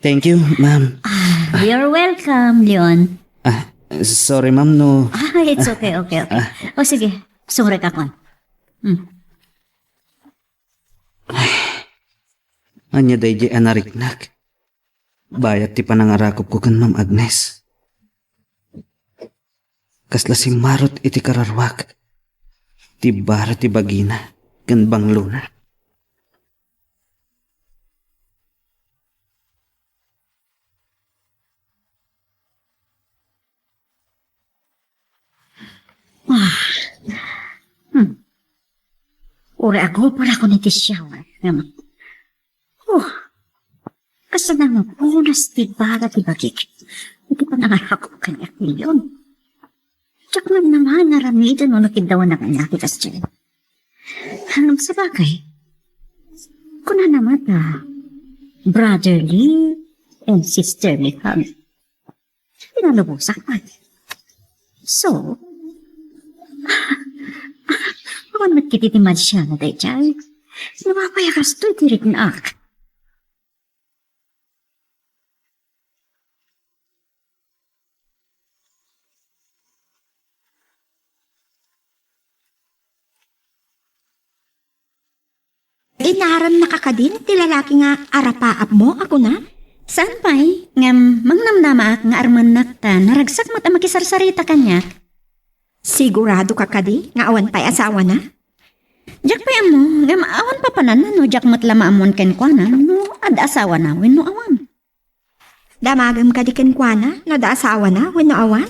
Thank you, ma'am. You're welcome, Leon. Sorry, ma'am, no. It's okay. O sige, sumurek ako. Anya day di anariknak. Bayat ti panangarakop ko kan Ma'am Agnes. Kasla si Marot iti kararwak. Ti bara ti bagina, kan bangluna. Uri ako para ko niti shower. Kasana mo punas ti bara ti bagik. Hindi pa nangarakop kanya Leon. Tsak man naman naramidan mo nakidawan na kanya kitas dyan. Hanam sa bagay. Kuna naman brotherly and sisterly hug. Pinalubusak man. So, awan magkititimad siya na day dyan. Napapayakas to itirik na ak. Inaram na kakadin, ti lalaki nga arapaap mo, ako na? Saan pa'y? Ngam, mangnamnama nga arman nakta, naragsak mat ang makisarsarita kanya. Sigurado kakadi, nga awan pa'y asawa na? Jak pa'y mo, ngam awan pa panan no, jak mat lama amon ken kwa na, no, ad asawa na, no awan. Damagam ka di kenkwana, na da asawa na, wano awan?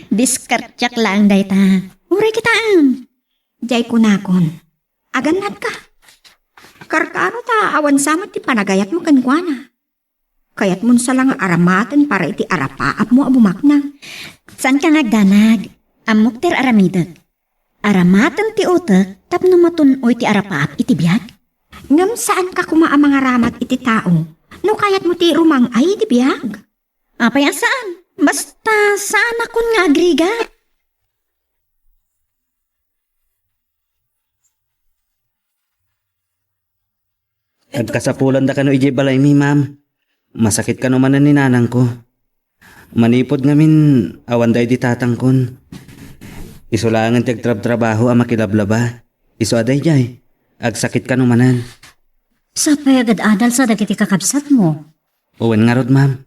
Diskartyak lang day ta. Uray kita am. Jay kunakon. Aganat ka. Karkano ta awan samat ti panagayat mo kenkwana. Kayat mo sa lang aramatan para iti arapaap mo abumakna. San ka nagdanag? Amok ter aramidag. Aramatan ti utek, tapno matunoy ti arapaap iti biyag? Ngam saan ka kumaamang aramat iti tao? No kayat mo ti rumang ay iti biyag? Apay saan? Basta saan akon nga agrigat? Agkasapulan da kano iji balay mi, ma'am. Masakit ka naman ni nanang ko. Manipod ngamin, awan day di tatangkon. Isulangan ti agtrab-trabaho ang makilablaba. Isu aday jay. Agsakit ka numanan. Sa payagad adal sa dagiti kakabsat mo. Uwan nga rod, ma'am.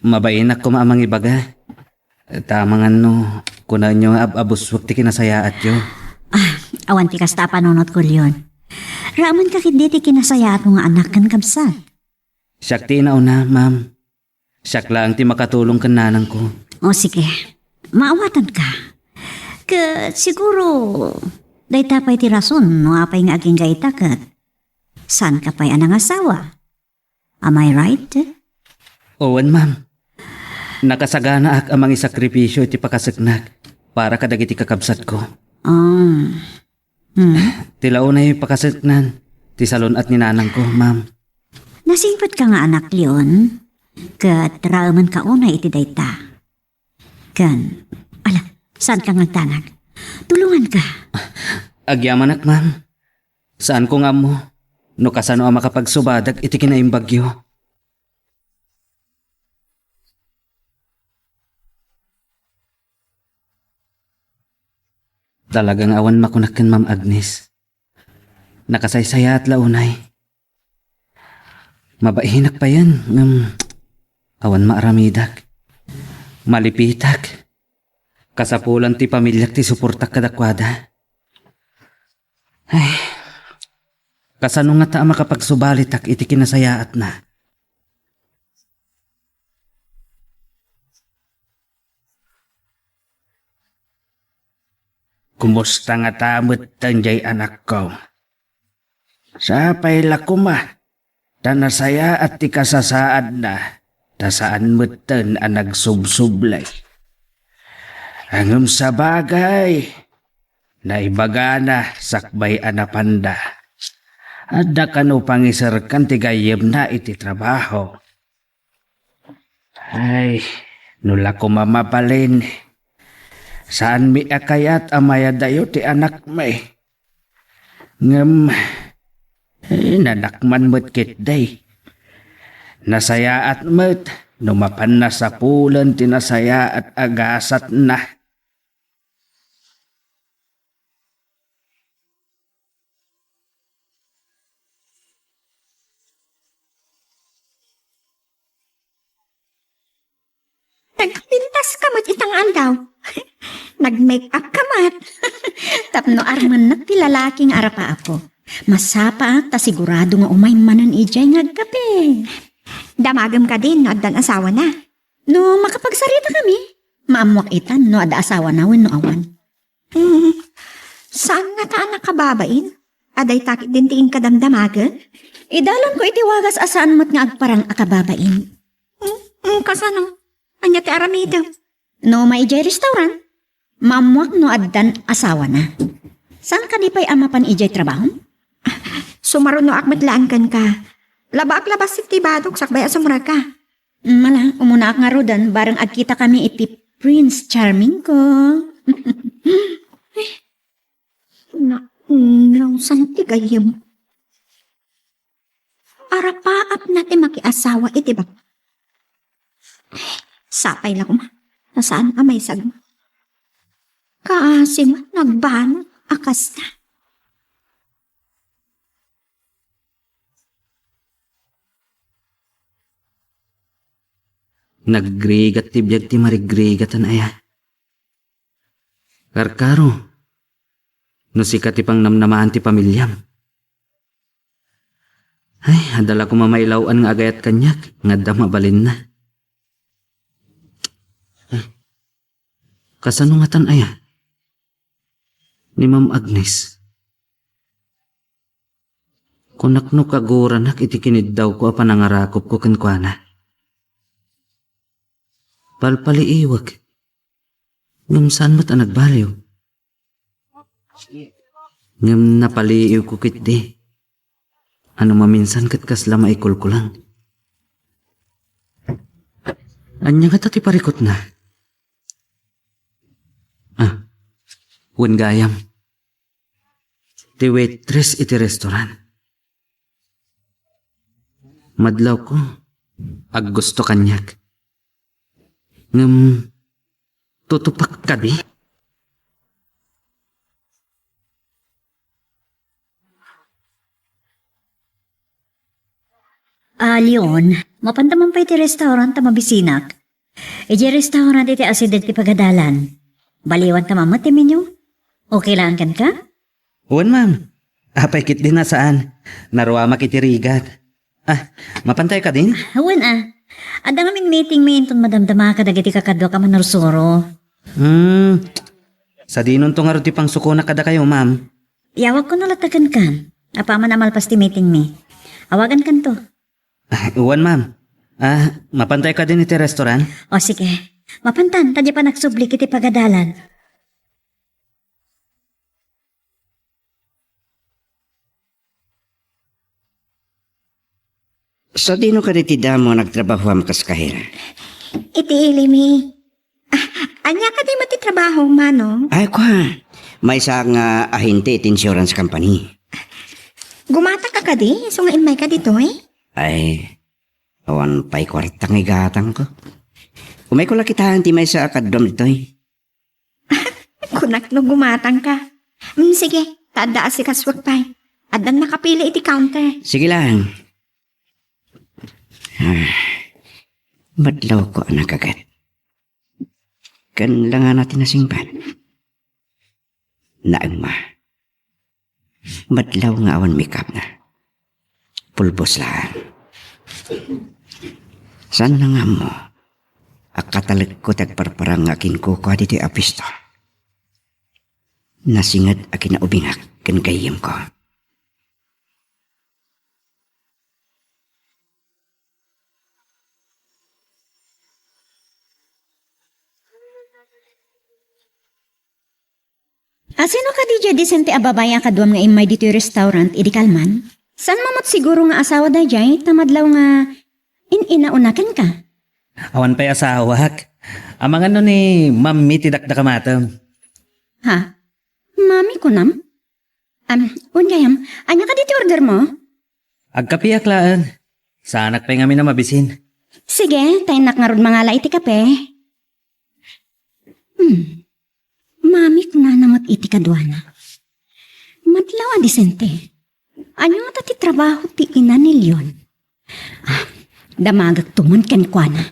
Mabainak ko maamang ibaga. Tamang ano, kunan nyo abuswag ti kinasaya at yo. Awan ti kasta panunot ko, Leon. Raman ka hindi ti kinasaya at mga anak kan kabsat. Siyak ti inauna, ma'am. Siyak lang ti makatulong kan nanang ko. O sige, maawatan ka. Siguro, day tapay ti rason no apay nga aging gaitakat. San ka pa'y anang asawa? Am I right? Owan, ma'am. Nakasagana ak amang isakripisyo iti pakasagnak para kadagiti kakabsat ko. Tilaw na yung pakasagnan. Ti salon at ninanang ko, ma'am. Nasipot ka nga anak, Leon. Kat rauman ka una iti dayta. Saan ka ngagtanag? Tulungan ka. Agyaman ak, ma'am. Saan ko nga mo? No kasano ang makapagsubadag iti kinaimbagyo. Talagang awan makunakan, Ma'am Agnes. Nakasaysaya at launay. Mabaihinak pa yan. Awan maaramidak. Malipitak. Kasapulan ti pamilyak ti suportak kadakwada. Ay, kasano nga ta makapagsubalitak iti kinasayaat na. Kumusta nga tamot tanjay anak ko? Sapay lakuma, tanasaya at ti kasasaad na, tasaan mutan ang nagsubsublay. Hangam sa bagay, naibaga na sakbay anapanda. Adda kano pangisarkan ti gayem na iti trabaho. Ay, nula ko mamapalin. Saan mi akayat amaya dayo ti anak may? Ngam, nadakman mo't kit day. Nasaya at met, numapan na sa pulan, tinasaya at agasat na. Nagpintas ka mo't itang andaw. Nag-make up ka mat. Tapno arman na ti lalaking arapa ako. Masapa ta sigurado nga umay manan ijay ngagkape. Damagam ka din, no addan asawa na. No makapagsarita kami, maamwak itan no ada asawa na no awan. Saan nga taan nakababain? Aday takit din tiin kadamdamagan? Idalan ko itiwagas asaan mo't nga agparang akababain. Kasano? Anya ti aramido. No maijay restaurant, maamwak no addan asawa na. Saan ka di pa'y amapan ijay trabaho? Sumaro no akmatlaan kan ka. Labaak labas si tibadok sakbay asumura ka. Mala, umuna ak nga rodan, barang agkita kami iti Prince Charming ko. Saan ti gayam? Arapaap na ti makiasawa iti ba? Sapay lang ma. Nasaan ka may sagma? Kaasim, nagbanat, akas na. Naggrigat ti biyag ti marigrigatan aya. Karkaro, no sikat ti pang namnamaan ti pamilyam. Ay, adala ko mamailawan nga agayat kanyak, nga damabalin na. Ay, kasano nga tan aya? Ni Ma'am Agnes. Kunak no kaguranak iti kinid daw ko apanangarakop ko kenkwana. Palpaliiwag. Ngam saan mo't ang nagbaliw? Ngam napaliiw ko kit di. Ano maminsan kat kasla maikulkulang. Anya ka tati parikot na. Wen gayam. Ti waitress iti restaurant. Madlaw ko. Ag gusto kanyak. Ngam, tutupak ka di? Leon, mapantaman pa iti restaurant ta mabisinak. Iti restaurant iti asidad ti pagadalan. Baliwan ta mamat ti menu. Okay lang kan ka? Uwan ma'am. Apay kit din na saan. Naruamak iti rigat. Mapantay ka din? Hawan Ada nga meeting may inton madamdama ka dagiti kakadwa ka manarsuro. Sa dinon to nga ro ti pang suko na kada kayo ma'am. Iawag ko nalatagan kan. Apaman amalpas ti meeting mi. Awagan kan to. Uwan ma'am. Mapantay ka din iti restaurant? O sige. Mapantan, tadya pa nagsublik iti pagadalan. So, dino ka diti damo nagtrabaho am kas kahira? Iti ilimi. Anya ka di matitrabaho, mano? Ay, kwa. May isa nga ahente iti insurance company. Gumata ka di? So nga imay ka dito eh? Ay, awan pa'y kwartang igatang ko. Umay ko lakitaan ti may sa akadom dito eh. Kunak no gumatang ka. Sige, tada si kaswag pa'y. Adan nakapili iti counter. Sige lang. Madlaw ko ang nagagat. Kan lang nga natin nasingpan. Naang madlaw nga awan makeup na. Pulbos lang. San na nga mo? Akatalag ko tagparparang akin ko kwa dito apisto. Nasingad akin na ubingak kan gayim ko. Sino ka di disente ababaya kaduam nga imay dito yung restaurant, idi kalman? San mamot siguro nga asawa da jay, tamadlaw nga inaunakan ka? Awan pa'y asawak. Amang ano ni Ma'am Miti dakdakamatam. Ha? Mami ko nam? Unyayam, anya ka dito order mo? Agkapiak laan. Sa anak pa nga na mabisin. Sige, tayo nakngarod mga la iti kape. Mami ko na namat iti kadwana. Matlawa disente. Anyo nga ti trabaho ti ina ni Leon. Damagag tuman ken kuana.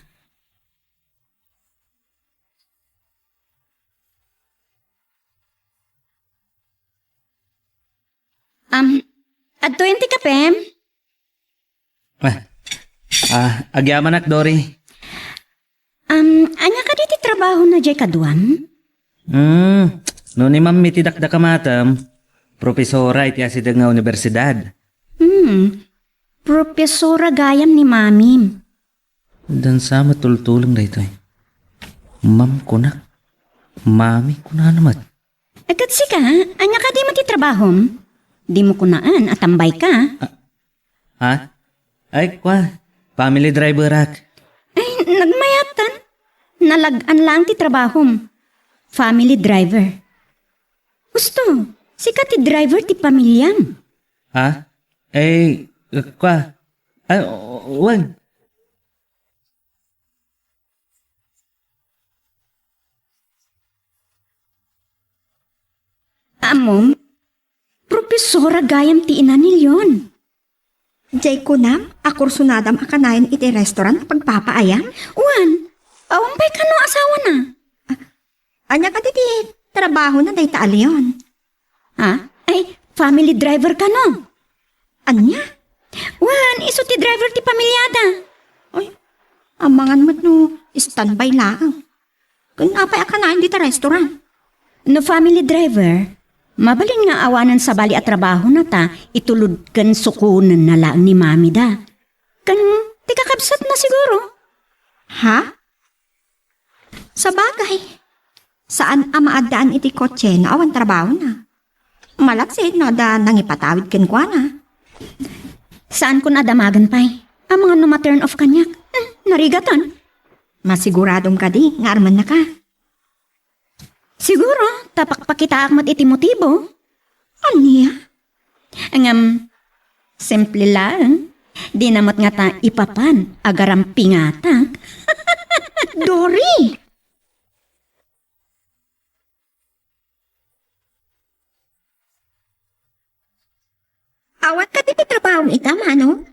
Adto ti kape? Agyaman ak, Dory. Anya ka di ti trabaho na jay kaduan? No ni ma'am mitidakda kamatam, profesora iti asidag nga universidad. Profesora gayam ni mami. Dan sa matultulong da ito. Ma'am kunak. Mami kuna naman. Agad si ka, anya ka di mo ti trabaho? Di mo kunaan at tambay ka. Ha? Ay, kwa. Family driver ak. Ay, nagmayatan. Nalagaan lang ti trabaho. Family driver. Gusto, sika ti driver ti pamilyam. Ha? Eh, kwa. Ay, wag. Amom, profesora gayam ti ina ni Leon. Jay ko nam, akursunadam akanayan iti restaurant pagpapaayam. Uwan, awampay ka no asawa na. Anya ka titi, trabaho na day taaliyon. Ha? Ay, family driver ka no. Anya? Wan, iso ti driver ti pamilyada. Ay, amangan mo't no, standby lang. Kung apay akanayan dito restaurant. No family driver, mabalin nga awanan sa bali at trabaho na ta, itulod kan sukunan na lang ni mami da. Kan, ti kakabsat na siguro. Ha? Sa bagay. Saan amaadaan iti kotse na awan trabaho na? Malaksid no da nangipatawid ken kwa na. Saan ko nadamagan pa'y? Ang mga numa-turn off kanyak. Narigatan. Masiguradong ka di, nga arman na ka. Siguro, tapak pa kita akmat iti motibo. Anya? Ang simple lang. Di namat nga ta ipapan, agaram pingata. Dory! Awat ka dito trabaho mo itama, no?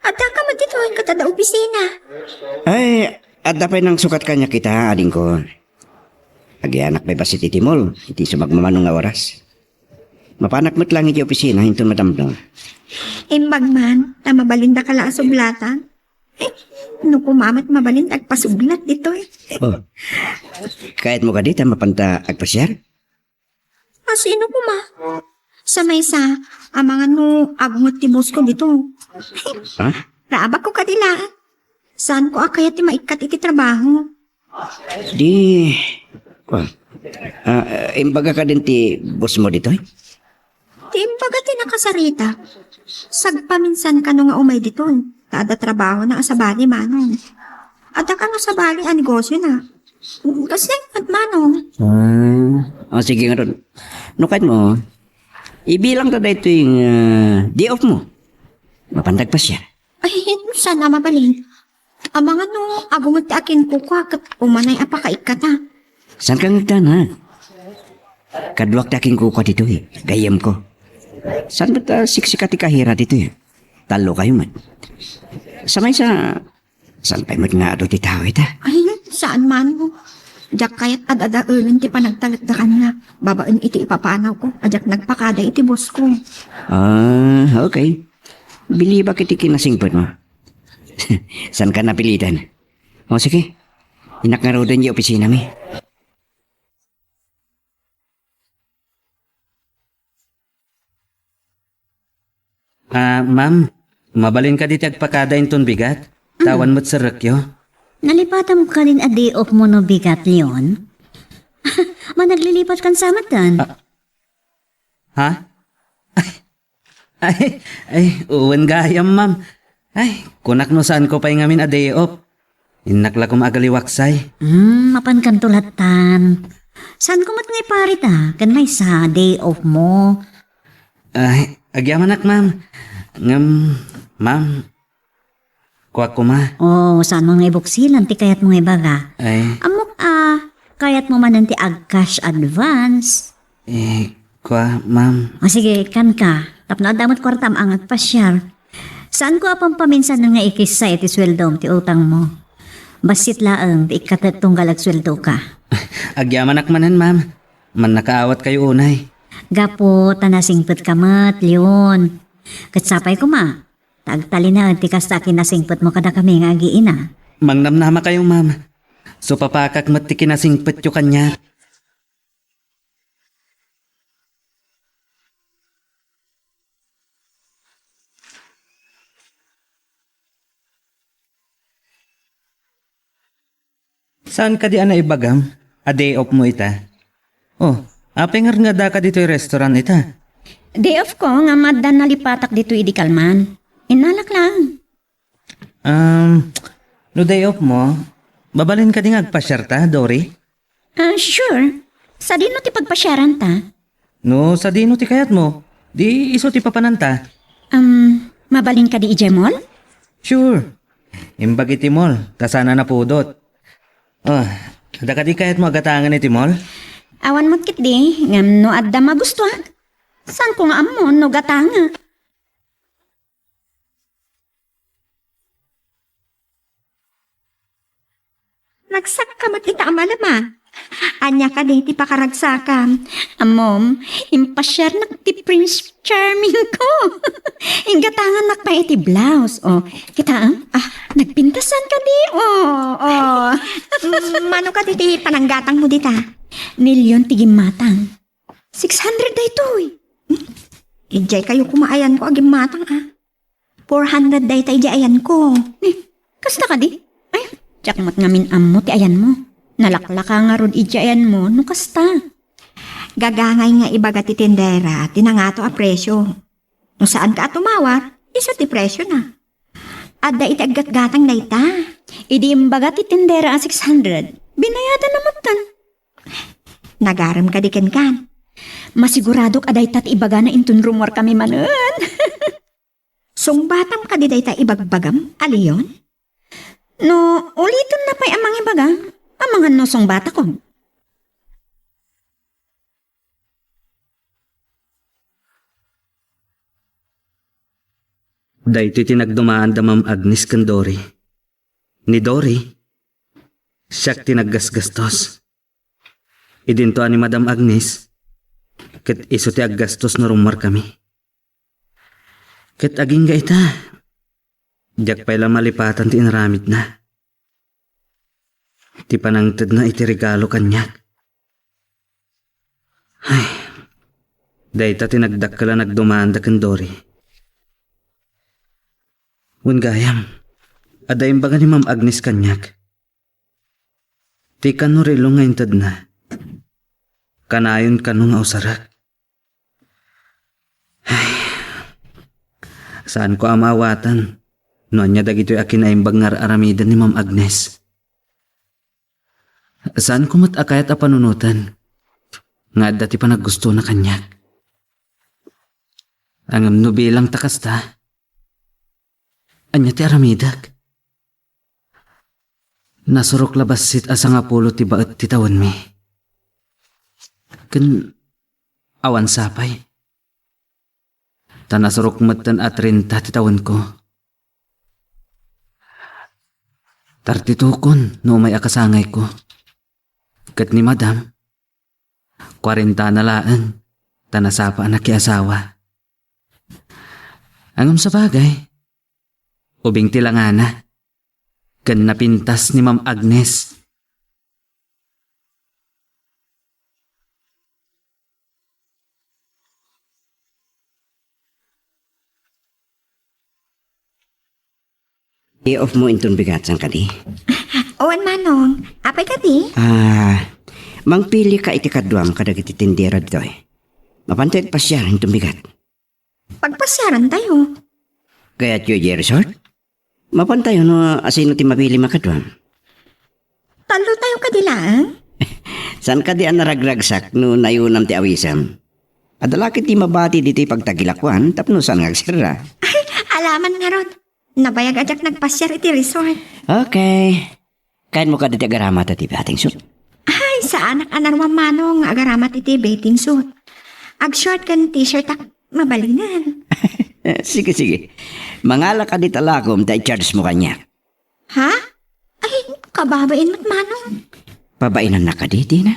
At ka mo dito ang katada opisina. Ay, at dapay nang sukat kanya kita, ading ko. Anak may basit iti mall, iti sumagmamanong nga oras. Mapanak mo't lang iti opisina, hinto madamdong. Imbag man, na mabalinda ka lang sublatan. No pumamat mabalinda agpasublat dito eh. Oh, kahit mo ka dito, mapanta agpasyar? Sino po ma? Sa may sa, amangan no, agungot ti boss ko dito. Ha? Raaba ko kadila. Saan ko akaya ti maikat iti trabaho? Di... imbaga ka din ti boss mo dito, eh? Ti imbaga ti nakasarita. Sagpaminsan ka no nga umay dito. Tada trabaho na asabali manong. Ada ka no sabali a negosyo na. Kasi at manong. Sige nga ron. No kahit mo, ibilang ta dito yung day off mo. Mapandag pa siya. Ay, sana mabalin. Amangan no, agungot ti akin kuka kat umanay apakaikat ha. Saan ka ngagdan, ha? Kadwak taking kuko dito, eh. Gayam ko. Saan ba ta siksikat kahira dito, eh? Talo kayo man. Samay sa... Saan pa yung nga ado ti tawid, ha? Ay, saan man mo? Diyak kayat adada ulin ti panagtalat da kanila. Babaan iti ipapanaw ko. Adyak nagpakada iti boss ko. Okay. Bili ba kiti kinasingpot mo? Saan ka napilitan? O sige. Inakarodan yung opisina mi. Ma'am, mabalin ka diti agpakada inton bigat. Tawan mo't sa rakyo. Nalipatan mo ka rin a day off mo no bigat, Leon? Managlilipat kan sa matan. Ha? Ay, uwan gayam, ma'am. Ay, kunak no saan ko pa ngamin a day off. Inakla ko maagaliwaksay. Mapan kan tulatan. Saan ko mat ngay parit Kan may sa day off mo. Ay, agyaman ak, ma'am. Ma'am, Kuwak ko ma. O, saan mo nga ibuksilan, ti kayat mo nga ibaga. Ay, Amok kayat mo man ti ag-cash advance. kwa, ma'am. O sige, kan ka. Tapno damot kwartam ang agpasyar. Saan ko apang paminsan nga ikisa iti sweldo ti utang mo? Basit laang ti ikatatunggal ag sweldo ka. Agyamanak manan, ma'am. Man nakaawat kayo unay. Gapo, tanasingput ka mat, Leon. Katsapay ko ma. Tagtali na ti kasta kinasingput mo kada kami nga agiina. Mangnamnama kayo, ma'am. So papakak mat ti kinasingpet yo kanya. Saan ka di ana ibagam? A day off mo ita? Oh, apengar nga da ka dito yung restaurant ita. Day off ko nga maddan nalipatak dito idi kalman. Inalak lang. No day off mo, babalin ka di nga agpasyar ta, Dory? Sure. Sa dino ti pagpasyaran ta? No, sa dino ti kayat mo, di iso ti papananta. Mabalin ka di ijemol? Sure. Imbag iti mall, kasana na pudot. Oh, da ka di kayat mo agatangan iti mall? Awan mo't kit di, ngam no adda magustuhan. San ko nga amon no gatanga? Nagsak ka mat ita amalama. Anya ka di ti pakaragsakam. Amom, impasyar nak ti Prince Charming ko. Inggatangan nak pa iti blouse. O, kita nagpintasan ka di. Mano ka ti pananggatang mo dita? Nilyon tigim matang. 600 da ito eh. Ijay kayo kumaayan ko agim matang 400 da ita ijayan ko. Kasta ka di? Ay, tsak mat ngamin ammo ti ayan mo. Nalaklaka nga rod ijayan mo, no kasta. Gagangay nga ibaga ti tindera, tinangato a presyo. No saan ka tumawar, isa ti presyo na. Adda iti aggatgatang na ita. Idi imbaga ti tindera a 600, binayadan na matan. Nagaram ka di kan. Masiguradok aday tat ibaga na intun rumor kami manan. Sungbatam ka di day ta ibagbagam, aliyon? No, ulitin na pa'y amang ibaga. Amangan nosong bata ko. Dahito tinagdumaan da Ma'am Agnes kan Dory. Ni Dory, siyak tinaggasgastos. Idinto ni Madam Agnes, ket iso ti aggastos na rumar kami. Ket aging ga ita, diyak pa'y malipatan ti inaramid na. Ti panangtad na iti regalo kanyak. Ay, dahita tinagdakkala nagdumaan da kan Dory. Gayam, adayin baga ni Ma'am Agnes kanyak. Ti kanurilo nga intad na. Kanayon kanu nga usarak. Ay, saan ko amawatan? Noon niya dagito'y akin na imbag nga aramidan ni Ma'am Agnes. Saan ko matakayat a panunutan? Nga dati pa naggusto na kanyak. Ang bilang takasta. Anya ti aramidak. Nasurok labasit asa nga pulo ti baet ti tawan mi. Ken awan sapay. Tanasurok matan at 30 ti tawan ko. Tartitukon no may akasangay ko. Ket ni Madam, 40 na laan, tanasapa na kiasawa. Angam sa bagay, ubing tilangana, kan napintas ni Ma'am Agnes. I-off mo intong bigat sang kadi. Owan manong, apay ka di? Mangpili ka iti kadwam kadag iti tindera dito eh. Mapantay pa siya intong bigat. Pagpasyaran tayo. Kaya tiyo resort? Mapantay no asino ti mapili makadwam. Talo tayo ka di lang. San ka di ang naragragsak no nayunam ti awisam? Adalakit ti mabati diti pagtagilakwan tapno saan ngagsira. Alaman nga rod. Nabayag ajak nagpasyar iti resort. Okay. Kain mo ka dati agaramat at ating suit. Ay, sa anak anarwang manong agaramat iti bathing suit. Ag short kan t-shirt ak mabalinan. Sige, sige. Mangala ka di talakom, tayo charge mo kanya. Ha? Ay, kababain mo't manong. Pabainan na ka di na.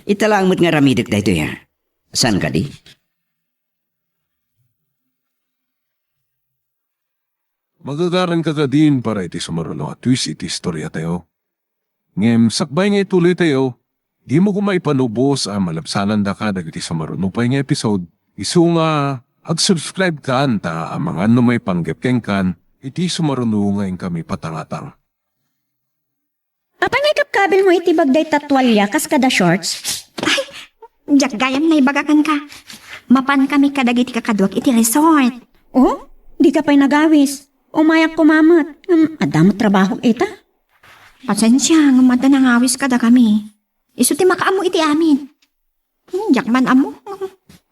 Italang mo't nga ramidik da ito ya. San ka di? Magagaran ka din para iti sumarulo at twist iti istorya tayo. Ngem, sakbay nga ituloy tayo, di mo kumaipanubos ang malabsanan da ka dagiti sumarulo pa nga episode. Isu nga, ag-subscribe ka ta ang mga ano may panggepkeng kan, iti sumarulo nga kami patangatang. Apang kabil mo iti bagday tatwalya kas kada shorts? Ay, jak gayam na ibagakan ka. Mapan kami kadagiti kakadwak iti resort. Oh, di ka pa'y nagawis. Umayak kumamat. Adamo trabaho ita. Pasensya, ngumada nangawis kada kami. Isu ti makaamo iti amin. Jak man amo.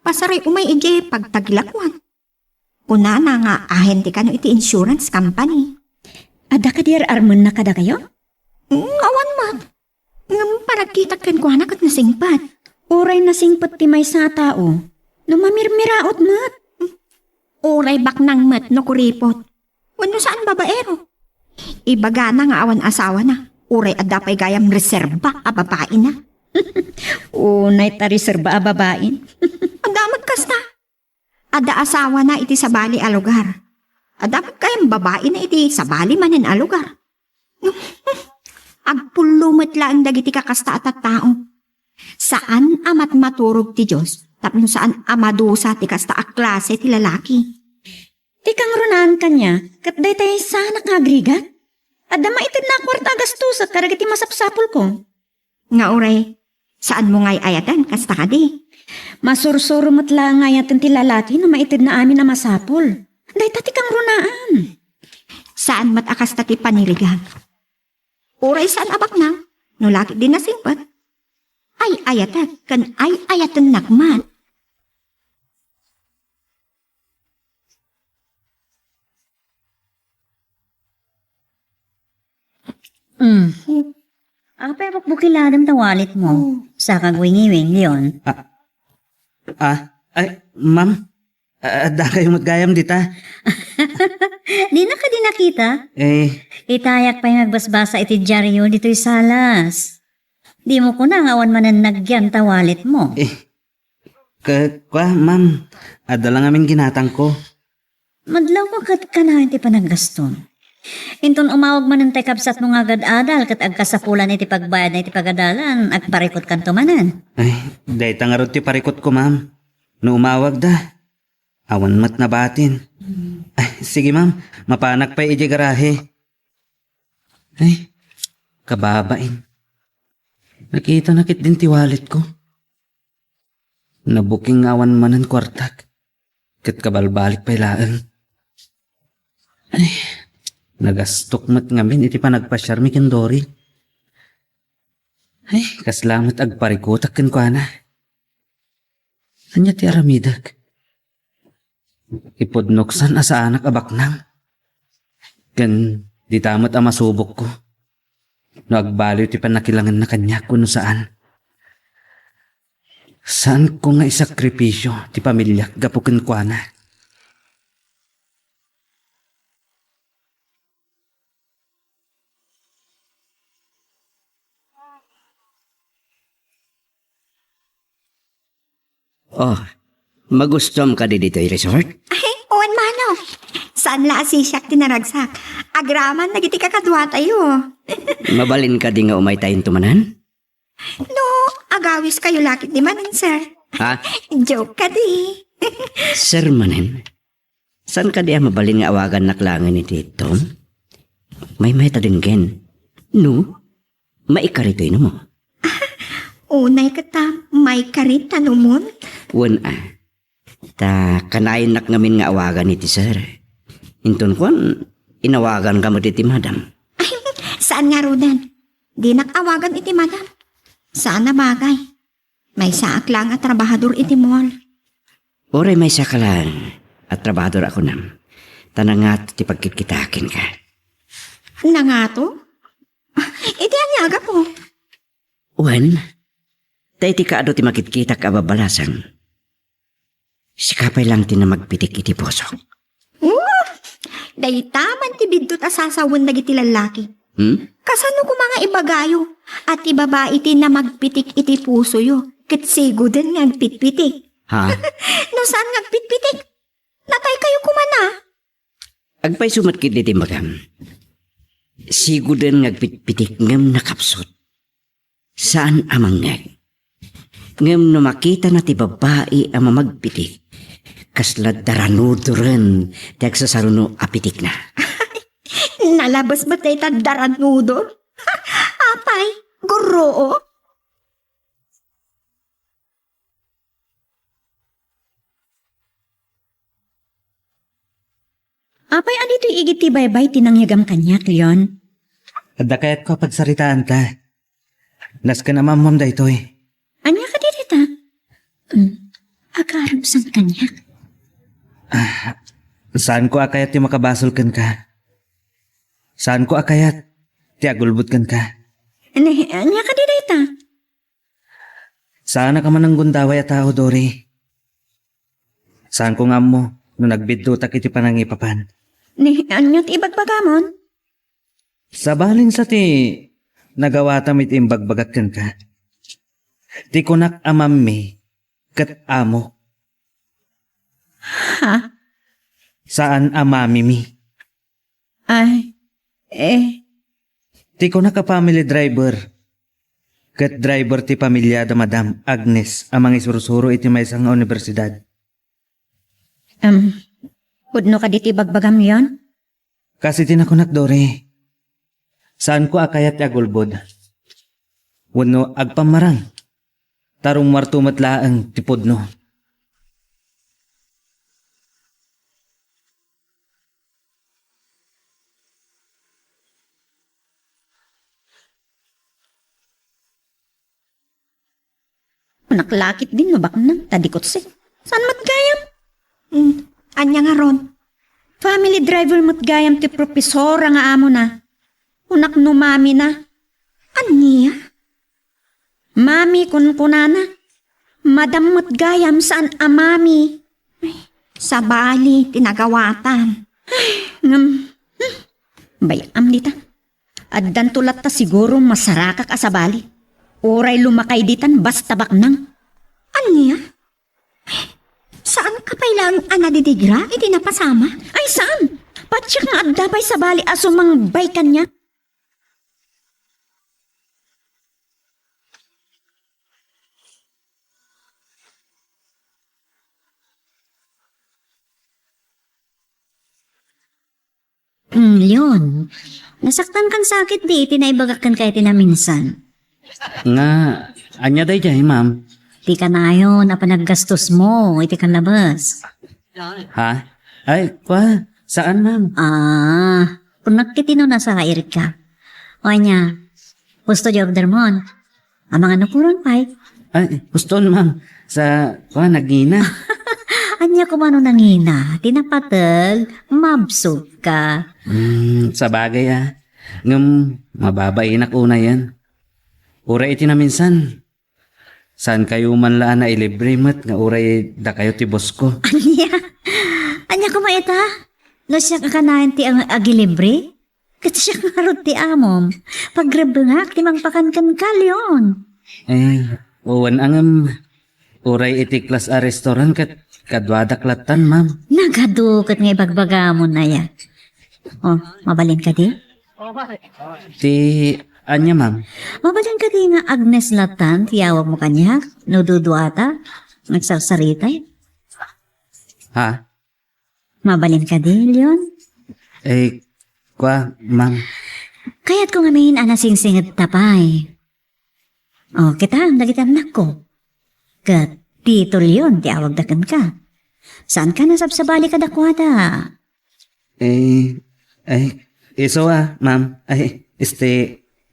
Pasaray umay ije pagtagilakwan. Kuna na nga ahente ka no iti insurance company. Ada ka diar armon na kada kayo? Awan mat. Paragkita ken ko anak at nasingpat. Uray nasingpat ti may sa tao. Numamirmiraot mat. Uray bak nang mat no kuripot. Wano saan babaero? Ibaga na nga awan asawa na. Uray adda pa'y gayam reserba a babae na. Unay ta reserba a babae. Ang damot kasta. Adda asawa na iti sa bali a lugar. Adda kayang babae na iti sa bali manin a lugar. Agpulumot lang dagiti kakasta at tao. Saan amat maturog ti Diyos? Tapno saan amadusa ti kasta a klase ti lalaki? Ti kang runaan kanya, kat day tayo sana kagrigat? Adda maitid na kwarta gastos at karagati masapsapol ko. Nga uray, saan mo ngay ayatan kasta ka di? Masursuro mo't lang ayatan ti lalaki na maitid na amin na masapol. Day tati kang runaan. Saan mat akas tati panirigan? Uray saan abak na? No laki din na simpat. Ay ayatan, kan ay ayatan nakman. Pero bukiladam tawalit mo. Sa kagwingiwing yun. Ay, ma'am. Adda kayo magayam dita. Di na ka din nakita. Itayak pa yung nagbasbasa iti dyaryo dito'y salas. Di mo ko na awan manan nagyan tawalit mo. Ma'am. Adda lang aming ginatang ko. Madlaw ko kat ka na iti panaggaston. Inton umawag man ng tekabsat mo nga agad-adal kat agkasapulan iti pagbayad na iti pagadalan agparikot kan tumanan. Ay, day tangarot ti parikot ko, ma'am. No umawag da. Awan mat na batin. Ay, sige ma'am. Mapanak pa ije garahe. Ay, kababain. Nakita nakit din ti wallet ko. Nabuking awan manan kwartak. Kat kabalbalik pa ilaan. Ay, nagastok mat ngamin iti panagpasyar mi ken Dory. Ay, kaslamat agparikutak ken kuana. Anya ti aramidak. Ipodnoksan asa anak abaknang. Ken di tamat ang masubok ko. No agbaliw ti panakilangan na kanya kuno saan. Saan ko nga isakripisyo ti pamilya gapuken kuana. Oh, magustom ka di dito resort? Ay, owan mano. Saan la asisyak tinaragsak? Agraman nagiti kakadwa tayo. Mabalin ka di nga umay tayong tumanan? No, agawis kayo lakit di manan, sir. Ha? Joke ka di. Sir manen, saan ka di mabalin nga awagan naklangan ni Tito? May tadinggen. No, maikarito ino mo. Unay kata, may karit tanumon. Wan ta kanayon nak ngamin nga awagan ni ti sir. Inton kwan, inawagan ka mo ti madam. Ay, saan nga rodan? Di nakawagan iti madam. Saan na bagay? May saak lang at trabahador iti mall. Oray may sakalan at trabador ako nam. Tanangat ti pagkikitakin ka. Na nga to? Iti anyaga po. Wan, tayo ti kaado ti makikita ka babalasan. Sikapay lang ti na magpitik iti posok. Day taman ti bidto ta sasawon dagiti lalaki. Kasano ko mga ibagayo at ibabae ti na magpitik iti puso yo. Kitsigo din nga agpitpitik. Ha? No saan nga agpitpitik? Natay kayo kumana. Agpay sumatkit iti magam. Sigo din ngagpitpitik ngam nakapsot. Saan amang ngag? Ngam no makita na ti babae ang mamagpitik. Kaslad daranudo rin ti agsasaruno apitik na. Nalabas ba tayo tadaran nudo? Apay, guro. Apay, anito igit ti baybay tinangyagam kanyak, Leon? Adda kayat ko pagsaritaan ta. Nas ka naman mom da ito eh. Anya ka dirita? Akaram sang kanyak. Saan ko akayat ti makabasol kan ka? Saan ko akayat ti agulbot kan ka? Anya ka dirita? Saan ka man ang gundaway at tao, Dory? Saan ko nga mo nung nagbiddo tak iti panangipapan? Anyo't ibagbagamon? Sa balin sa ti nagawa tamit imbagbagat kan ka. Ti kunak amami kat amo. Ha? Saan amami mi? Ay, Ti kunak ka family driver. Kat driver ti pamilya da Madam Agnes amang isurusuro iti may isang universidad. Pudno ka diti bagbagam yon? Kasi tinakunak, Dory. Saan ko akayat agulbod? Wano agpamarang. Tarong martumatlaang tipod no. Naklakit din mabak nang tadikot si. Saan matgayam? Anya nga ron. Family driver matgayam ti profesora nga amo na. Unak no mami na. Anya? Mami kun kunana. Madam matgayam saan amami. Sa bali tinagawatan. Bayam dita. Addan tulat ta siguro masarakak asabali. Oray lumakay ditan basta baknang. Anya? Saan ka pailang anadidigra? Iti napasama? Ay saan? Patsyak nga addabay sa bali asumang bay kanya. Leon, nasaktan kan sakit di itinaibagak kan kay tinaminsan. Nga, anya day jay, ma'am. Di ka na yun na panaggastos mo, iti kan labas. Ha? Ay, kwa? Saan, ma'am? Kung nakitino na sa kairit ka. O anya, gusto di order mo. Ang mga napuron pa'y. Ay, guston, ma'am. Sa, kwa, nagina. Anya kumano nangina, tinapatag, mabsog ka. Sa bagay, Ngam, mababay na una yan. Uray iti na minsan. Saan kayo man laan na ilibre mat nga uray da kayo ti boss ko. Anya kumaita? No siya kakanayan ti ang agilibre? Kasi siya karot ti amom. Pagrebengak ti mangpakankan ka, Leon. Uwan angam. Uray iti class a restaurant kat kadwadak latan, ma'am. Nagadukot nga ibagbagamon na yan. Oh, mabalin ka di? Ti, anya, ma'am? Mabalin ka di nga Agnes Latan, tiyawag mo kanya, no duduata, nagsasaritay. Ha? Mabalin ka di, Leon? Kwa, ma'am. Kaya't kung amin anasing-singit tapay. Oh, kita, nagitamnak ko. Kat, Tito Leon, tiyawag dakan ka. Saan ka nasabsabali ka dakwada? Iso ma'am.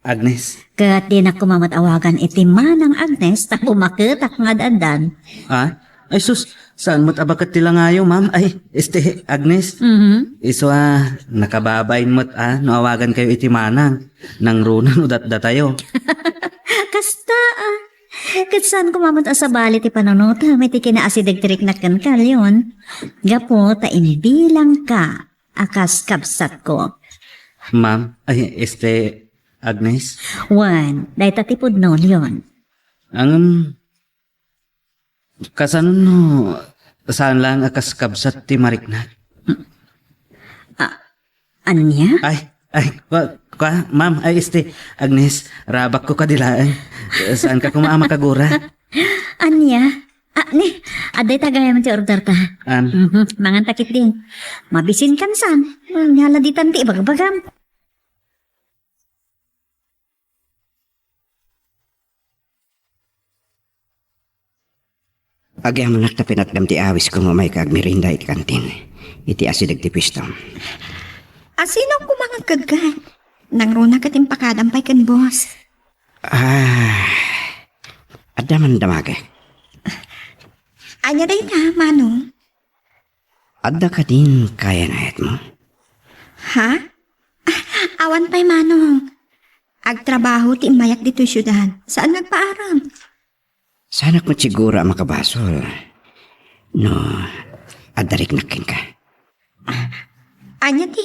Agnes. Kat di na kumamatawagan iti manang Agnes, ta pumakitak nga dadan. Ha? Ay sus, saan mo't abakat tila ngayo, ma'am? Ay, Agnes. Iso nakababayin mo't nawagan kayo iti manang. Nang runan udat tayo. Kasta kat saan kumamot sa bali ti panunot, may ti kinaasidig-tirik na kankal yun. Gapo, ta inibilang ka, akas kapsat ko. Ma'am, ay, Agnes. One, dahi tatipod noon yun. Ang kasanon no, saan lang akas kabsat ti marikna? Ano niya? Ma'am, ay Agnes, rabak ko kadilaan. Saan ka kumaama kagura? Anya? Aday tagayan ti order ta. Mangan takit din. Mabisin kan san. Nyaladitan ti ibagbagam. Agyam nak ta pinatgam ti awis ko mamay kag merinda iti kantin. Iti asidag ti pistong. Asino kumangagkag ka? Nang runa ka timpakadampay kan boss. Adaman damaga. Anya day na, Manong? Adda ka din kaya na mo. Ha? Awan pa'y Manong. Agtrabaho ti mayak dito syudad. Saan nagpaaram? Sana ko siguro ang makabasol. No, adarik nakin ka. Anya ti?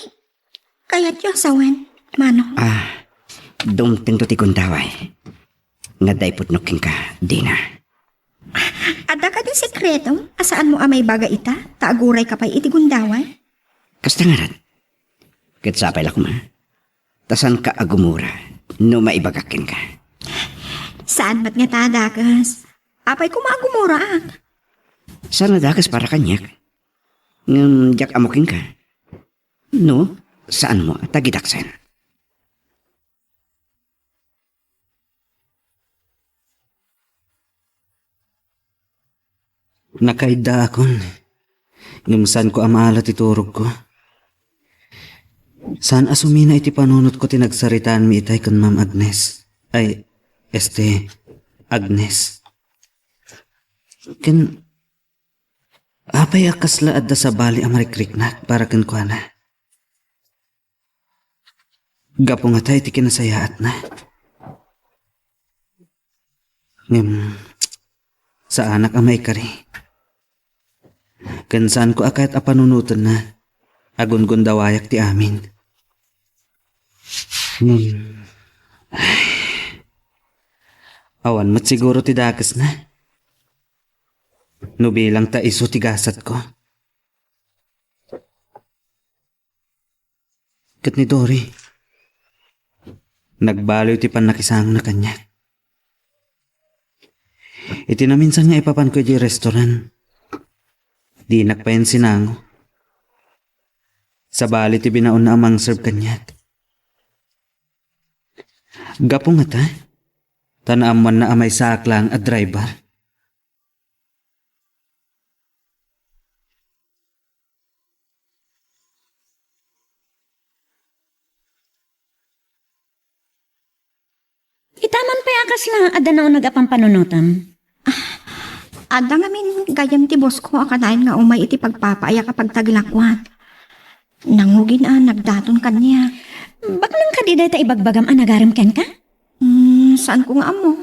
Kaya't yung asawan, Manong. Dumting to ti kundaway. Nga daypot nukin ka, di na. Ada ka din sekreto? Asaan mo amay baga ita? Taaguray ka pa'y iti gundaway? Kasta nga rin. Katsapay lang ma. Tasan ka agumura, no maibagakin ka. Saan ba't nga tadakas? Apay ko maagumura Sana dakas para kanyak. Ngam jak amukin ka. No, saan mo tagidaksan? Nakaida akon. Ngumsan ko amalat iturog ko. Saan asumina iti panunot ko tinagsaritaan mi itay kan Ma'am Agnes. Ay, Agnes. Ken, apay akas laad da sa bali amarikriknak para kan kwa na. Gapo nga tayo iti kinasayaat na. Sa anak amay kari. Ken saan ko akat apanunutan na. Agun-gun dawayak ti amin. Awan mo't siguro ti dakas na. No bilang ta iso tigasat ko. Kat ni Dory. Nagbaloy ti panakisang na kanya. Iti na minsan nga ipapan ko di restaurant. Di nakpayan sinango. Sa bali ti binaon na amang serve kanyat. Gapo nga ta. Tanaaman na amay saklang at driver. Itaman pa akas lang ada na nagapang panunutan. Ada nga min gayam ti boss ko akanain nga umay iti pagpapaaya kapag taglakwat. Nangugin nagdaton kanya. Bak nang kadiday ta ibagbagam nagaram ken ka? Saan ko nga amo?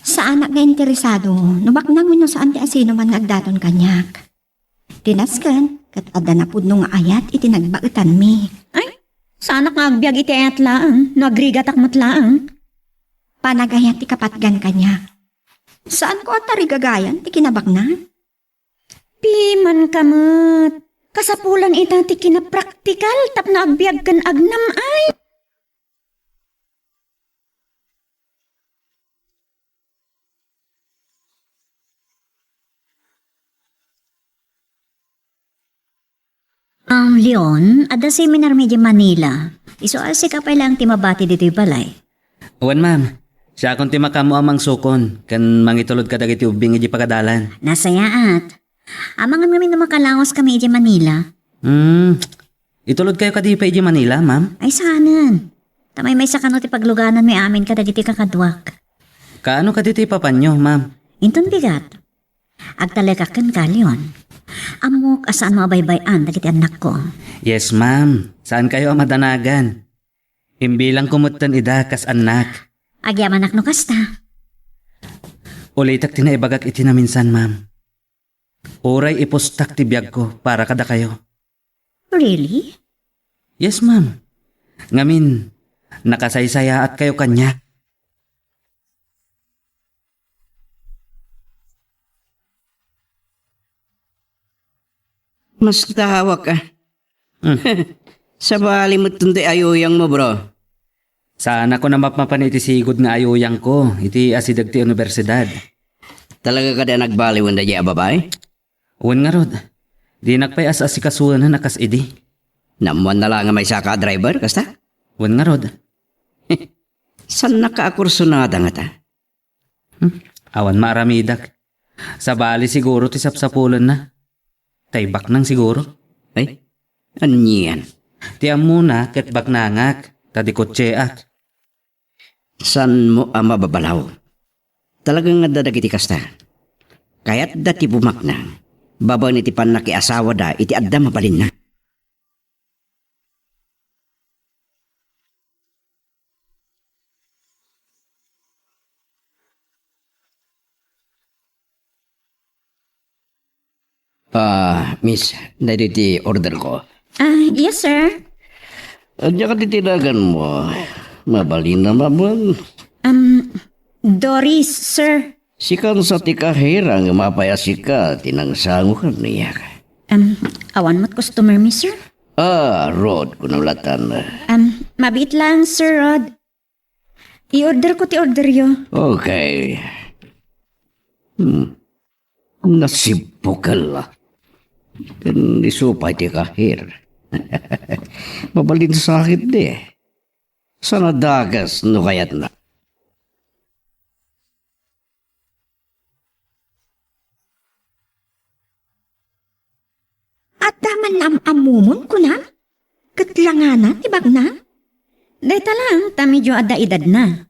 Sa anak nga interesado, nubak nang wino saan ti asino man nagdaton kanyak. Tinaskan, kat ada na pudno nga ayat iti nagbautan mi. Ay, sa anak nga agbyag iti ayat laang, no agrigatak matlaang. Panagayat ti kapatgan kanyak. Saan ko at tarigagayan ti kinabak na? Piman kamat. Kasapulan ita ti kinapraktikal tap na agbyag kan agnam ay. Leon, ada seminar medyo Manila. Iso alsi ka pa lang timabati dito yung balay. Awan ma'am, siya akong timakamu amang sukon. Kan mangitulod ka dagiti ubing iji pagadalan. Nasayaat. Amangan kami na makalangos kami iji Manila. Itulod kayo kadi pa iji Manila, ma'am? Ay sanan. Tamay may sakano ti pagluganan may amin ka dagiti kakadwak. Kaano ka dito ipapanyo, ma'am? Inton bigat. Ag talaga kan kalyon. Amok asaan mabaybayan dagiti anak ko. Yes, ma'am. Saan kayo madanagan? Imbilang kumutan ida kas anak. Agyaman anak no kasta. Ulitak tinaibagak iti na minsan, ma'am. Oray ipostak ti biyag ko para kada kayo. Really? Yes, ma'am. Ngamin, nakasaysaya at kayo kanya. Mas tawag ka. Sa bali mo tundi ayuyang mo, bro. Sana ko na mapapan iti sigod nga ayuyang ko, iti asidag ti universidad. Talaga ka din nagbaliwan na diya, babae? Uwan nga rod, di nakpay asikasuhan na nakas idi. Namuan na lang nga may saka driver, kasta? Uwan nga rod, San nakaakursunada nga ta? awan maaramidak. Sa bali siguro ti sapsapulan na. Taybak nang siguro. Ay, anyan. Ti amuna ket baknangak, tadikot tseak. San mo ang mababalaw? Talagang nga dadagiti kasta. Kaya't dati bumaknang. Babaw ni ti panakiasawa da, iti adda mabalin na. Miss, dahil order ko. Yes, sir. Diyan ka titinagan mo. Mabalin na mabon. Doris, sir. Sikan sa tikahira nga mapayasika, tinangsango ka niya. Awan mo't customer mi, sir. Rod, kunulatan. Mabit lang, Sir Rod. I-order ko ti order yo. Okay. Nasibukal la. Kan isupay tikahir. Mabalin sa akin di. Sana dagas no kayat na. At daman amumon ko na? Katlanganan, tibag na? Dahita lang, ta medyo adda edad na.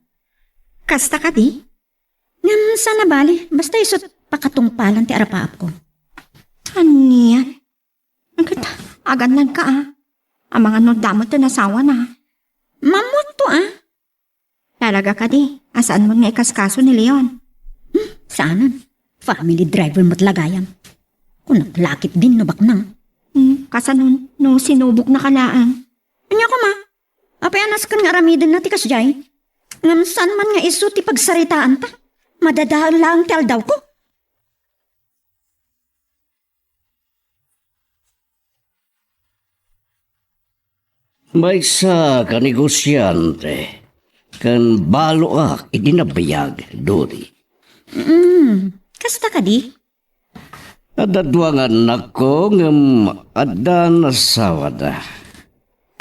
Kasta ka di? Ngam sana bali, basta isot pakatungpalan ti arapaap ko. Aniyan? Agan lang ka Ang mga nodamot na nasawa na. Mamot to Talaga ka di. Asaan mo nga ikaskaso ni Leon? Saanan? Family driver mo't lagayam. Kung naglakit din no baknang. Kasanon, no sinubok na kalaan. Anya ko ma? Apayanas kan nga ramidin na ti kasjay. Ngam san man nga iso ti pagsaritaan ta. Madadaan lang ti aldaw ko. May sa kanegosyante. Kan balo idinabayag, Dori. Kasta ka di? Adadwangan nako ngam adda nasawa da.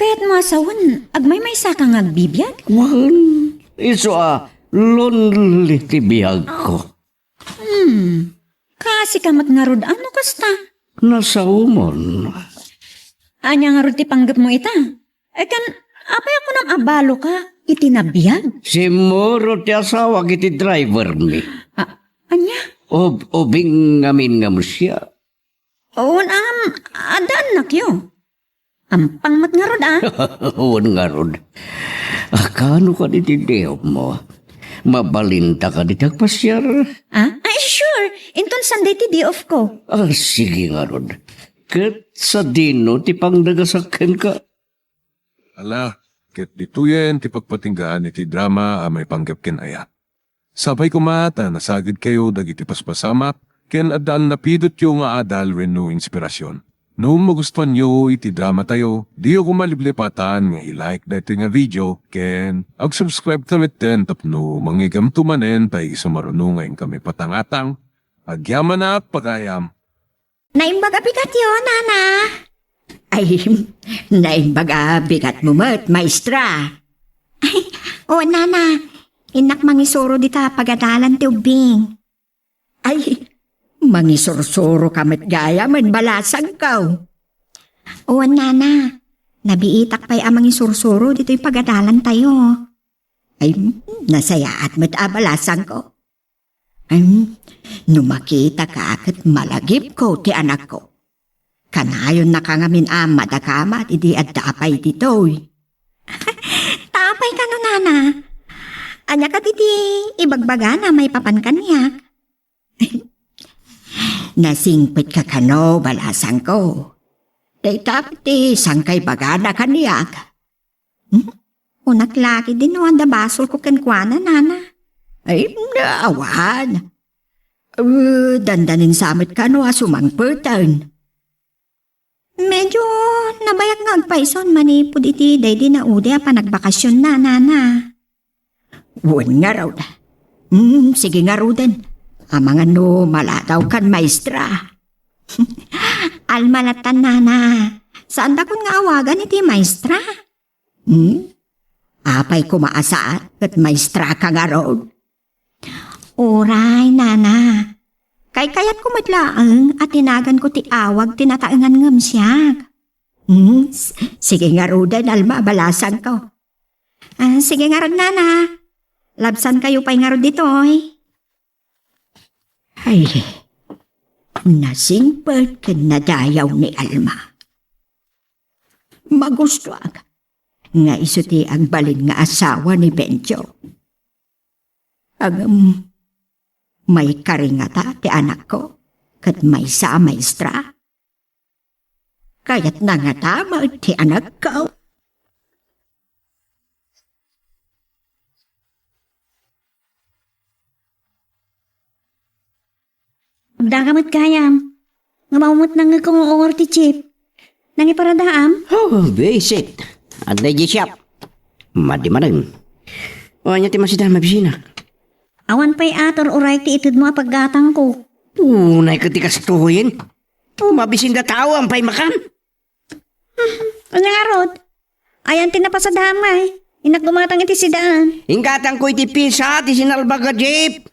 Kaya't mo asawan, agmay may sakang agbibiyag? Wan, iso lonely ti biyag ko. Kasi ka magngarod ano kasta? Nasaumon. Anya nga ti panggap mo ita? Kan, apay ako nang abalo ka, itinabiyag? Si Moro ti asawa kiti driver mi. Anya? Obing ngamin nga mo siya. Oo, adaan na kyo. Ampang matngarod Uwan nga rod. Akano ka ditideo mo? Mabalinta ka ditagpasyar. Ay, sure. Inton Sunday ti day off ko. Sige nga rod. Kat sa dino ti pangdagasakin ka. Ala, ket dituyen ti pagpatinggaan iti drama may panggap ken aya. Sabay kumata nasagid kayo dagiti paspasamak ken adal napidot yo nga adal renno inspirasyon. No magustuhan nyo iti drama tayo, di ako maliblipatan nga i-like dito nga video ken ag-subscribe tamit din tapno mangigam tumanen pa isumarunungayin kami patangatang agyaman na pagayam. Naimbaga bigat yun, Nana. Ay, naimbaga bigat mo mat, maestra. O, Nana, inak mangisoro dita pagadalan ti ubing. Ay, mangisorsoro kamat gaya man balasag ka. O, Nana, nabiitak pa'y amang isursuro dito'y pagadalan tayo. Ay, nasaya at mat abalasang ko. No makita ka kat malagip ko ti anak ko. Kanayon na kangamin ama da kamat idi at tapay ditoy. Tapay ka no, nana. Anya ka titi ibagbaga na may papan kaniyak. Nasingpit ka kano balasan ko. Daytap ti sangkay baga na kaniyak. Unak laki din no anda basol ko kenkwana, nana. Ay, naawan. Dandanin samit ka no sumangpertan. Medyo nabayag nga agpaison manipod iti day di na ude pa nagbakasyon na, nana. Wan nga raw da. Sige nga raw din. Amang ano malataw kan maestra. Almalatan, nana. Saan da kun nga awagan iti maestra? Apay kumaasaat at maestra ka nga raw. Oray, nana. Kayat kumatlaang at tinagan ko ti awag tinataangan ngam siya. Sige nga rudan, alma, balasan ko. Sige nga rod, nana. Labsan kayo pa'y nga rod dito, Ay, nasingpad ka na dayaw ni Alma. Magusto nga isuti ang balin nga asawa ni Benjo. May karingata ti anak ko, kat may sa maestra. Kaya't nangatama ti anak ko. Magdakamot kayam. Nga maumot nang kong ongor ti chip. Nang iparadaam. Oh, basic. Anday di siyap. Madi manan. O anya ti masida mabisina. Awan pa'y ator uray ti itid mo paggatang ko. Tunay ka ti kastuhin. Mabisin da tao ang pay makan. Ano nga rod? Ayan tinapasadamay. Inak gumatang iti sidaan. Ingkatang ko iti pisa ti sinalbaga jeep.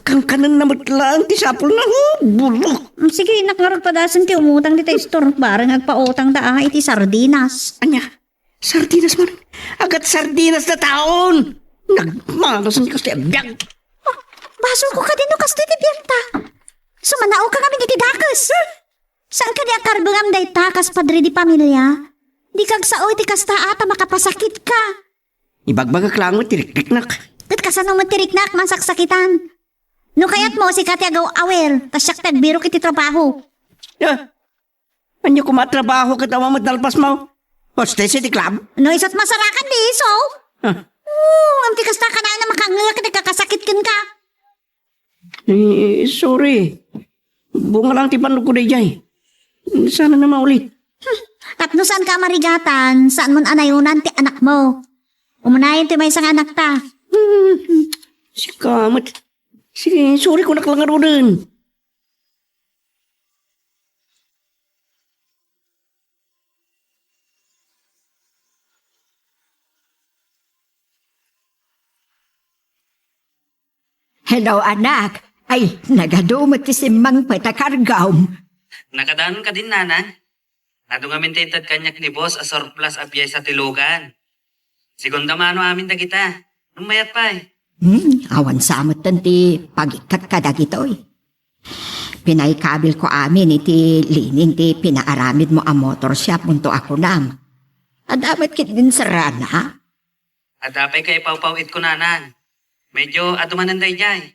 Kang kanan na matlaan ti sapul na bulok. Sige, inak nga rod padasan ti umutang dita store. Barang agpautang da iti sardinas. Anya, sardinas man. Agat sardinas na taon. Nagmanasan ka sa abiyag. Basol ko ka din no kasto iti biyerta. Sumanao ka kami iti dakas. Saan ka niya karbangam day takas padre di pamilya? Di kag sao iti kasta ata makapasakit ka. Ibagbagak lang mo tiriknak. Kat kasano mo tiriknak masaksakitan. No kayat mo si Kati agaw awel, tas siyak tagbiro kiti trabaho. Anya kumatrabaho katawa mo't nalpas mo? Hostess iti club? No isot masarakan di so? Ang tikas na ka na makangyak na kakasakit kin ka. Sorry. Bunga lang ti panlog ko day jay. Sana na maulit. At no saan ka marigatan, saan mo anayunan ti anak mo? Umunayin ti may isang anak ta. Si Kamat. Sige, sorry ko naklangaro rin. Hello, anak. Ay, nagadumot ti simang patakargaw. Nakadaan ka din, nana. Nadungamin tintad kanyak ni boss a surplus a piyesa sa tilugan. Segunda mano amin da kita. Numayat pa Awan samot tanti pagikat ka dagitoy. Pinaikabil ko amin iti lining ti pinaaramid mo ang motor shop unto ako nam. Adamat kit din sarana. At dapay kay pawpawit ko, nanan. Medyo adumananday jay.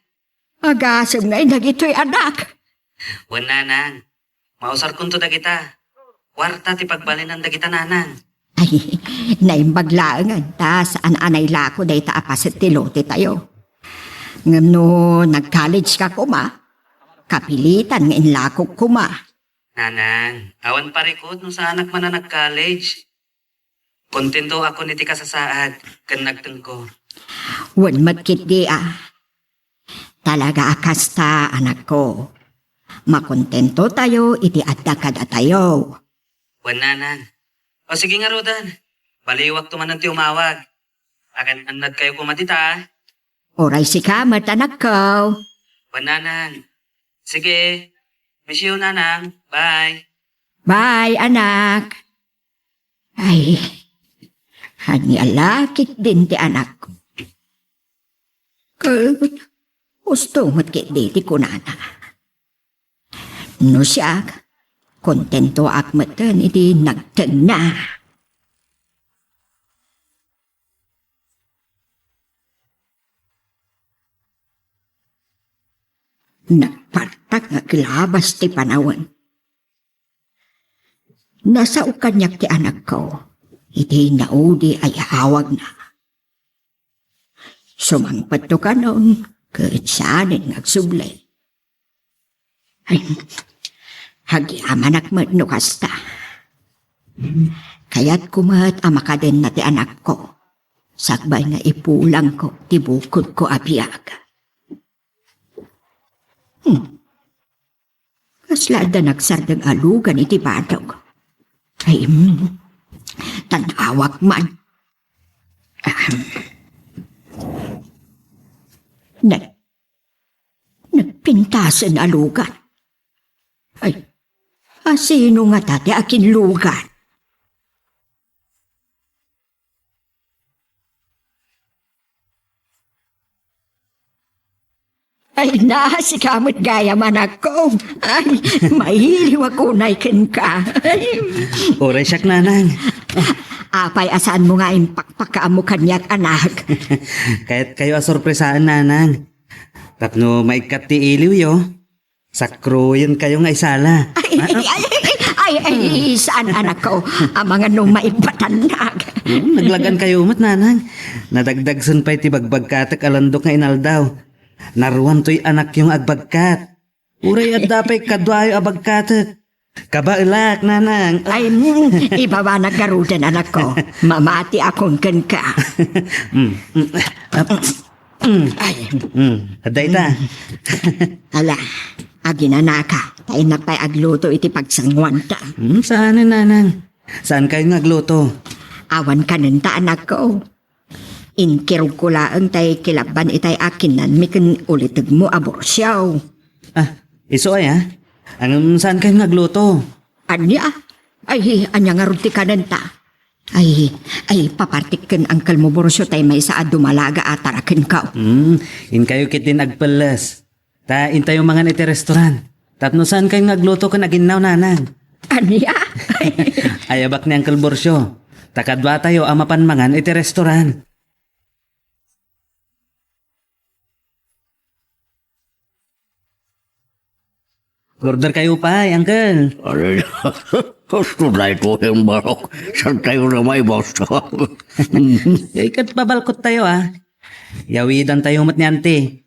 Agasam ngay dagitoy anak. Wan, nanan. Mausar kunto da kita. Warta ti pagbalinan da kita, nanan. Ay, naimbaglaangan ta saan anay lako day taapas at tilote tayo. Ngam no nag-college ka kuma, kapilitan nga inlakok kuma. Nanan, awan parikot nung sa anak man na nag-college. Kontento ako niti kasasaad, kan nagteng ko. Wan matkit di Talaga akasta anak ko. Makontento tayo iti adda kada tayo. Wan, nanan. O sige nga, Rodan. Baliwak tumanan ti umawag. Akan anad kayo kumatita. Oray si kamat anak ko. Wan, nanan. Sige. Miss you, nanang. Bye. Bye anak. Ay, hani alakit din ti anak ko. Gusto mo't kiti ko na. No siya, kontento ak matan iti nagtan na. Nagpartak nga kilabas ti panawan. Nasa ukanyak ti anak ko, iti naudi ay hawag na. Sumangpat to ka noon, kahit saanin ngagsublay. Ay, hagyaman akmat no kasta. Kaya't kumat amakaden na ti anak ko. Sakbay nga ipulang ko, ti bukod ko abiyag. Kaslada nagsardang alugan iti badog. Ay, tanawak man. Nagpintasan alugan. Ay, sino nga tati akin lugan? Ay, si kamot gaya man ako. Ay, mahiliw ako na ikin ka. Oray siyak, nanang. Apay, asaan mo nga impakpaka mo kanyak anak. Kahit kayo asorpresaan, nanang. Tapno maikat ti iliw yo. Sakro yun kayo nga isala. Ay, saan anak ko? Ang mga nung maipatanag. Naglagan kayo mat, nanang. Nadagdagsan pa iti bagbagkatak alandok nga inaldaw. Naruam to'y anak yung agbagkat. Uray at dapay kadwayo abagkatak. Kabailak, nanang. Ay, iba ba nagkarudan anak ko? Mamati akong kan ka. Ay, Aday ta. ala, aginanaka. Tayo na pa'y agluto iti pagsangwan ta. Saan na, nanang? Saan kayo nagluto? Awan ka nanta anak ko. Inkirog ko laang tay kilaban itay akinan mikin ulitag mo aborsyaw. Iso ay Ang saan kayo nagluto? Anya? Ay, anya nga ruti ka nanta. Ay, papartikin ang kalmo borsyo tay may saad dumalaga atarakin ka. In kayo kitin agpalas. Ta intay yung mga niti restaurant. Tapno saan kayo nagluto ka naginaw, nanang? Anya? Ayabak ni Uncle Borsyo. Takadwa tayo amapan mangan iti restaurant. Order kayo pa, Uncle. Aray, gusto na ito yung barok. Saan tayo na may boss? Ikat pabalkot tayo Yawidan tayo mat ni ante.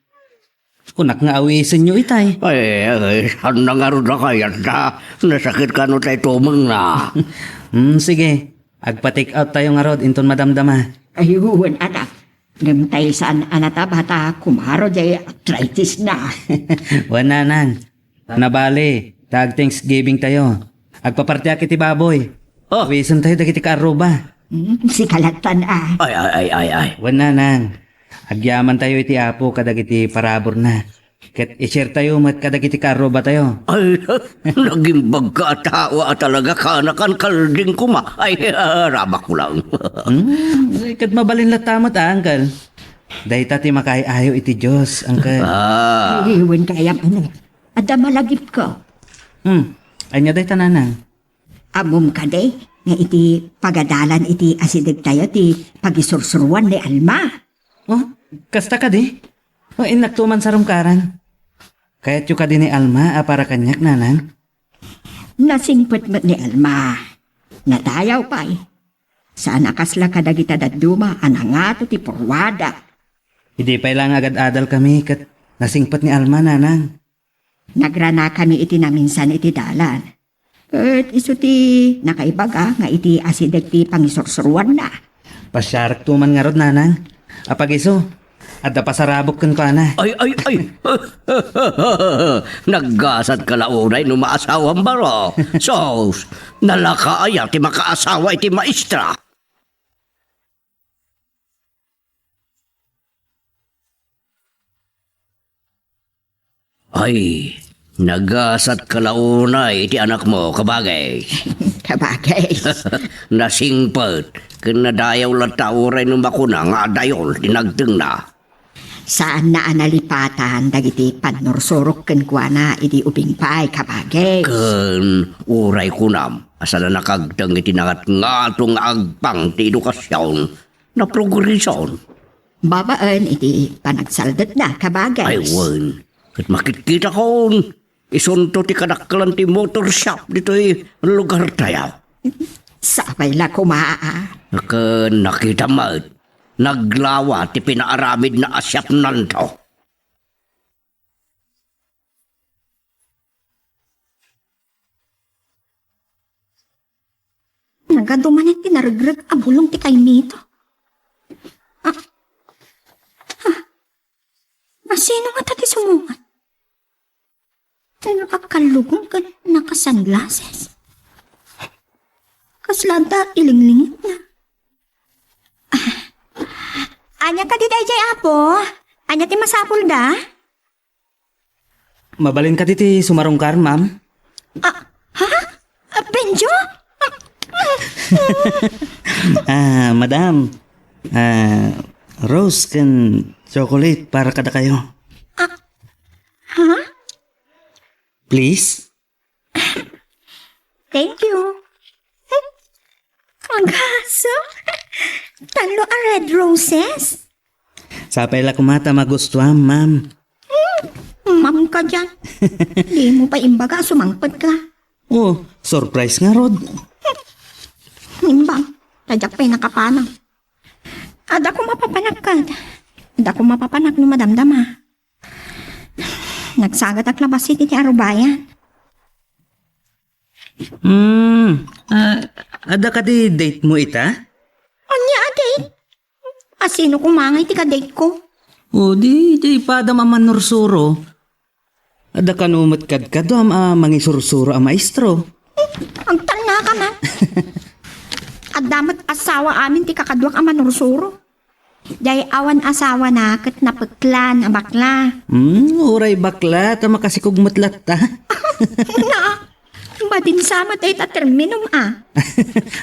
Kunak nga awisin nyo itay. Ay, saan na nga rin na kaya na? Nasakit ka no tayo tumang na. Sige. Agpa-take out tayo nga rod inton madamdama. Ayun, anak. Namtay saan anata bata kumaro jay arthritis na. Wana nang. Nabali. Tag Thanksgiving tayo. Agpaparte akiti baboy. Awisan tayo dagiti kaaruba. Si kalatan Ay. Wana nang. Agyaman tayo iti apo kadagiti parabor na. Ket i-share tayo mat kadagiti kaaruba tayo. Ay, naging bagkatawa talaga kanakan kalding kuma. Ay, rabak ko lang. Ket mabalin latamot Uncle. Dahi tati makaayo iti Diyos, Uncle. Iwan kaya ano. Ada malagip ko. Anya dahi tananang. Amom ka de. Nga iti pagadalan iti asidig tayo ti pagisursuruan ni Alma. Kasta ka di? Inaktuman sa rumkaran. Kaya't yung ka din ni Alma para kanyak, nanang. Nasingpot mo ni Alma. Natayaw pa Saan akasla kadagita daduma anangato ti porwada. Hindi pa ilang agad-adal kami kat nasingpot ni Alma, nanang. Nagrana kami iti na minsan iti dalan. At iso ti nakaibaga nga iti asidag ti pangisursuruan na. Pasyarak tuman nga rod, nanang. Apag iso, at napasarabok kan ka na. Ay. Naggasad ka launay no maasawang baro. Sos, nalakaaya ti makaasawa iti maestra. Ay, nagasat ka launay iti anak mo, kabagay. Kabagay. Nasingpot, kinadayaw lang tauray no makuna nga dayol, tinagdeng na. Saan na analipatan dagiti panursurok ken kuana iti ubing pay kabagay. Ken uray kunam, asa na nakagdang iti nangat-ngatong agpang ti edukasyon na progresyon. Babaan iti panagsaldat na kabagay. Ay, wen. Kat makikita ko, isunto ti kadaklan ti motor shop dito lugar tayo. Sabay la kumaa. Ken nakita mo, naglawa ti pinaaramid na asyap nanto. Nagadumanin tinargrag abulong ti kay Mito. Sino nga tati sumungat? Nakakalugong ka nakasunglasses. Kaslada ilinglingit na. Anya ka di jay apo? Anya ti masapul da? Mabalin ka titi sumarungkar, ma'am. Benjo? Madam. Rose kan chocolate para kada kayo. Please? Thank you. Ang gaso. Talo a red roses. Sapay la kumata magustuhan, ma'am. Ma'am ka dyan. Di mo pa imbaga sumangpad ka. Oh, surprise nga, Rod. Imbang. Tadyak pa'y nakapanang. Ada ko mapapanagkad. Ada ko mapapanak no madamdama. Nagsagat ak labas iti ti arubayan. Ada ka di date mo ita? Anya date? Asino kumangay ti ka-date ko? O di padam ang manursuro. Ada ka numot kad am mangisursuro ang maestro. Ang tala ka man. At damat asawa amin ti kakadwak ang manursuro. Day awan asawa na kat napagklan ang bakla. Uray bakla, tama kasi kugmatlat ta. Na, badin sama tayo ta terminum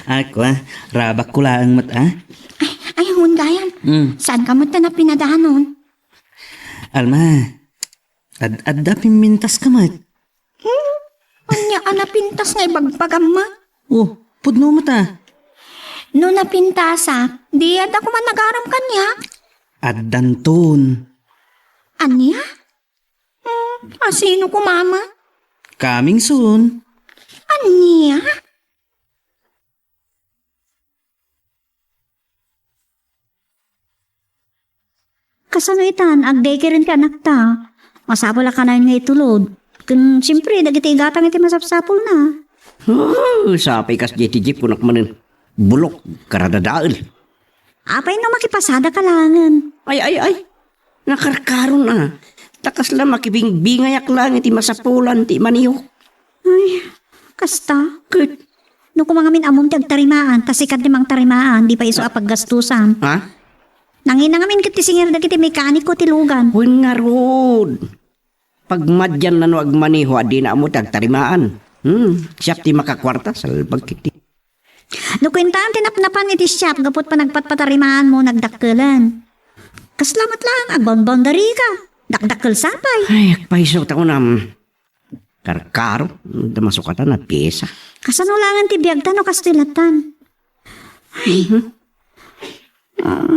Ako rabak ko lang mata. Ay, hundayan. Saan ka mo ta na pinadahanon? Alma, adda pimintas ka mat. Anya anapintas nga ibagbagam ma? Oh, pudno mata. No napintasa, di ad ako man nagaram kanya. Addanton. Anya? Asino ko mama? Coming soon. Anya? Kasanuitan, agday ka rin ka anak ta. Masapala ka na nga itulod. Kung siyempre, dagiti gatang iti masapsapol na. Sapay kas JTG punak manin. Bulok, karadadaal. Apay na makipasada kalangan. Ay. Nakarkaron na. Takas lang makibing-bingayak lang iti masapulan ti maniyok. Ay, kasta. Ket, No kumangamin amom ti agtarimaan, tasikat ni mang tarimaan, di pa iso apaggastusan. ha? Nanginangamin kiti singir da kiti mekaniko ti lugan. Huwag nga rod. Pagmadyan na no agmaniho, adi na mo tagtarimaan. Siyap ti makakwarta, salbag kiti. No kwentaan tinapnapan iti shop, gapot pa nagpatpatarimaan mo, nagdakkelan. Kaslamat lang, agbon-bondari ka. Dakdakkel sapay. Ay, agpaisot ako na karkaro, damasukatan na pyesa. Kasanulangan ti biyagtan o kastilatan. Ay.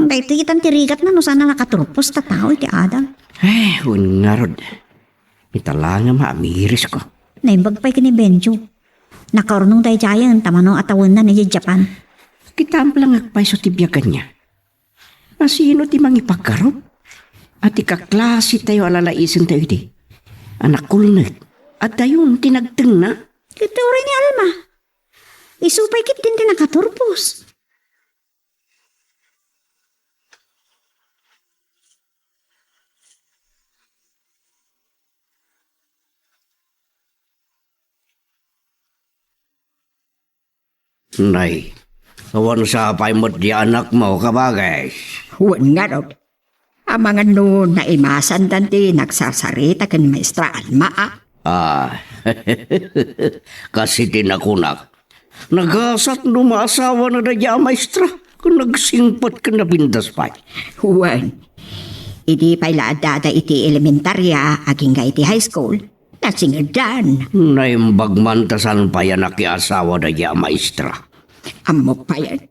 Dahil tigitan tirigat na no sana nakaturpos ta tao iti Adam. Ay, huwag nga rod. Italangan maamiris ko. Naimbag pa'y kini Benjo. Nakarunong tayo jayan, tamano atawin na ni Japan. Kitamp lang agpaisot ti biyagan niya. Asino ti mangipagkarot? At ikaklase tayo alalaisin tayo di. Anak kulnet. At tayon tinagteng na. Ito rin ni Alma. Isupay kit din din nakaturpos. Nay, awan sa pay mo't di anak mo kabagay. Huwag nga raw. Ang mga noon na imasan danti nagsasarita kan Maestra Alma Kasi tinakunak. Nagasat lumaasawa na dadya maestra kung nagsingpat ka na bindas pa. Huwag. Idi pailaadada iti elementarya, aging nga iti high school. Nasingadan. Naimbag man tasan pa yan asawa da ya maestra. Amo pa yan.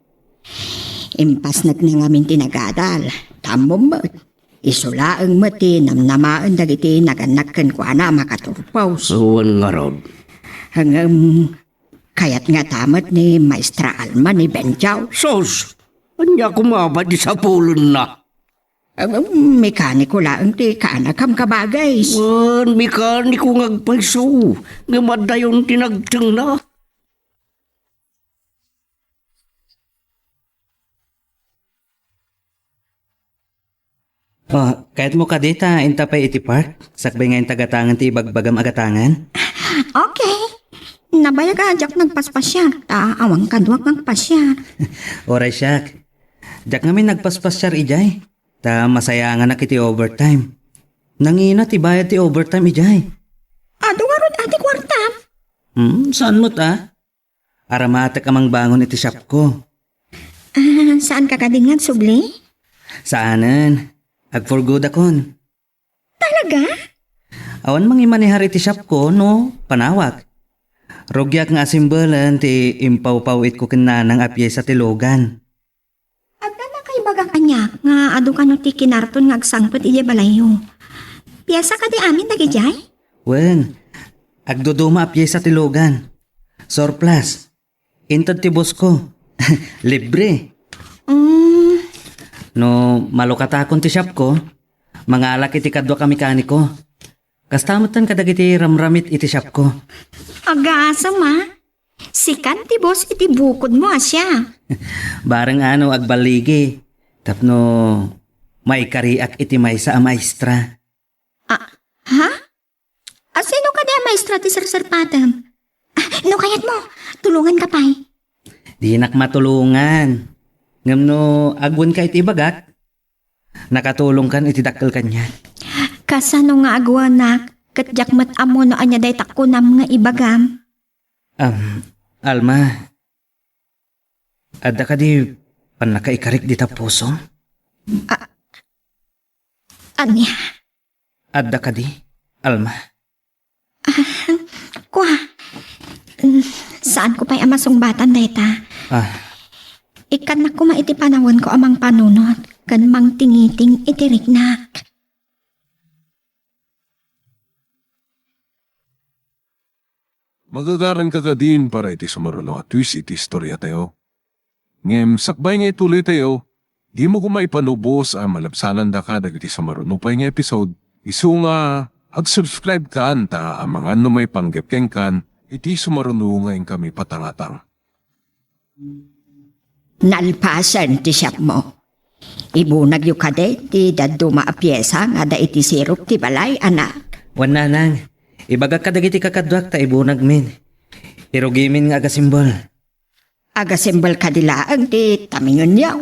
Impas nagnangamin tinagadal. Tamo mo. Isulaang mati namnamaan dagiti naganakan ko na makaturpaws. Suwan nga rod. Hanggang kayat nga tamat ni Maestra Alma ni Benjaw. Sos! Anya kumabad di sa pulon na. Mekaniko lang ti kaanakam kabagay. Wan, mekaniko ngagpaiso. Ngamadayon tinagtang na. Oh, kahit mo ka dita, inta pa iti park. Sakbay nga yung tagatangan ti bagbagam agatangan. Okay. Nabaya ka, Jack nagpaspasya. Awang kadwak magpasya. Oray siyak. Diyak ngamin nagpaspasyar ijay. Ta masaya nga na kiti overtime. Nangina ti bayad ti overtime ijay. Warod ati kwarta. Saan mo ta? Aramatek amang bangon iti shop ko. Saan ka kadingan, subli? Saanan? Ag for good akon. Talaga? Awan mang imanihar iti shop ko, no? Panawak. Rogyak nga simbolan ti impaw-pawit ko kinanang apye sa tilogan. Agda na kay baga kanya, nga ado ka no ti kinarton nga agsangpot iya balayo. Piyasa ka di amin dagijay? Wen, agduduma apye sa tilogan. Surplus. Intod ti boss ko. Libre. No, malukatakon ti shop ko, mangalak iti kadwa ka mekaniko. Kastamutan kadagiti ramramit iti shop ko. Agasa ma. Sikan ti boss iti bukod mo asya. Bareng ano agbaligi. Tapno may kariak iti maysa a maestra. Ha? Sino ka di maestra ti sir-sirpatam? No kayat mo, tulungan ka pa'y. Di nak matulungan. Ngam no agwan ka iti bagat. Nakatulong kan iti dakkel kanya. Kasano nga agwanak, katjak mat amo no anya day takunam nga ibagam. Alma. Adda ka di panakaikarik di tapuso? Anya? Adda ka di, Alma. Kwa? Saan ko pa'y amasongbatan dayta? Ikan na kuma iti panawon ko amang panunot, kan mang tingiting itirik na. Magagaran ka ka din para iti sumaralo at twist iti istorya tayo. Ngem, sakbay nga ituloy tayo, di mo kumaipanubos ang malabsanan da ka dagiti sumarunupay nga episode. Isu nga, ag-subscribe ka anta ang mga ano may panggepkeng kan, iti sumarunungay kami patangatang. Nalpasan ti siyap mo. Ibunag yu kade ti daduma a pyesa nga da iti sirup ti balay anak. Wan nanang, ibagak kadagiti kakadwak ta ibunag min. Irugimin nga agasimbol. Agasimbol kadilaang ti tamingon yaw.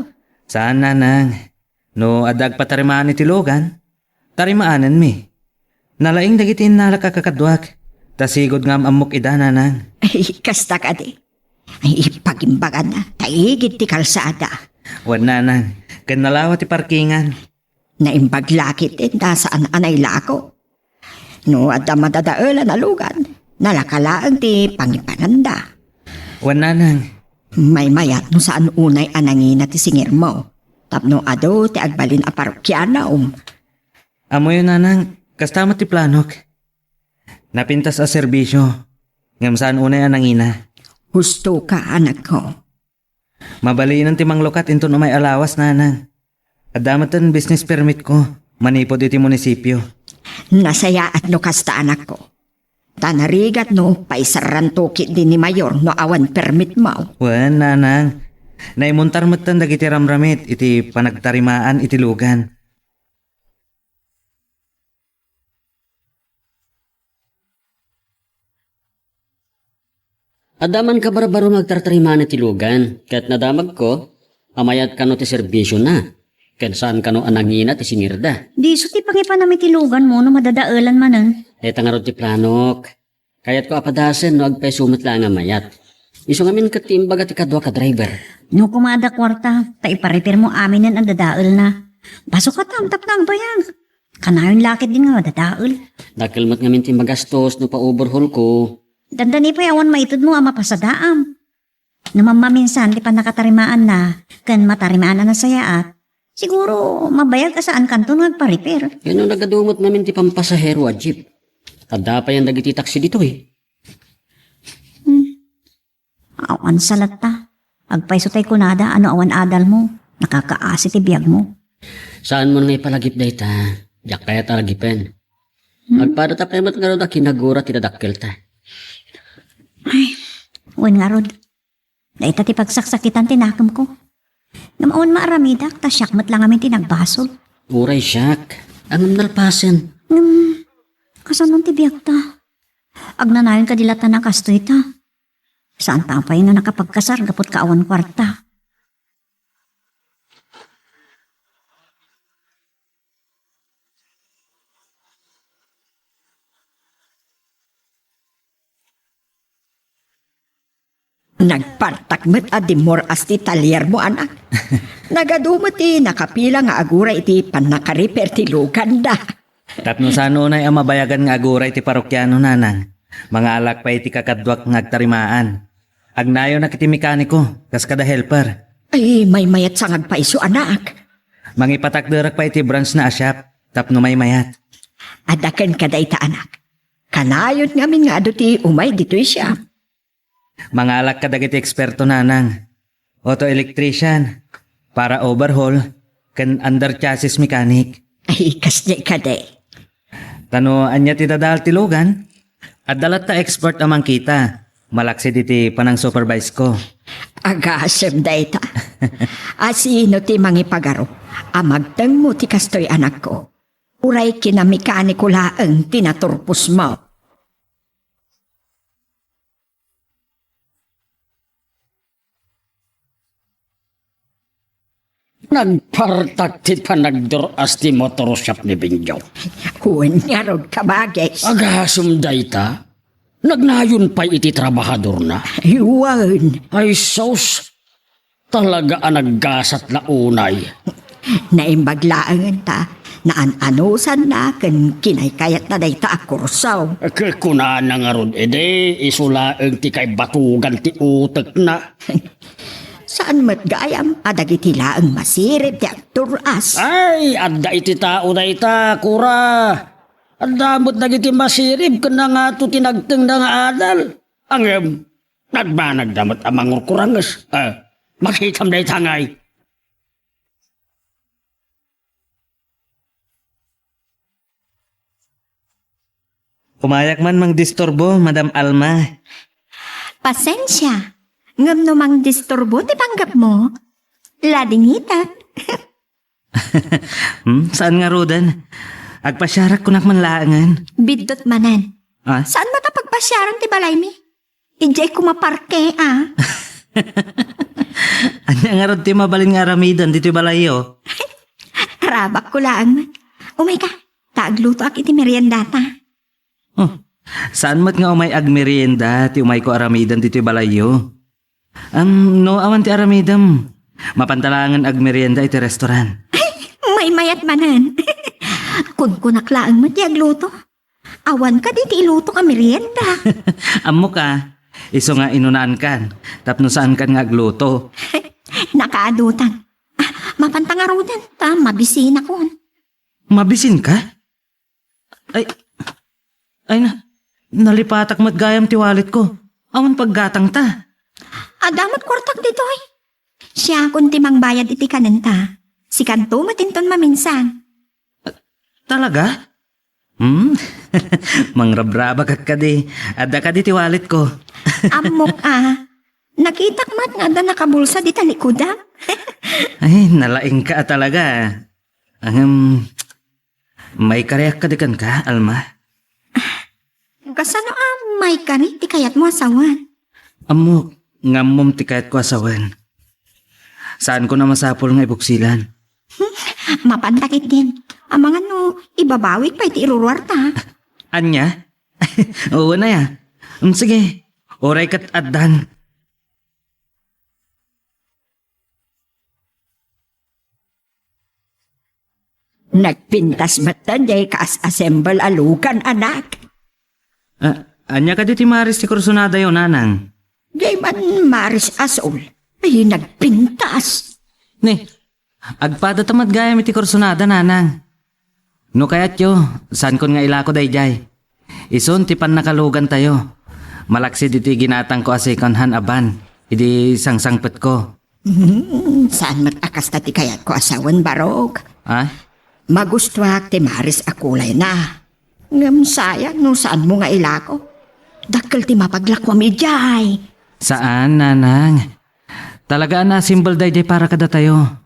Saan nanang? No adag patarimaan iti logan, tarimaanan mi. Nalaing dagiti nalakakakadwak, tasigod ngam amok ida nanang. Ay, kasta ka di. Ay, ipagimbagan na. Taigid ti kalsada. Wan nanang, kanalawa ti parkingan. Naimbaglakit din da saan anay lako. No, at madadaela na lugan. Nalakalaan ti pangipananda. Wan nanang, May mayat no saan unay anangin na ti singir mo. Tapno ado ti agbalin a parokyana amo yun nanang, kastama ti planok. Napintas a serbisyo, ngam saan unay anangina. Husto ka anak ko. Mabalinan ti manglokat into no may alawas nanang. Adamatan business permit ko, manipod iti munisipyo. Nasaya at no kasta anak ko. Tanarigat no paisaran tukit din ni Mayor no awan permit mo. Wan nanang, naimuntar matan dagiti ramramit iti panagtarimaan iti lugan. Adaman ka barbaro magtartariman iti lugan, ket nadamag ko, amayat kano ti serbisyo na, ket saan kano anangina ti sinirda. Di so ti pangipanami ti lugan mo no madadaelan manan. Eta nga ro ti planok, kayat ko apadasen no agpay lang amayat. Iso ngamin katimbag at ikadwa ka driver. No kumada kwarta, ta iparepair mo amin ang dadael na. Baso ka tamtap na ang bayang. Kanayon lakit din nga madadaol. Nakalmat nga minti magastos no pa-overhaul ko. Dandani pa yawan maitod mo ama pasadaam. Naman maminsan di pa nakatarimaan na kan matarimaan na saya at siguro mabayag ka saan kanto nagpa-repair. Yan ang nagadumot namin ti pampasahero a jeep. Kada pa yan dagiti taxi dito eh. Awan salat ta. Agpaiso tay kunada ano awan adal mo. Nakakaasi ti biyag mo. Saan mo nga ipalagip day ta? Yak kaya talagipen. Agpada ta pemat nga ro da kinagura tinadakkel ta. Uwan nga rod. Daita ti pagsaksakitan tinakam ko. Namaon maaramidak ta syakmat lang amin tinagbasol. Uray siyak. Ang nalpasen. Kasanon ti biyag ta. Agnanayon ka dilata na kastoy ta. Saan ta pa yun na nakapagkasar gapot kaawan kwarta. Nagpartakmet adi more as ti talyer mo, anak. Nagadumot ti nakapila nga agura iti panakariper ti lugan da. Tapno sa nunay ang mabayagan nga aguray ti parokyano nanang. Mga alak pa iti kakadwak ng agtarimaan. Agnayo na kiti mekaniko, kas kada helper. Ay, may mayat sa ngagpaiso, anak. Mangipatakderak pa iti branch na asyap, tapno may mayat. Adakan ka ita, anak. Kanayot ngamin nga ado ti umay dito'y siya. Mga alak kadagiti eksperto nanang. Auto electrician, para overhaul, kan under chassis mechanic. Ay, kasdi ka de. Tano anya ti dadal tilugan, at dalat ta expert amang kita. Malaksi diti panang supervise ko. Agasem da ita. Asino ti mangipagaro. Amagtang mo ti kastoy anak ko. Uray kinamikaniko laang tinaturpos mo. Nagpartaktit pa nagdoras ti motor shop ni Bingyo. Huwag nga rod kabagay. Agasum day ta. Nagnayon pa iti trabahador na. Iwan. Ay sos. Talaga ang naggasat na unay. Naimbaglaangan ta. Naan-anusan na kan kinaykayat na day ta akursaw. Kunaan na nga ron ede. Isulaang ti kay batugan ti utek na. Saan mat gayam adagiti laang masirip ti akturas. Ay, adda iti tao na ita, kura. Adamot na iti masirip ka na nga ito tinagteng na nga adal. Ang nagmanagdamot ang mangurkurangas. Makitam na itangay. Umayak man mang disturbo, Madam Alma. Pasensya. Ngam no mang disturbo ti panggap mo. Ladingita. Saan nga rodan? Agpasyarak ko nakmanlaangan. Bidot manan. Ah? Saan makapagpasyaran ti balay mi? Ijay kumaparke Anya nga rod ti mabalin nga aramidan dito balayo. Rabak ko lang man. Umay ka. Taagluto ak iti meriendata. Oh, saan mat nga umay agmerienda ti umay ko aramidan dito balayo? No awan ti aramidam. Mapantalangan agmerienda iti restoran. May mayat manan. Kun kunaklaan mo ti agluto. Awan ka di ti iluto ka merienda. Ammo ka. Iso nga inunaan kan. Tapno saan kan nga agluto. Nakaadutan. Mapantangarudan ta, mabisina ko. Mabisin ka? Ay na. Nalipatak mat gayam ti wallet ko. Awan paggatang ta. Adamot kwartak dito eh. Siya kung timang bayad iti kanenta. Si kanto matinton maminsan. Talaga? Mangrabraba ka di. Adda ka di ti wallet ko. Amok Nakitak mat nga da nakabulsa di talikuda. Ay, nalaing ka talaga. May kareyak ka di kan ka, Alma? Kasano may kari ti kayat mo asawan. Amok, ngamom ti kayat ko asawan. Saan ko na masapol nga ibuksilan? Mapantakit din. Ang mga ibabawit pa iti iruruarta. Anya? Oo na ya. Sige, oray kat addan. Nagpintas matan jay kaas-assemble alukan anak. Anya ka diti maris ti kursunada yo, nanang. Jay man maris asol. Ay, nagpintas. Ne, agpada tamad gaya mi ti kursunada, nanang. No kayat yo, saan kon nga ilako dayjay. Ison ti pan nakalugan tayo. Malaksi diti ginatang ko a second hand aban. Idi sangsangpet ko. Saan matakas ti kayat ko asawan barog? Ha? Magustuhak ti maris akulay na. Ngam sayang no saan mo nga ilako. Dakkel ti mapaglakwam ijay. Saan, nanang? Talaga na simbol dayjay para kada tayo.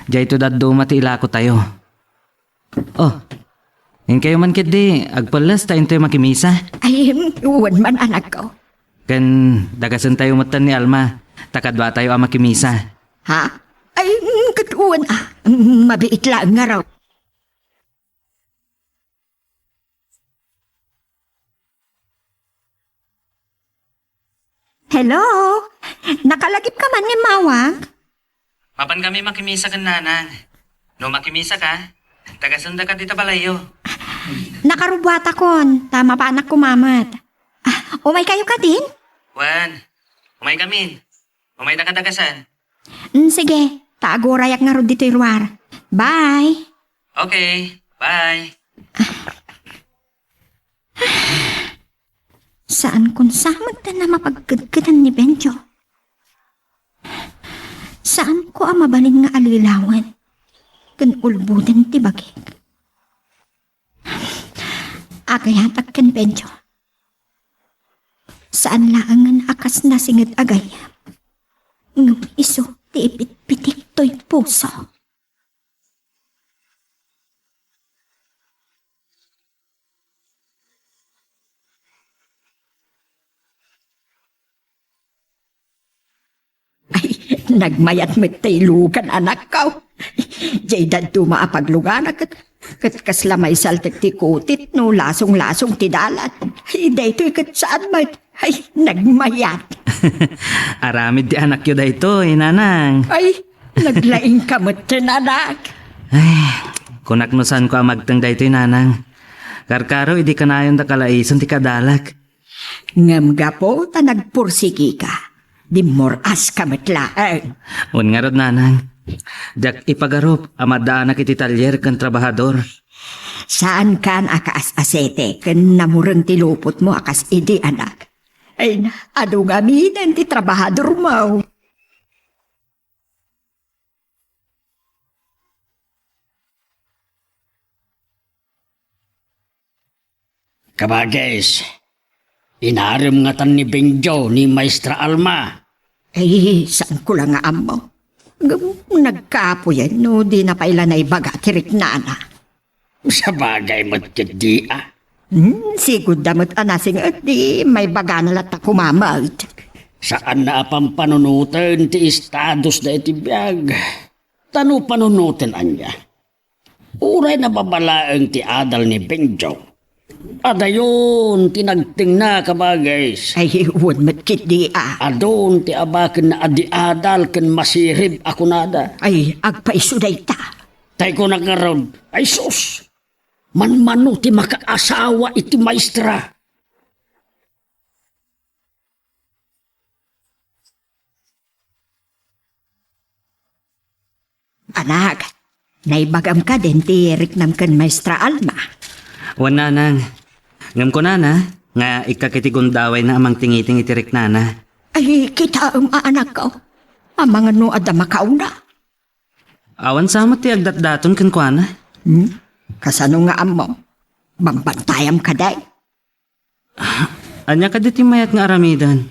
Jay to daddo mati ilako tayo. Oh, yung kayo man kidi, agpalas tayo tayo makimisa. Ay, uwan man anak ko. Kan dagasan tayo matan ni Alma. Takadwa tayo ang makimisa. Ha? Ay, katuwan mabiit lang nga raw. Hello? Nakalagip ka man ni Mawag? Mapan kami makimisa kan nanang. No makimisa ka, tagasanda ka dito balayo. Nakarubwata kon. Tama pa anak kumamat. Umay kayo ka din? Juan, umay kamin. Umay na kadagasan. Sige, taagorayak nga ro dito irwar. Bye! Okay, bye. Saan kun samag na mapagkadkadan ni Benjo? Saan ko ang mabalin nga alilawan? Kan ulbudan ti bagik. Agayatak kan Benjo. Saan laangan akas na singad agaya? Ngam iso ti ipit-pitik to'y puso. Nagmayat magtaylukan anak ko. Jay dadto maapaglugan kat kaslamay saltek ti kutit no lasong-lasong ti dalat. Ay, daytoy kat saan mat. Ay, nagmayat. Aramid di anak yo dayto, nanang. Ay, naglaing kamot tin anak. Ay, kunaknusan ko ang magtang dayto, nanang. Karkaro, idi ka na yung dakalaison ti kadalak. Ngam gapo ta nagpursigi ka. Di moras kamot laang. Un nga rod, nanang. Jak ipagarup, amadaanak iti talyer kan trabahador. Saan kan akas asete ken namureng ti lupot mo akas idi anak. Ay, adu gaminan ti trabahador mo. Kabagis, inarim nga tan ni Benjo ni Maestra Alma. Ay, saan ko lang nga amo? Nagkapo yan, no di na paila na ibaga tirik nana. Sa bagay matkidi ah. Sigod damot anasing at di may baga na lata kumamalt. Saan na apang panunutan ti estados na itibiyag? Tano panunutan anya? Uray na babalaang ti adal ni Benjo. Adayon, tinagting na kabagay. Ay, huwag matkit di Adon, ti abakin na adi-adal ken masirib ako nada. Ay, agpaisuday ta. Tay ko nagkaroon, ay sus, manmano ti makaasawa iti maestra. Anak, naibagam ka din ti riknam ken Maestra Alma. Wan, nanang. Ngam ko, nana, nga ikakitigunddaway na amang tingiting itirik, nana. Ay, kita anak ko. Amang ano adama kauna. Awan sama ti agdat-daton kan kuana. Kasano nga amo? Bambantayam ka day. Anya ka di ti mayat nga aramidan.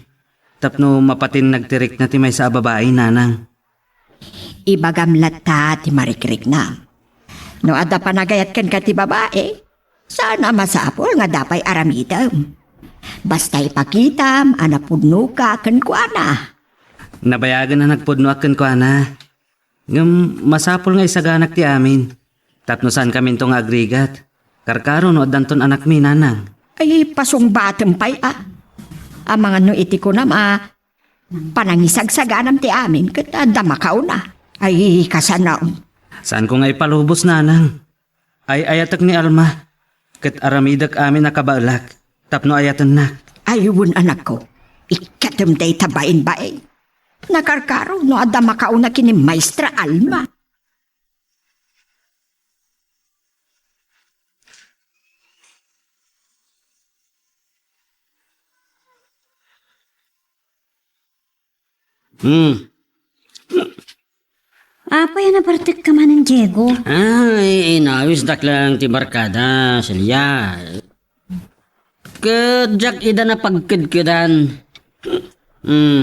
Tapno mapatin nagtirik na ti may sa babae, nanang. Ibagam lata ti marikirik na. No ada panagayat ken ka ti babae, sana masapol nga dapay aramidam. Basta ipakitam, anapudno ka ken kuana. Nabayagan na nagpudno akin kuana. Ngam masapol nga isaganak ti amin. Tapno saan kami tong agrigat. Karkaro no adanton anak mi, nanang. Ay, pasong batem pay Amang ano iti ko nam panangisagsaganam ti amin ket adama kauna. Ay, kasanaw. Saan ko nga ipalubos, nanang? Ay ayatak ni Alma. Kat aramidak amin nakabalak. Tapno ayatan na. Ayun anak ko, ikatam day tabain ba eh. Nakarkaro no ada makauna kini Maestra Alma. Apa yan napartik ka man ng Diego? Ay, inawis dak lang ti barkada, silya. Kajak ida na pagkidkidan.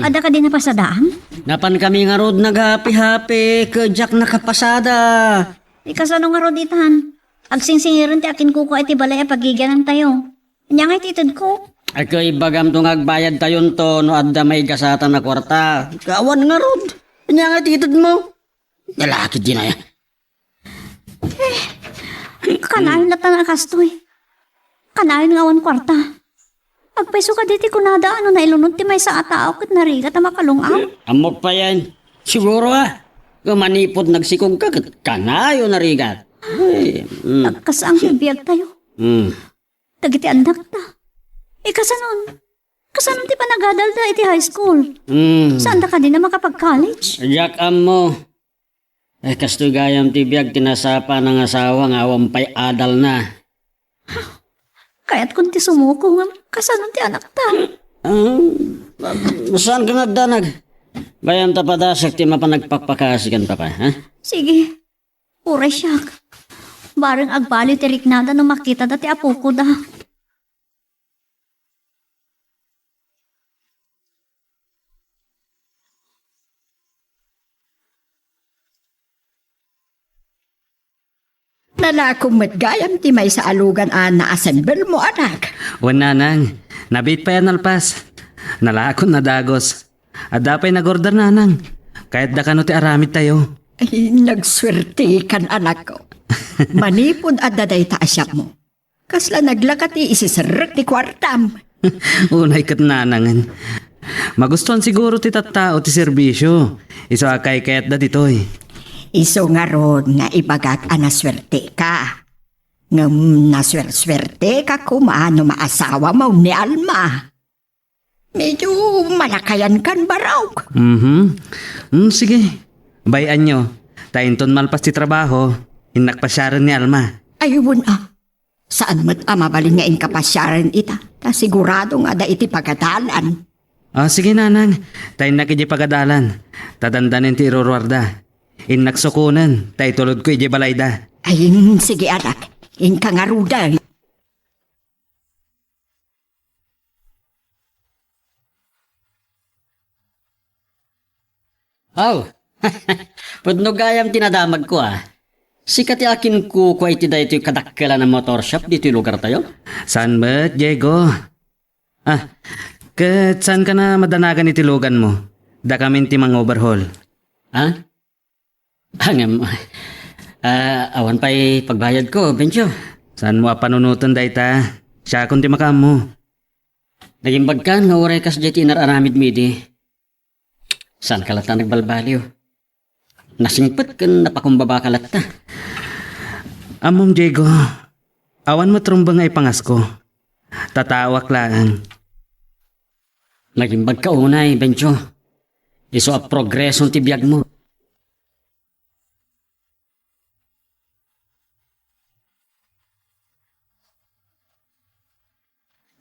Ada ka din na pasadaan? Napan kami nga rod naghapi-hapi, kajak nakapasada. Ikasano nga roditan. Agsingsingiran ti akin kuko iti balay pagigyanan tayo. Nya nga ititid ko. Ay kay bagam to ngagbayad tayon to no adda may gasatan na kwarta. Kawan nga rod. Nya nga titid mo. Lalaki din na yan. Kanayon na tanang kastoy. Kanayon nga awan kwarta. Agpeso ka diti kunada ano na ilunod ti may sa atao kat narigat na makalungaw. Amok pa yan. Siguro Kumanipod nagsikog ka, kanayo narigat. Ay, Nagkasaang bibiyag tayo. Tagiti andak ta. Kasanon? Kasanon ti panagadal da iti high school? Saan da ka din na makapag-college? Jack mo. Kastoy gayam ti biyag tinasapa ng asawa nga wampay adal na. Kaya't kung ti sumuko nga, kasanon ti anak ta. Saan ka nagdanag? Bayam tapadasak ti mapanagpakpakasikan pa ha? Sige. Uray siyak. Barang agbali ti riknada no makita da ti apo ko da. Lalakong matgayam ti may sa alugan na assemble mo anak. Wananang, nabit pa yan alpas. Nalakon na dagos. At dapay nag-order nanang. Kahit da kano ti aramid tayo. Ay, nagswerte kan anak ko. Manipod at daday taasyak mo. Kasla naglakati isisarek ti kwartam. Unay kat nanangan. Magustuhan siguro ti tattao ti serbisyo. Iso akay kayat da ditoy. Iso nga ron nga ibagak anaswerte ka. Ngam naswerte ka kumano maasawa mo ni Alma. Medyo malakayan kan baraw. Sige. Bayan nyo. Tainton malpas ti trabaho. Inakpasyaran ni Alma. Ayun Saan mo't mabalin nga inkapasyaran ita? Ta sigurado nga da iti pagadalan. Sige nanang. Tayo nakidya pagadalan. Tadandanin ti irorwarda. Inaksukunan. Tayo tulod ko iji balayda. Ay, sige anak. Inkangaruda. Pudno gayam tinadamag ko Sikat akin ko kwa iti da ito kadakkala ng motor shop dito yung lugar tayo. Saan ba, Diego? Saan ka na madanagan iti lugan mo? Da kami ti mang overhaul. Awan pa'y pagbayad ko, Bencho. Saan mo panunutan da ita? Siya kung ti makam mo. Naging bagkan nga uray kas jeti inararamid midi. Saan kalata nagbalbaliw? Nasingpet kan napakumbaba kalata. Amom, Diego. Awan mo trumba nga ipangasko. Tatawak lang. Naging bagkaunay, Bencho. Iso a progresong tibiyag mo.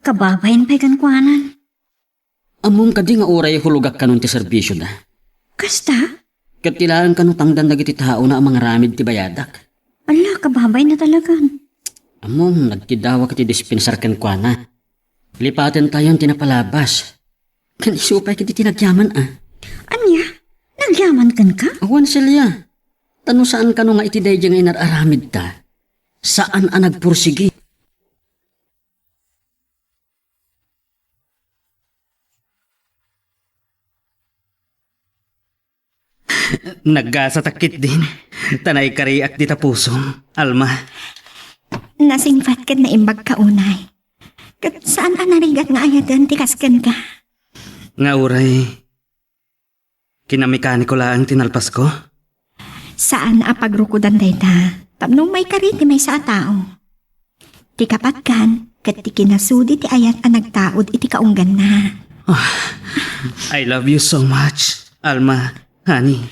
Kababayan pa'y kankwanan. Among kadi nga uray hulugak kanun ti serbisyo da. Kasta? Katilaan kanutang dandag iti tao na ang mga ramid ti bayadak. Ala, kababay na talagan. Among nagtidawa kiti dispensar ken kuana. Lipaten tayong tinapalabas. Kan isupay kiti tinagyaman Anya? Nagyaman kan ka? Awan silya. Tano saan kano nga iti dayjay nga inararamid ta? Saan nagpursigi? Naggasatakit din. Tanay kariak di tapuso. Alma. Nasingpat ka na imbag kaunay. Kat saan narigat nga ayadan tikaskan ka? Nga uray. Kinamekani ko lang tinalpas ko. Saan apagrukudan dayta? Tapno may kariti may sa tao. Ti kapatkan, kat ti kinasudi ti ayat ang nagtaod iti kaunggan na. I love you so much, Alma, honey.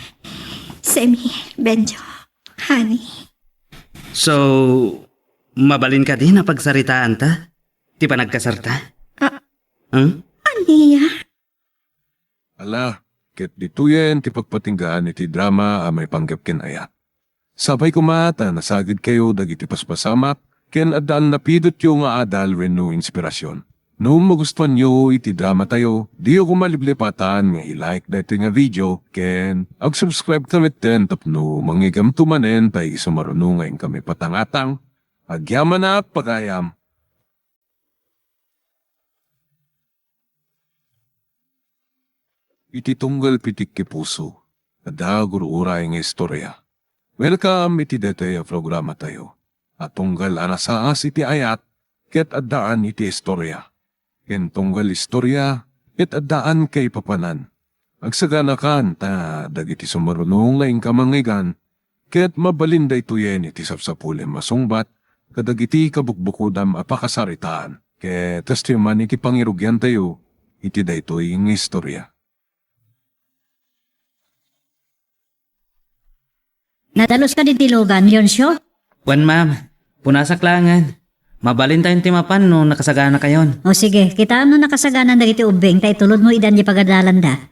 Semi, Benjo, honey. So, mabalin ka din na pagsaritaan ta? Di pa nagkasarta? Hmm? Aniya? Ala, ket dituyen ti pagpatinggaan iti drama a may panggap ken ayat. Sabay kumata nasagid kayo dagiti paspasamak ken adal napidot yo nga adal wenno inspirasyon. No magustuhan nyo iti drama tayo, di ako maliblipatan nga i-like dati nga video ken ag-subscribe kami ten tapno mangigam tumanen pay sumarunong ngayon kami patangatang agyaman na pagayam. Iti tunggal pitik ki puso, kada guruuray nga istorya. Welcome iti dete a programa tayo. At tunggal anasaas iti ayat, ket addaan iti istorya. Ken tunggal istorya, ket addaan kay papanan. Agsaganakan ta dagiti sumarunong laing kamangigan, ket mabalinday tuyen iti sapsapulem masungbat, kadagiti kabukbukudam apakasaritaan. Ket testiman iti pangirugyan tayo, iti daytoy nga istorya. Natalos ka di tilugan, Leoncio? Wan ma'am, punasak langan. Mabalin tayong timapan no nakasagana kayon. O sige, kita ano nakasaganan na iti ubeng, tay tulod mo idan di pagadalan da.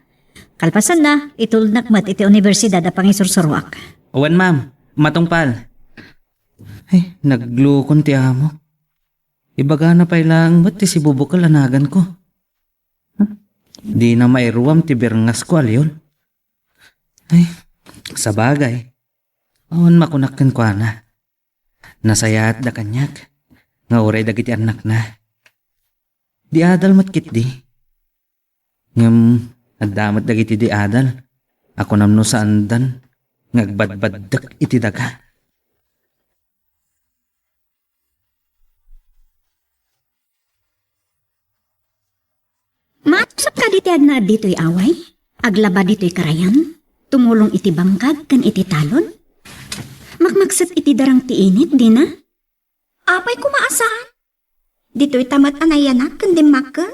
Kalpasan na, itulod nakmat iti universidad a pangisursurwak. Wan ma'am, matungpal. Ay, naglukon ti amo. Ibaga na pa ilang ba't ti si bubukal anagan ko? Di na mairuwam ti birngas ko alyon. Ay, sa bagay. Awan makunakkan ko na. Nasayat da kanyak. Nga uray dagiti anak na. Di adal matkit di. Ngam agdamat dagiti di adal. Ako namno sa andan. Ngagbadbaddak iti daga. Matusap ka diti na dito'y away? Aglaba dito'y karayan? Tumulong iti bangkag kan iti talon? Makmaksat iti darang ti init, di na? Apay kumaasaan? Dito'y tamat anayanak kan dimakkel?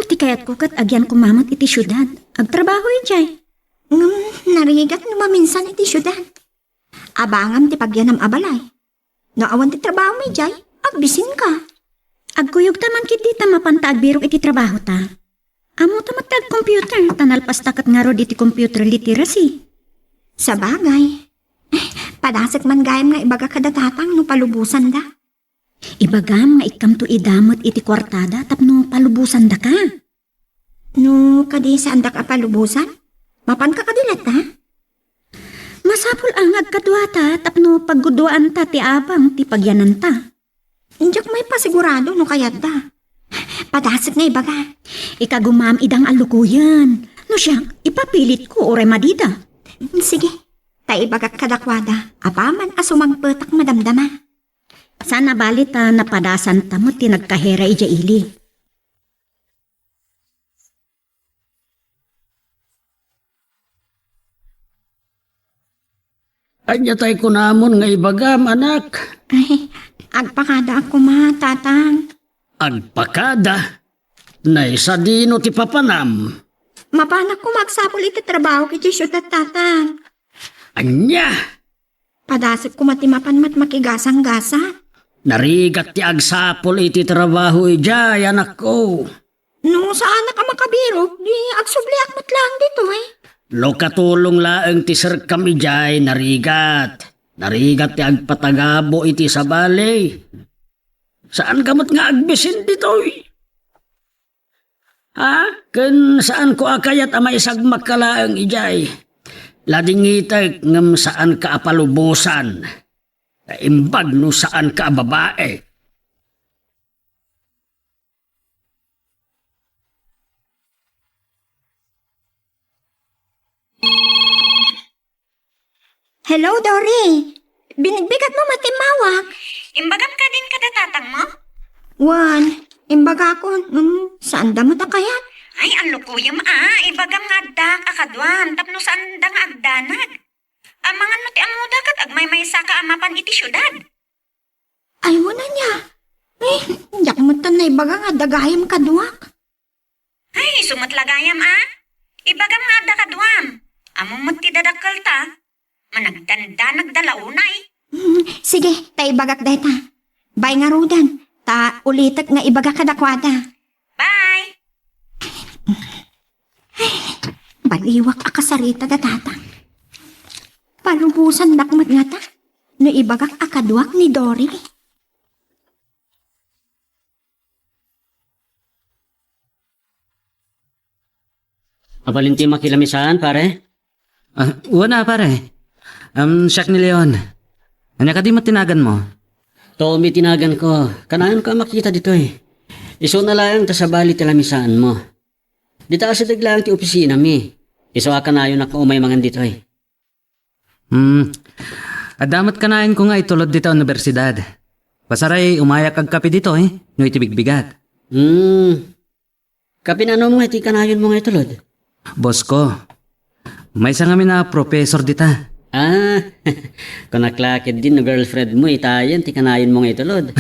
Ti kayat ko kat agyan kumamat iti syudad. Agtrabaho ijay. Narigat numaminsan iti syudad. Abangam ti pagyanam abalay. Naawan ti trabaho mi ijay, agbisin ka. Agkuyog taman kit di tamapanta agbirok iti trabaho ta. Amo tamat computer, tanalpas takat nga ro iti computer literacy. Sa bagay. Padasat man gayam nga ibaga kadatatang no palubusan da. Ibagam nga ikam to idamot iti kwartada tapno palubusan da ka. No, kadi saan da ka palubusan? Mapan ka kadilat ha? Masapul ang agkadwata tapno pagguduan ta ti abang ti pagyanan ta. Injak may pasigurado no kayat da. Padasat nga ibaga. Ikagumam idang alukuyan. No siyang ipapilit ko ore madida. Sige. Taibagak kadakwada, apaman asumang petak madamdama. Sana balita na padasan tamo tinagkahera ija ili. Anya tay ko namon nga ibagam, anak. Ay, agpakada ako tatang. Agpakada. Na isa dino ti papanam. Mapanak ko magsapol iti trabaho kiti syudad tatang. Anya. Padasip ko matimapan mat makigasang-gasa. Narigat ti agsapol iti trabaho ijay, anak ko. No, saan na ka makabiro? Di agsubliak mat lang dito eh. Lo katulong laeng ti serkam ijay, narigat. Narigat ti agpatagabo iti sa balay. Saan kamot nga agbisin ditoy? Ha? Ken saan ko akayat amay sagmak kalaeng ijay? Ladingitag ngam saan ka apalubusan. Imbag no saan ka babae. Hello, Dory. Binigbigat mo matimawak. Imbagam ka din kadatatang mo? Wan, imbaga ko. Saan da mo ta kayat? Ay, ang lukuyam ibagam nga agda kakadwan, tapno saan da nga agdanag. Amangan mo ti amuda kat agmay may saka amapan iti syudad. Ay, wala niya. Eh, yak mo tan na ibaga nga dagayam kaduak. Ay, sumatlagayam Ibagam nga da kadwam. Amumot ti dadakkel ta. Managdanda nagdalaunay. Sige, ta ibagak day ta. Bay nga rudan, ta ulitak nga ibaga kadakwada. Bye! Baliwak akasarita da tata. Palubusan dakmat nga ta. No ibagak akaduak ni Dory. Abalinti makilamisan, pare? Wala pare. Siak ni Leon. Anya ka di matinagan mo? Tommy tinagan ko. Kanaan ka makita dito eh. Iso na lang ta sa bali tilamisaan mo. Dita sa daglang ti opisina mi. Iso ka na yun ako umay mangan dito eh. Adamat kanain ko nga itulod dito universidad. Pasaray umayak ag kape dito no itibigbigat. Kapinano mo iti kanayon mo nga itulod? Boss ko, may isang kami na professor dita. Kung naklakid din no girlfriend mo, itayan, ti kanayon mo nga itulod.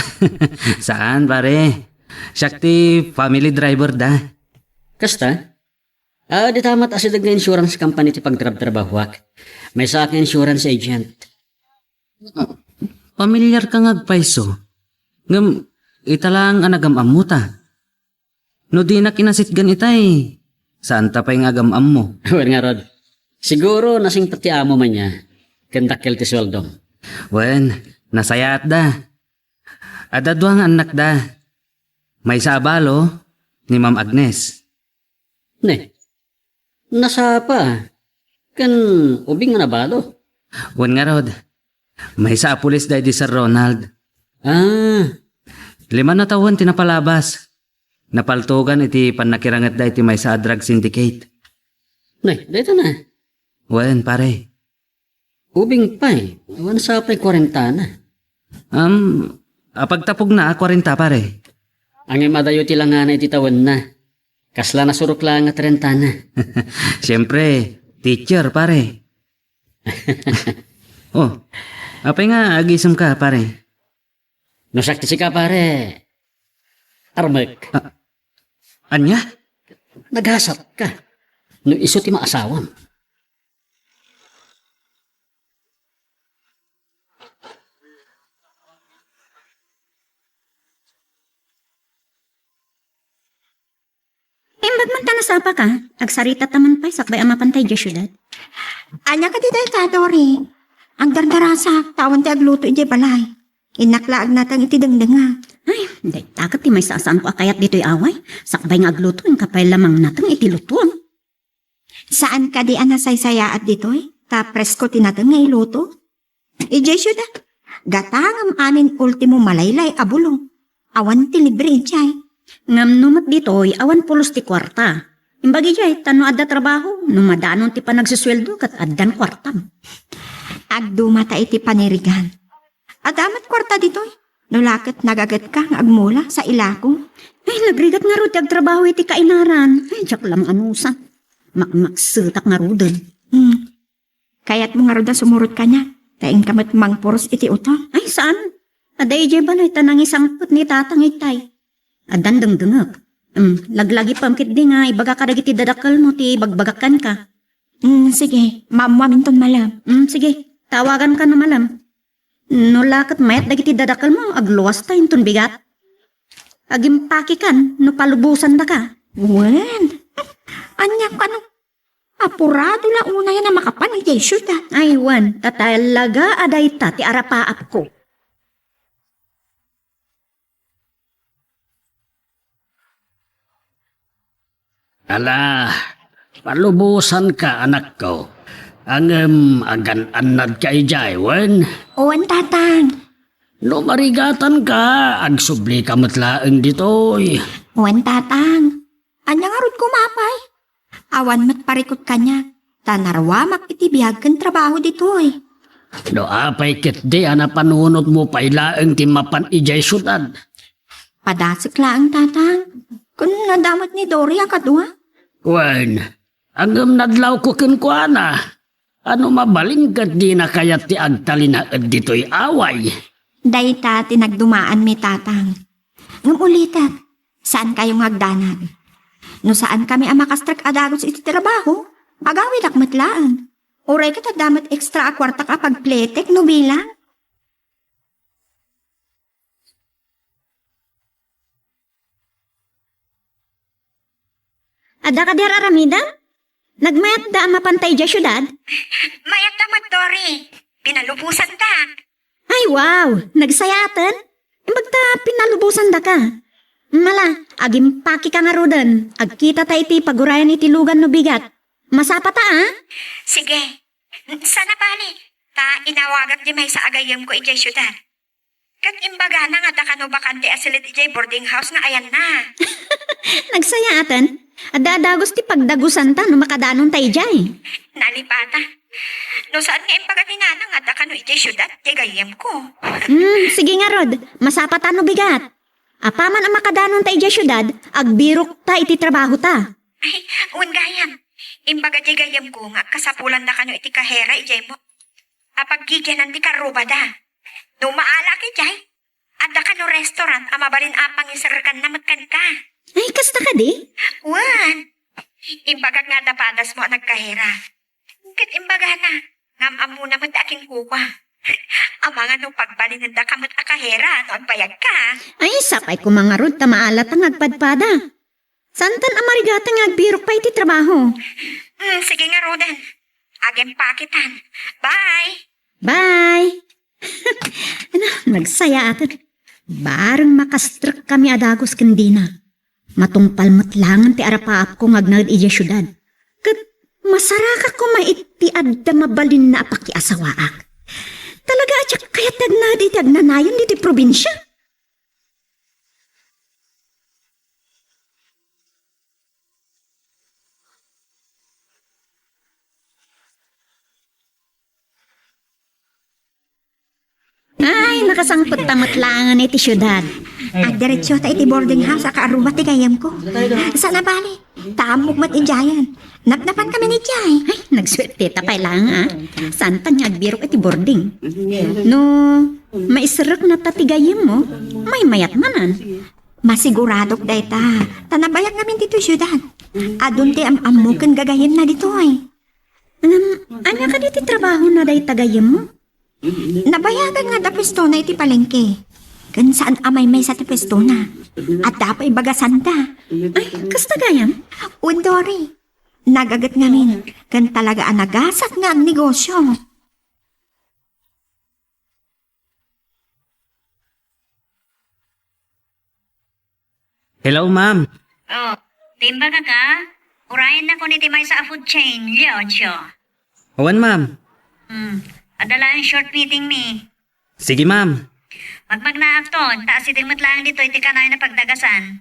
Saan pare? Siyak ti family driver da. Kasta? Di tamat asidag na insurance company ti pagtrab-trabahuak. May sa akin insurance agent. Pamilyar ka ngagpaiso. Ngam, italang anagam-am mo ta. No di na kinasitgan itay. Saan ta pa yung agam-am mo? Well nga Rod, siguro nasing pati amo man niya. Kendakkel ti sweldong. Wen, nasayat da. Adadwang anak da. May sabalo ni Ma'am Agnes. Ne, nasa pa. Kan ubing nga nabalo. Wen nga Rod, may sa pulis da di Sir Ronald. 5 na taon tinapalabas. Napaltugan iti panakirangat da iti may sa drug syndicate. Ne, dito na. Wen pare. Ubing pa eh. Iwan sa pa'y 40 na. Pagtapog na 40 pare. Ang imadayo ti lang nga na ititawan na. Kasla na surok lang nga 30 na. Siyempre, teacher pare. Apay nga agisam ka pare. Nasakti si ka pare. Armek. Anya? Naghasat ka. No iso ti maasawam. Imbag man tanasapa ka, agsarita taman pa'y sakbay amapantay di syudad. Anya ka di day ta, Dory. Ang dardarasa, tawan ti agluto iti balay. Inaklaag natang iti dengdenga. Ay, day takat ti may sasaan ko akayat dito'y away. Sakbay nga agluton, kapay lamang natang iti lutuan. Saan ka di anasaysaya at ditoy? Ta presko tinatang nga iluto? Ije syuda. Gatangam amin ultimo malaylay abulong. Awan ti libre ijay. Ngam numat dito'y awan pulos ti kwarta. Imbagi jay, tano adda trabaho, numadanon ti panagsisweldo kat addan kwartam. Agdumata iti panirigan. Adamat kwarta ditoy. Nulakit nagagat ka nga agmula sa ilako. Ay, nagrigat nga ro ti agtrabaho iti kainaran. Ay, jak lam anusa. Makmaksutak nga ro dun. Kaya't mo nga ro da sumurot ka niya. Taing kamat mangpuros iti utang. Ay, saan? Aday jay balay tanang isang put ni tatang itay. Adan dengdengek. Laglagi pamkit di nga, ibaga ka dagiti dadakal mo, ti bagbagakan ka. Sige, maminton malam. Sige, tawagan ka na malam. No lakat mayat dagiti dadakal mo, agluwas tayo ton bigat. Agimpaki kan, no palubusan da ka. Wen, anya ka no? Apurado la una yan na makapan iti syuda. Ay, wan, tatalaga aday ta, ti arapaap ko. Ala, palubusan ka anak ko. Ang agan-anad ka ijay, wen. Owan tatang. No marigatan ka, agsubli ka matlaeng ditoy. Owan tatang. Anya nga rod kumapay. Awan matparikot ka niya. Tanarwamak iti biyag kan trabaho ditoy. No apay kit di ana panunot mo pailaeng timapan ijay syudad. Padasik laang tatang. Kung nadamot ni Dory ang kadwa. Wen, ang nadlaw ko kinkwana. Ano mabalingkat di na kayat ti agtalinaad dito'y away. Dayta tinagdumaan mi tatang. Ngam ulitat, saan kayong hagdanag? No saan kami ang makastrak adagos iti trabaho? Agawid akmatlaan. Uray ka damat ekstra akwartak a pagpletek no bilang. Ada ka der aramida? Nagmayat da ang mapantay dya syudad? Mayat naman, Dory. Pinalubusan ta. Ay wow, nagsayatan? Imbagta pinalubusan da ka. Mala, agim paki ka nga rodan. Agkita ta iti pagurayan iti lugan no bigat. Masapa ta Sige. Sana bali. Ta inawagat di may sa agayam ko ijay syudad. Kat imbaga na nga da kano bakante asilit ijay boarding house nga ayan na. Nagsayatan? Adadagos ti pagdagusan ta no makadanon tayo jay. Nalipata. No saan nga imbaga ni nana nga da kano ijay syudad, ijay gayam ko. Sige nga rod, masapa ta no bigat. Apaman ang makadanon tayo jay syudad, agbirok ta iti trabaho ta. Ay, uwan gayam. Imbaga ijay gayam ko nga kasapulan na kano iti kahera ijay mo. Apag gigyanan di karuba da. No maala ki jay. Adda kano restaurant amabalin apang isarkan na matkan ka. Ay, kasta ka di? Wan. Imbaga nga dapadas mo nagkahera. Kat imbaga na. Ngam amu naman da aking kuwa. Amanga no pagbalin da kamat akahera no agbayag ka. Ay, sapay ko mga rod, tamaalat ang agpadpada. Santan amarigata nga agbirok pa iti trabaho. Sige nga, Roden. Agem pakitan. Bye! Bye! Ano, nagsaya atin. Barang makastrak kami adagos kandina. Matungpal matlangan ti arapaap ko ngagnagad iya syudad. Kat masaraka ko maitiad da mabalin na apakiasawaak. Talaga atyak kaya tagnad iti agnanayon diti probinsya. Ay, nakasangpot tamatlangan iti syudad. Agdiretso ta iti boarding house akaaruba ti gayam ko. Sana bali. Tamog mat ijayan. Napnapan kami ni Jay. Ay, nagswerte ta pa lang Santa nga agbirok iti boarding. No, maisarok na tatigayim mo, may mayat manan. Masiguradok dayta. Tanabayag namin dito syudad. Adun ti amukan gagayam na dito ay. Anya ka diti trabaho na day tagayim mo? Nabayagan nga da pwesto na iti palengke. Kan saan amay may sa ti pwesto na. At dapay bagasan ta. Ay, kasta gayam? Undori. Nagagat ngamin. Kan talaga ang nagasat nga ang negosyo. Hello, ma'am. Oh, timba ka ka? Urayan na ko ni Timay sa food chain, Leoncio. Awan, ma'am. Adala ang short meeting mi. Sige, ma'am. Magmagnaak ton, taas iting matlang dito iti kanay na pagdagasan.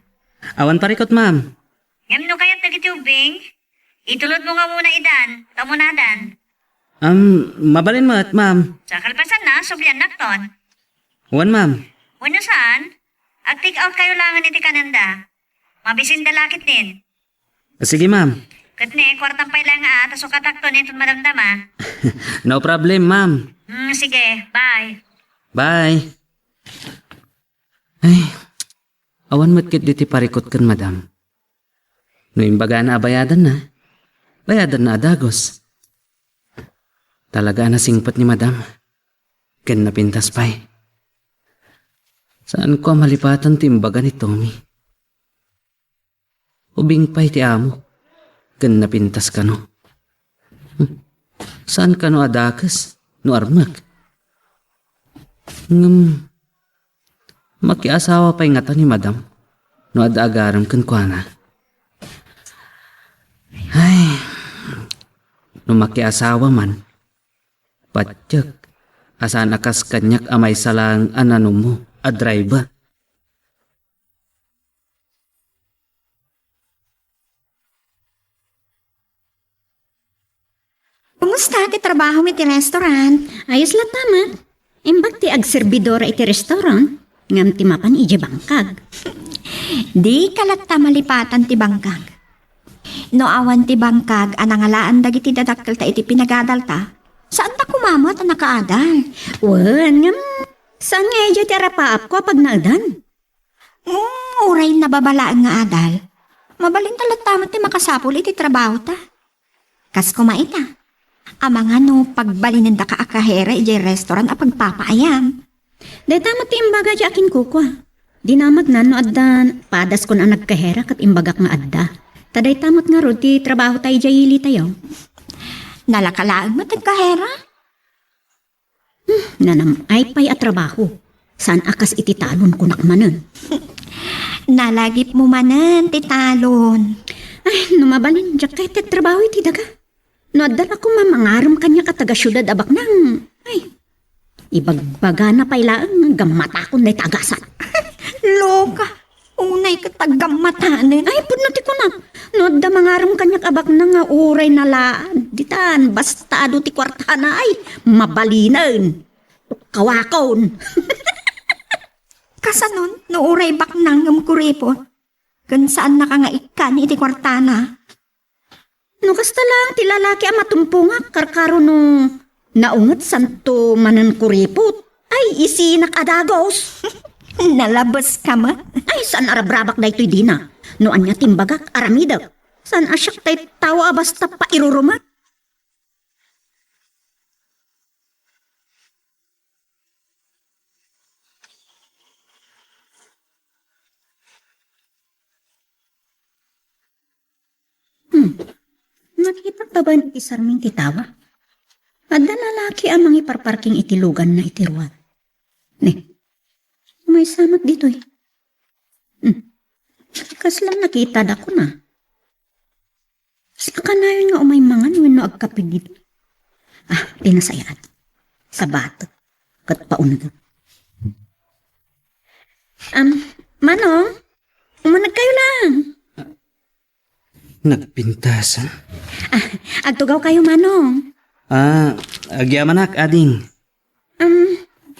Awan parikot, ma'am. Ngam no kaya't nagitubing? Itulod mo nga muna idan, tamunadan. Mabalin mo at, ma'am. Sa kalpasan na, soblyan nakton. Awan, ma'am. Uno saan? Ag-take out kayo langan iti kananda. Mabisin dalakit din. Sige, ma'am. Katne, kwartang pay lang tas sukatakton itong madamdama. No problem, ma'am. Sige, bye. Bye. Ay, awan matkit diti parikot kan, madam. No imbaga na bayadan na. Bayadan na adagos. Talaga na singpat ni madam. Ken napintas pa'y. Saan ko malipatan ti imbaga ni Tommy? Ubing pa'y ti amo. Ken napintas ka no. Saan ka no adakas? No armak? Makiasawa pa'y ngata ni madam. No adaagaram ken kuana. Ay, no makiasawa man. Patyak, asan akas kanyak amay salang anano mo, adraiba. Kumusta ti trabaho mi ti restaurant? Ayos lang tama. Imbag ti agserbidora iti restaurant, ngam ti mapan ije bangkag. Di kalat ta malipatan ti bangkag. No awan ti bangkag anangalaan dagiti dadakkel ta iti pinagadal ta. Saan ta kumamot ang nakaadal? Wan, ngam, saan nga ija terapaap ko pag naadan? Uray na babalaan nga adal. Mabalin talat tamat ti makasapol iti trabaho ta. Kas kumaita. Amang ano pagbalinin da ka akahera iti restaurant a pagpapaayam. Day tamat ti imbaga di akin kukwa. Dinamag na no addan, padas ko na nagkahera kat imbagak nga adda. Taday tamat nga ro ti trabaho tayo jayili tayo. Nalakalaan mo tagkahera? Nanam ay pay at trabaho. Saan akas ititalon ko nakmanan? Nalagip mo manan titalon. Ay, numabalin, diyak kahit at trabaho iti daga. No addan ako mamangaram kanya kataga syudad abak nang. Ay, ibagbaga na pailaan gamatakon na itagasan. Loka, unay ka tagamatanin. Ay, pudnati ko na. No adda mangaram kanya abak na nga uray na laan. Ditan, basta ado ti kwartana ay mabalinan. Kawakon. Kasanon, no uray bak nang kuripo. Kan saan nakangaikan iti kwartana? No kasta lang ti lalaki ang matumpungak karkaro no naungat santo manan kuripot. Ay, isinak adagos. Nalabas ka ma? Ay, saan arabrabak na ito'y dina? No anya timbagak aramidaw. Saan asyak tay tawa basta pa irurumat? Nakita pa ba ni Sarming titawa? Adda lalaki ang mga iparparking itilugan na itiruan. Ne, may samat dito eh. Kas lang nakita da ko na. Sa kanayon nga umay mangan wino agkapid dito. Ah, pinasayaan. Sa bato. Kat paunag. Manong, umanag kayo lang. Nagpintasan. Agtugaw kayo, Manong. Agyamanak, ading.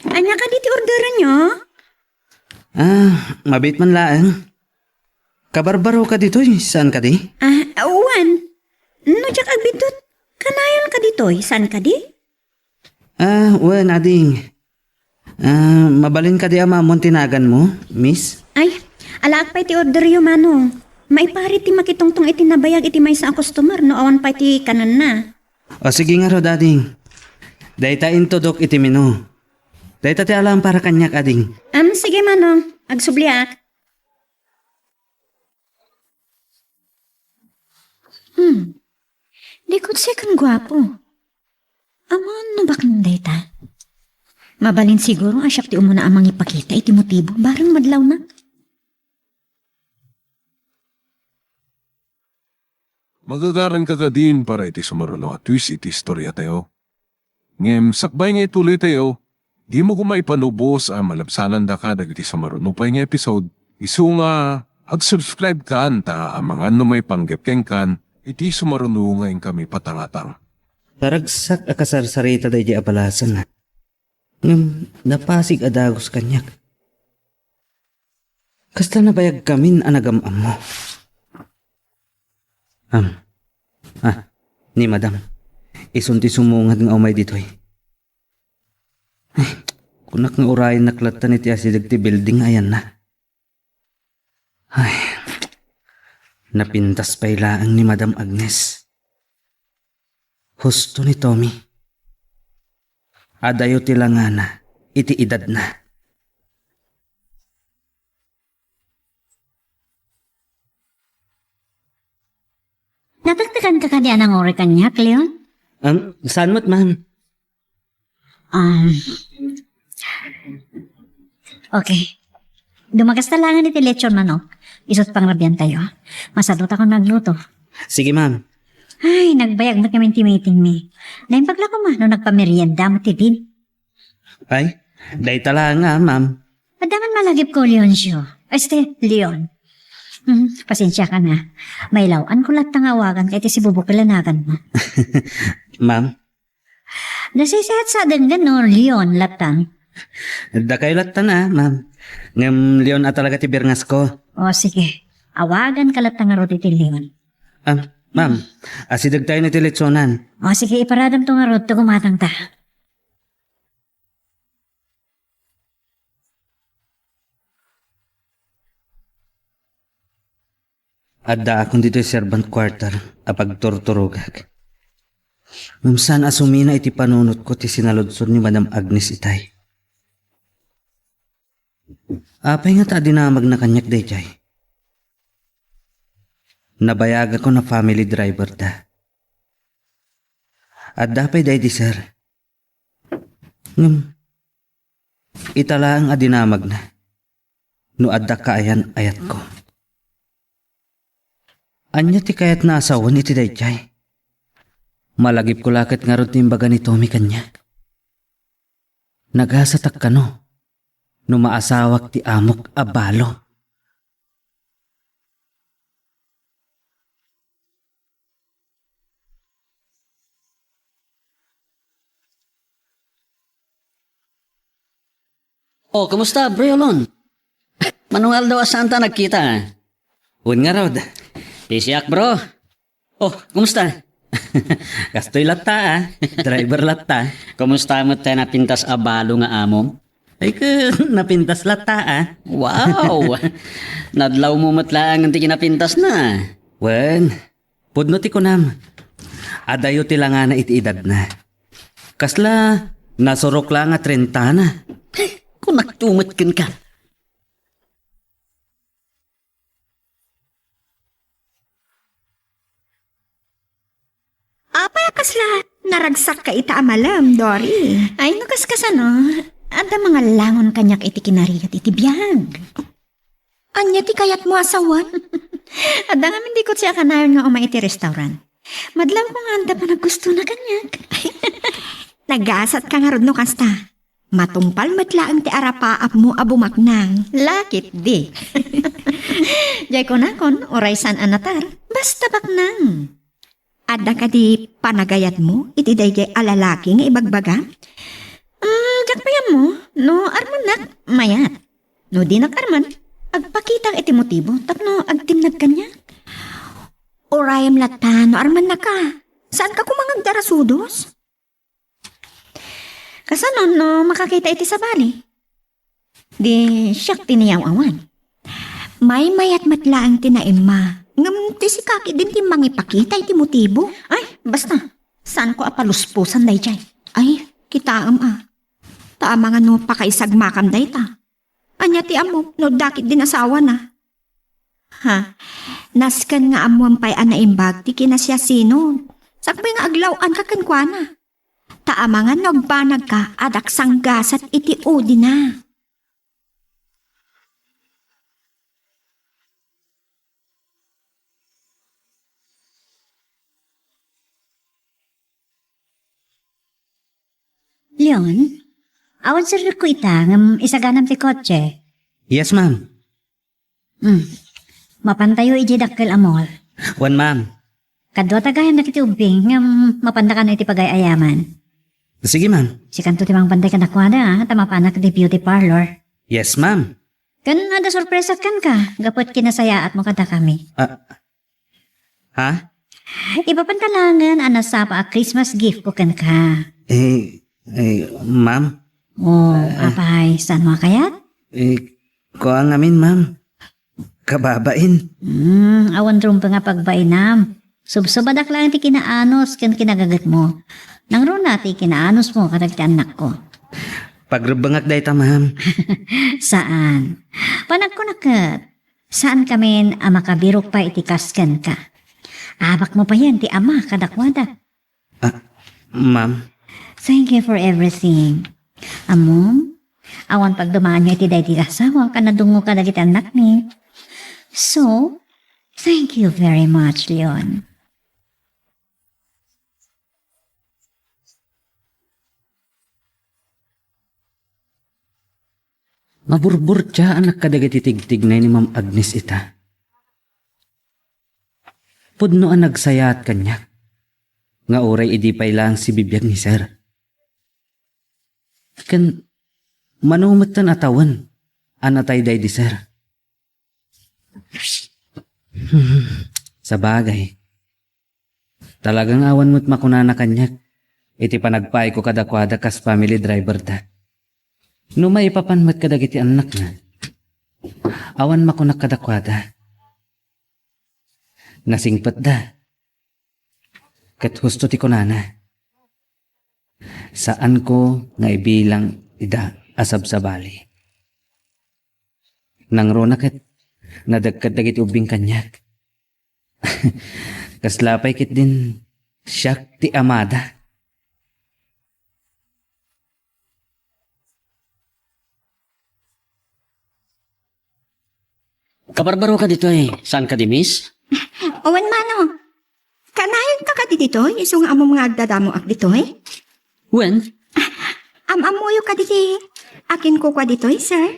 Anya ka diti orderan nyo? Mabit man laan. Kabarbaro ka dito, saan ka di? Uwan. No, jak agbitot. Kanayon ka dito, saan ka di? Wan, ading. Mabalin ka di amamon tinagan mo, miss? Ay, alaak pa iti order yo, Manong. Maipari ti makitongtong iti nabayag iti may sa customer no awan pa iti kanan na. O sige nga ro, dading. Dayta intodok iti menu. Dayta ti alam para kanyak, ading. Sige, Manong. Agsubliak. Di ko siya kang gwapo. Amon no bak ng dayta? Mabalin siguro asyak ti umuna amang ipakita iti motibo. Barang madlaw na. Magagaran ka din para iti sumarulo at twist iti istorya tayo. Ngem, sakbay nga ituloy tayo, di mo kumaipanubos ang malabsanan da ka dagiti sumarulo pa nga episode. Isu nga, ag-subscribe ka anta ang mga may panggap kan, iti sumarulo ngayon kami patangatang. Taragsak akasarsarita day di apalasan. Ngam, napasig adagos kanyak. Kasta nabayag kamin anagamam mo. Ni madam. Isunti sumungad nga umay ditoy. Ay, kunak nga urayan naklatan iti asidag ti building ayan na. Ay, napintas pa ilaang ni Madam Agnes. Husto ni Tommy. Adayo tilangana, iti edad na. Natagtagan ka kanya ng ori kanya, Cleon? Saan mo't, ma'am? Okay. Dumagas na lang iti lechon manok. Isot pang rabyan tayo. Masadot ako nagluto. Sige, ma'am. Ay, nagbayag na kami meeting mi. Naimpagla ko ma, no nagpamerienda mo ti din. Ay, day tala nga, ma'am. Adaman malagip ko, Leoncio. Leon. Pasensya ka na. May lawan ko lahat ng awagan kahit si Bubok kilanagan mo. Ma'am, Nasisayat sa denggan no, Leon, latang. da kayo latan ma'am. Ngam Leon at talaga ti birngas ko. O sige, awagan ka latang nga roti ti Leon. Ma'am, asidag tayo na tiletsonan. O sige, iparadam to nga rod to gumatang ta. Adda akong dito servant quarter, apag torturugag. Ngam saan asumina iti panunot ko ti sinalodsod ni Madam Agnes itay. Apay nga ta dinamag na kanyak dayjay. Nabayaga ko na family driver ta. Adda pay day di sir. Ngam, itala ang adinamag na. No adda kaayan ayat ko. Anya ti kayat na asawan iti dayjay. Malagip ko lakit nga ron timbaga ni Tommy kanya. Nagasatak ka no. No maasawak ti amok abalo. Oh, kumusta, bro, Lon? Manuel daw asanta nagkita. Un nga rod. Tisiak, bro. Oh, kumusta? Kastoy latta Driver latta. Kumusta mo tayo napintas abalo nga amom? Ay ka, napintas latta Wow! Nadlaw mo matlaang ang napintas na. Wen, pudno ti kunam. Adayo ti lang na iti edad na. Kasla, nasurok lang nga 30 na. Kung nagtumot ka. Apay kasla, naragsak ka ita amalam, Dory. Ay, nakaskas ano. Ada mga langon kanyak iti kinariyat iti biyag. Anya ti kayat mo asawan? Ada nga hindi ko siya kanayon nga umay iti restaurant. Madlam ko nga anda pa naggusto na kanyak. Nagasat ka nga rod no kasta. Matumpal matlaang ti arapaap mo abumaknang. Lakit di. Jay ko na kon, oray san anatar. Basta baknang. Ada ka di panagayat mo, iti dayjay alalaki nga ibagbaga? Jak payan mo, no armanak, mayat. No di arman, agpakitang iti motibo, tapno agtimnag kanya. Orayam lata, no arman na ka. Saan ka kumangag darasudos? Kasanon no makakita iti sa bali. Di siyak tiniyaw awan. May mayat matlaang tinaima. Ngam ti si kaki din ti mangipakita iti motibo. Ay, basta. Saan ko apaluspusan day jay? Ay, kitaam Taama nga no pakaisagmakam day ta. Anya ti amo, no dakit din asawa na. Ha, naskan nga amuan pa'y anaimbag ti kinasya sino. Sakbay nga aglawan ka kankwana. Taama nga nagbanag ka adak sanggasat iti udi na. Leon, awan sir ko ita, ngam isaganam ti kotse. Yes, ma'am. Mapantayo iji dakkel amol. Wan, ma'am. Kadwa tagayan na kiti ubing, ngam mapandakan iti pagayayaman. Sige, ma'am. Si kanto timang panday ka nakwada, tamapanak di beauty parlor. Yes, ma'am. Kan ada sorpresa kan ka, gapot kinasayaat mo kada kami. Ha? Ipapan ka langan, anasapa a Christmas gift ko kan ka. Ma'am. Oh, apay, saan mo kayat? Kuha ngamin, ma'am. Kababain. Awan rum pa nga pagbainam. Subsubadak lang ti kinaanos kan kinagagat mo. Nang ron nati kinaanos mo kadag ti anak ko. Pagrubangak day ta, ma'am. Saan? Panagkunakat. Saan kami makabirok pa iti kasken ka? Abak mo pa yan ti ama kadakwada. Ma'am. Thank you for everything. Amom, awan pag dumaan niyo iti day ti asawa ka nadungo ka dagiti anak ni. So, thank you very much, Leon. Maburbur siya anak kadagiti tigtig na ni Ma'am Agnes ita. Pudno ang nagsayat kanya. Nga oray idipay lang si bibiyag ni sir. Kan manumot tan atawan. Anatay day di sir. Sa bagay. Talagang awan mo't makunana kanyak. Iti panagpay ko kadakwada kas family driver ta. No may ipapanmat kadag iti anak na. Awan makunak kadakwada. Nasingpat da. Kat husto ti kunana. Saan ko nga ibilang ida asab sa bali. Nang rona kat nadagkad dagiti ubing kanyak. Kaslapay kit din siyak ti amada. Kabarbaro ka dito eh. Saan ka di, miss? Owan mano. Kanayon ka ka dito, iso nga amo mga agdadamo ak dito eh. When? Amuyo ka dito akin ko kwa dito sir.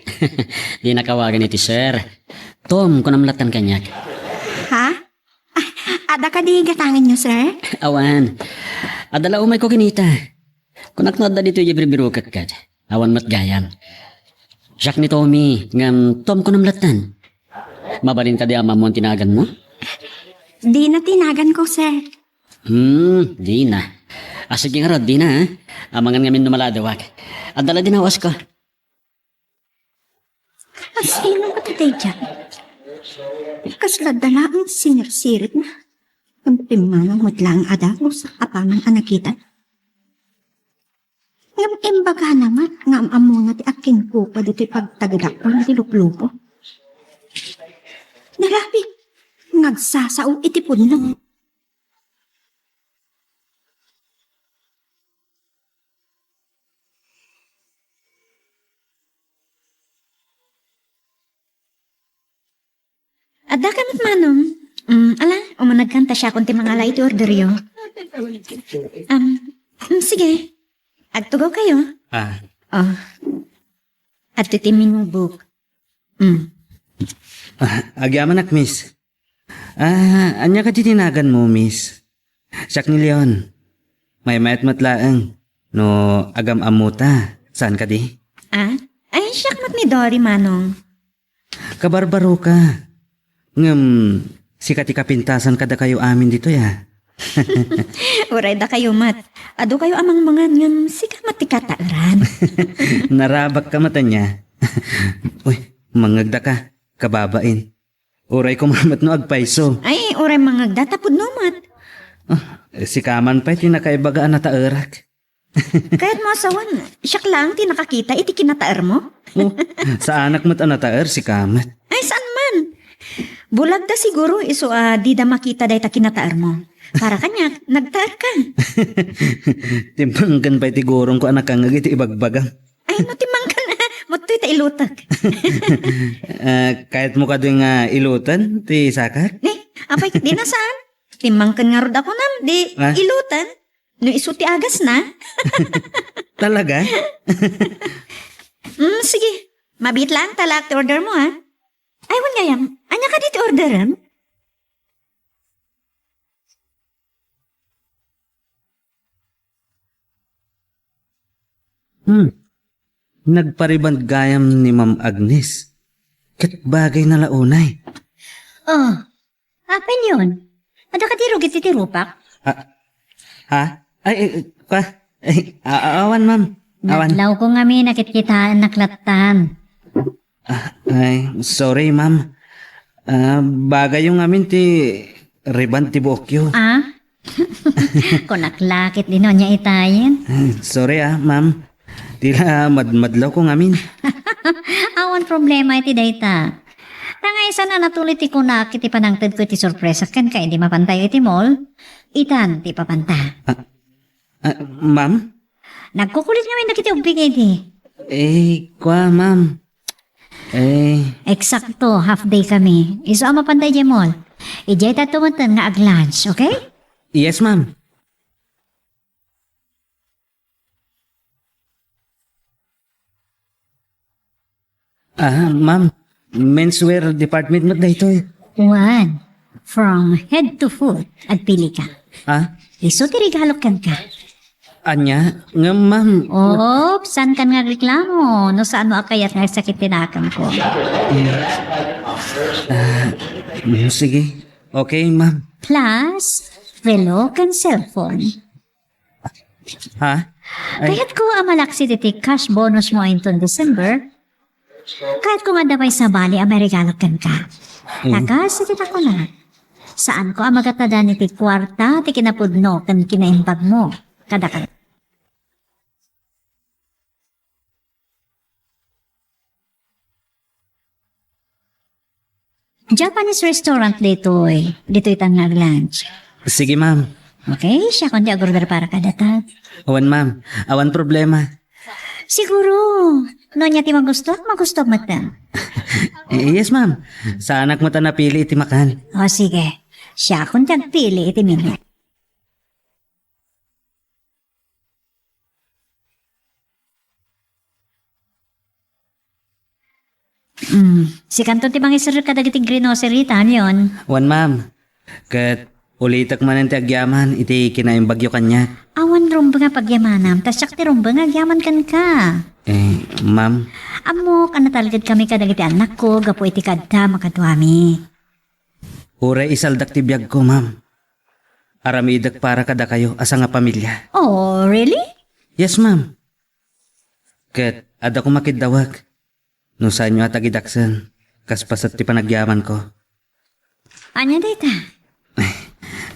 Di nakawagan iti sir. Tom, kunamlatan kanyak. Ha? Ada ka di gatangan nyo sir? Awan. Adala umay ko kinita. Kunak na da dito yung birbiro kakad. Awan mat gayan. Siyak ni Tommy, ngam Tom kunamlatan. Mabalin ka di ama mo ang tinagan mo? Di na tinagan ko sir. Di na. Sige nga rod, di na ha. Amangan ngamin numaladawag. Adala din awas ko. Sino ka tatay dyan? Kasladala ang sinirsirit na. Ang pimanang matlang ada mo sa kapanang anakita. Ngam imbaga naman, ngam amo na ti akin ko pa dito pagtagadak ko na ti luplupo. Narabi, ngagsasao itipon lang. Ada ka mat manong? Umanagkanta siya kung ti mga light order yo. Sige. Agtugaw kayo. Oh. At titimin mo book. Agyaman ak, miss. Anya ka titinagan mo, miss. Siyak ni Leon. May mayat matlaang. No, agam amuta. Saan ka di? Ay, siyak mat ni Dory manong. Kabarbaro ka. Ngam, sikati kapintasan kada kayo amin dito ya. Uray da kayo mat. Ado kayo amang mga ngam sika matikataaran. Narabak ka mata niya. Uy, mangagda ka. Kababain. Uray ko mamat no agpaiso. Ay, uray mga datapod no mat. Si Kaman pa'y tinakaibagaan na taerak. Kaya't mo asawan, siyak lang tinakakita iti kinataar mo. Sa anak mo't anataer si Kamat. Ay, saan man? Bulag da siguro iso di da makita day ta kinataar mo. Para kanya, nagtaar ka. Timbanggan pa'y tigurong ko anak kang iti ibagbagang. Ay, no timang ka na. Mato'y ta ilutak. Kahit mo ka din ilutan, ti sakar? Apay, di na saan? Timangkan nga rod ako nam, di ilutan. No isuti agas na. Talaga? Sige, mabit lang talak order mo ha. Ay, wan gayam, anya ka dito orderan? Nagpariband gayam ni Ma'am Agnes. Kat bagay na launay. Oh, apen yun? Ada ka tiro giti tirupak? Ha? Awan, ma'am. Awan. Natlaw ko nga may nakitkitaan naklatan. Ay, sorry, ma'am. Bagay yung amin ti riban ti Bokyo. Kung naklakit din niya itayin. Sorry, ma'am. Tila madlaw ko ngamin. Awan problema iti data. Tangay sana natulit ti kunak iti panangtad ko iti sorpresa kan ka hindi mapantay iti mall. Itan ti papanta. Ma'am? Nagkukulit nga may nakiti ubing iti. Ma'am. Eksakto, half day kami. Iso ang mapantay di mall. Ijay tatumuntan nga ag-lunch, okay? Yes, ma'am. Ma'am. Menswear department mo dahito eh. One. From head to foot at pili ka. Iso ti regalo kan ka. Anya? Nga, ma'am. Saan kan nga reklamo? No saan mo akayat nga sakit tinakam ko? Sige. Okay, ma'am. Plus, Velo kan cellphone. Ha? Ay, Kahit ko amalaksi diti cash bonus mo intong December, kahit kung ada may sabali ang may regalo kan ka. Takas, sa ko na. Saan ko ang magatada ni ti kwarta, ti kinapudno, kan kinaimbag mo. Kada ka. Japanese restaurant dito eh. Dito itang lunch. sige ma'am. Okay, siya kundi agorder para kadata. Awan ma'am. Awan problema. Siguro, no niya ti magusto mo ta. Yes ma'am. Sa anak mo ta napili iti makan. O sige, siya kundi agpili iti minu. Si kanto ti mangisir ka dagiti grocery tan yon. Awan ma'am. Kat ulitak man ang ti agyaman iti kinaimbagyo kanya. Awan rumba nga pagyamanam, tas siyak ti rumba nga agyaman kan ka. Ma'am. Amok, natalagad kami ka dagiti anak ko, gapo iti kadta makadwami. Uray isaldak ti biyag ko ma'am. Aramidak para kada kayo asa nga pamilya. Oh, really? Yes ma'am. Kat ada ko makidawag. No saan nyo atagidaksan. Kaspasat ti panagyaman ko. Anya data?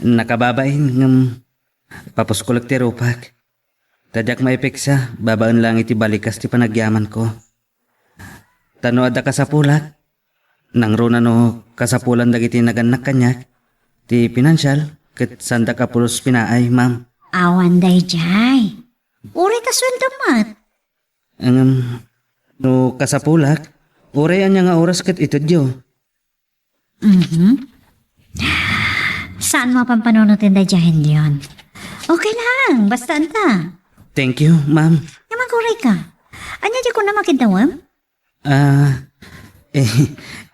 Nakababain ng papuskulak ti rupak. Tadyak maipeksa, babaan lang iti balikas ti panagyaman ko. Tano ada kasapulak. Nang runa no kasapulan dagiti naganak kanyak. Ti pinansyal, ket sanda ka pulos pinaay, ma'am. Awan day jay. Uri ta sweldo mat. No kasapulak, uray anya nga oras ket itudyo. Saan mo pampanonotin day jahin yon? Okay lang, basta anta. Thank you, ma'am. Namaguray ka. Anya di ko na makidawam?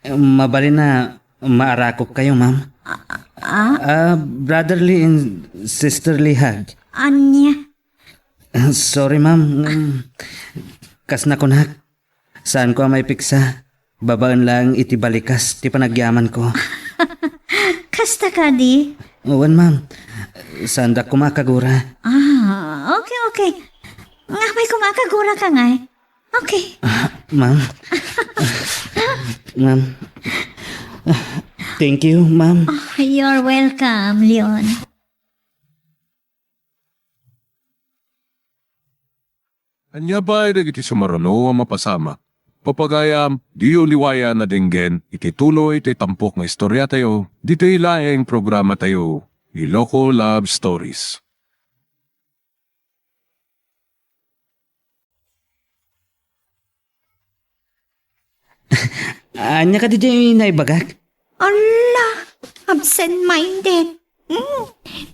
Mabali na maarakop kayo, ma'am. Brotherly and sisterly hug. Anya? Sorry, ma'am. Kas na kunak. Saan ko ang may piksa? Babaan lang iti balikas, ti panagyaman ko. Kasta ka di? Uwan, ma'am. Saan da kumakagura? Okay. Nga may kumakagura ka nga eh. Okay. Ma'am. Ma'am. Thank you, ma'am. You're welcome, Leon. Anya ba iti sumarano ang mapasama? Papagayam, di uliwaya na dinggen, iti tuloy, iti tampok nga istorya tayo, dito ilayang programa tayo, Iloko Love Stories. Anya ka di dyan naibagak? Ala, absent-minded.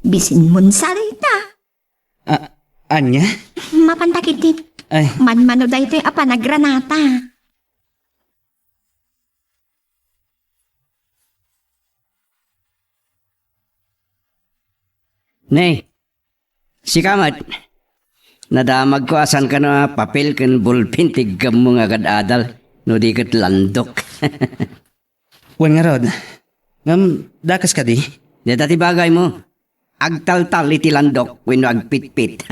Bisin mun salita. Anya? Mapantakitit. Ay, Manmano da ito apa na granata. Nay, si Kamat. Nadamag ko asan ka na papel kan bulpin tigam mo nga kadadal. No di kat landok. wan nga rod. Ngam, dakas ka di? Di tati bagay mo. Agtal-tal iti landok when agpit-pit.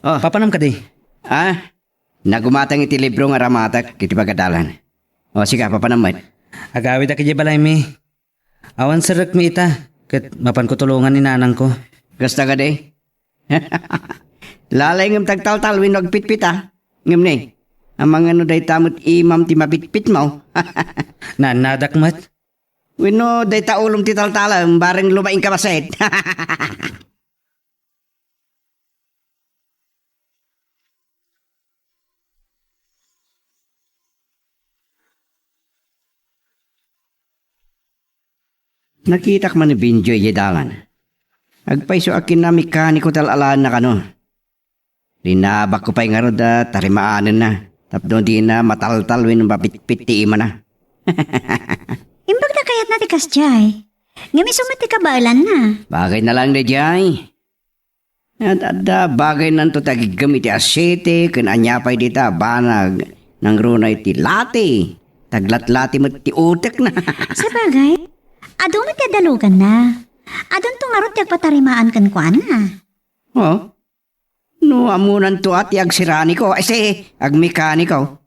Papanam ka di? Nagumatang iti libro nga ramatak iti pagkadalan. O sige, papanamat. Agawid aki di balay mi. Awan sarak mi ita. Kat mapan ko tulungan ni nanang ko. Gusto ka di? Lalay ngam tagtal-tal when agpit-pit Ngam ni. Ang mga no day tamot imam ti mapit-pit mo. Nadakmat. Wino day taulong ti taltala, bareng lumaing kamaset. Nakitak man ni Binjoy yedangan. Agpaiso akin na mekaniko talalaan na kano. Linabak ko pa'y nga ro da tarimaanan na. Tapno di na mataltal win mapit-pit ti ima na. Imbag na kayat na tikas jay. Ngami sumati ka baalan na. Bagay na lang na jay. At ada bagay nanto tagigam iti asyete ken anyapay dita banag nang runay ti lati. Taglat-lati mo ti utek na. Sa bagay, Ado matadalugan na. Adon to nga ron tagpatarimaan kan ko na. Oh, no amunan to ati agsirani ko, ese ag mekaniko.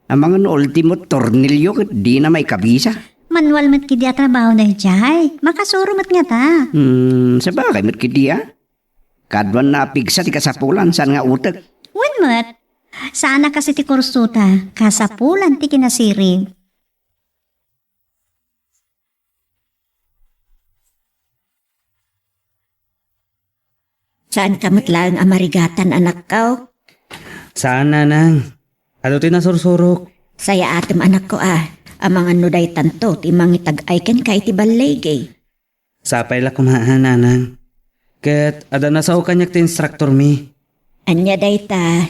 Ang mga no ultimo tornilyo ket di na may kabisa. Manual mat kidi trabaho na jay. Makasuro mat nga ta. Sa bagay mat kidiya. Kadwan na pigsa ti kasapulan san nga utek. Wen mat. Sana kasi ti kursuta. Kasapulan ti kinasirib. Saan ka matlang amarigatan anak ko? Saan nanang? Ano tinasusurok? Saya atem anak ko Ang mga nuday tanto, ti mangitag-ay ken kay ti balegay. Sapay la kumahan nanang. Ket ada na sa kanyak ti instructor mi. Anya day ta.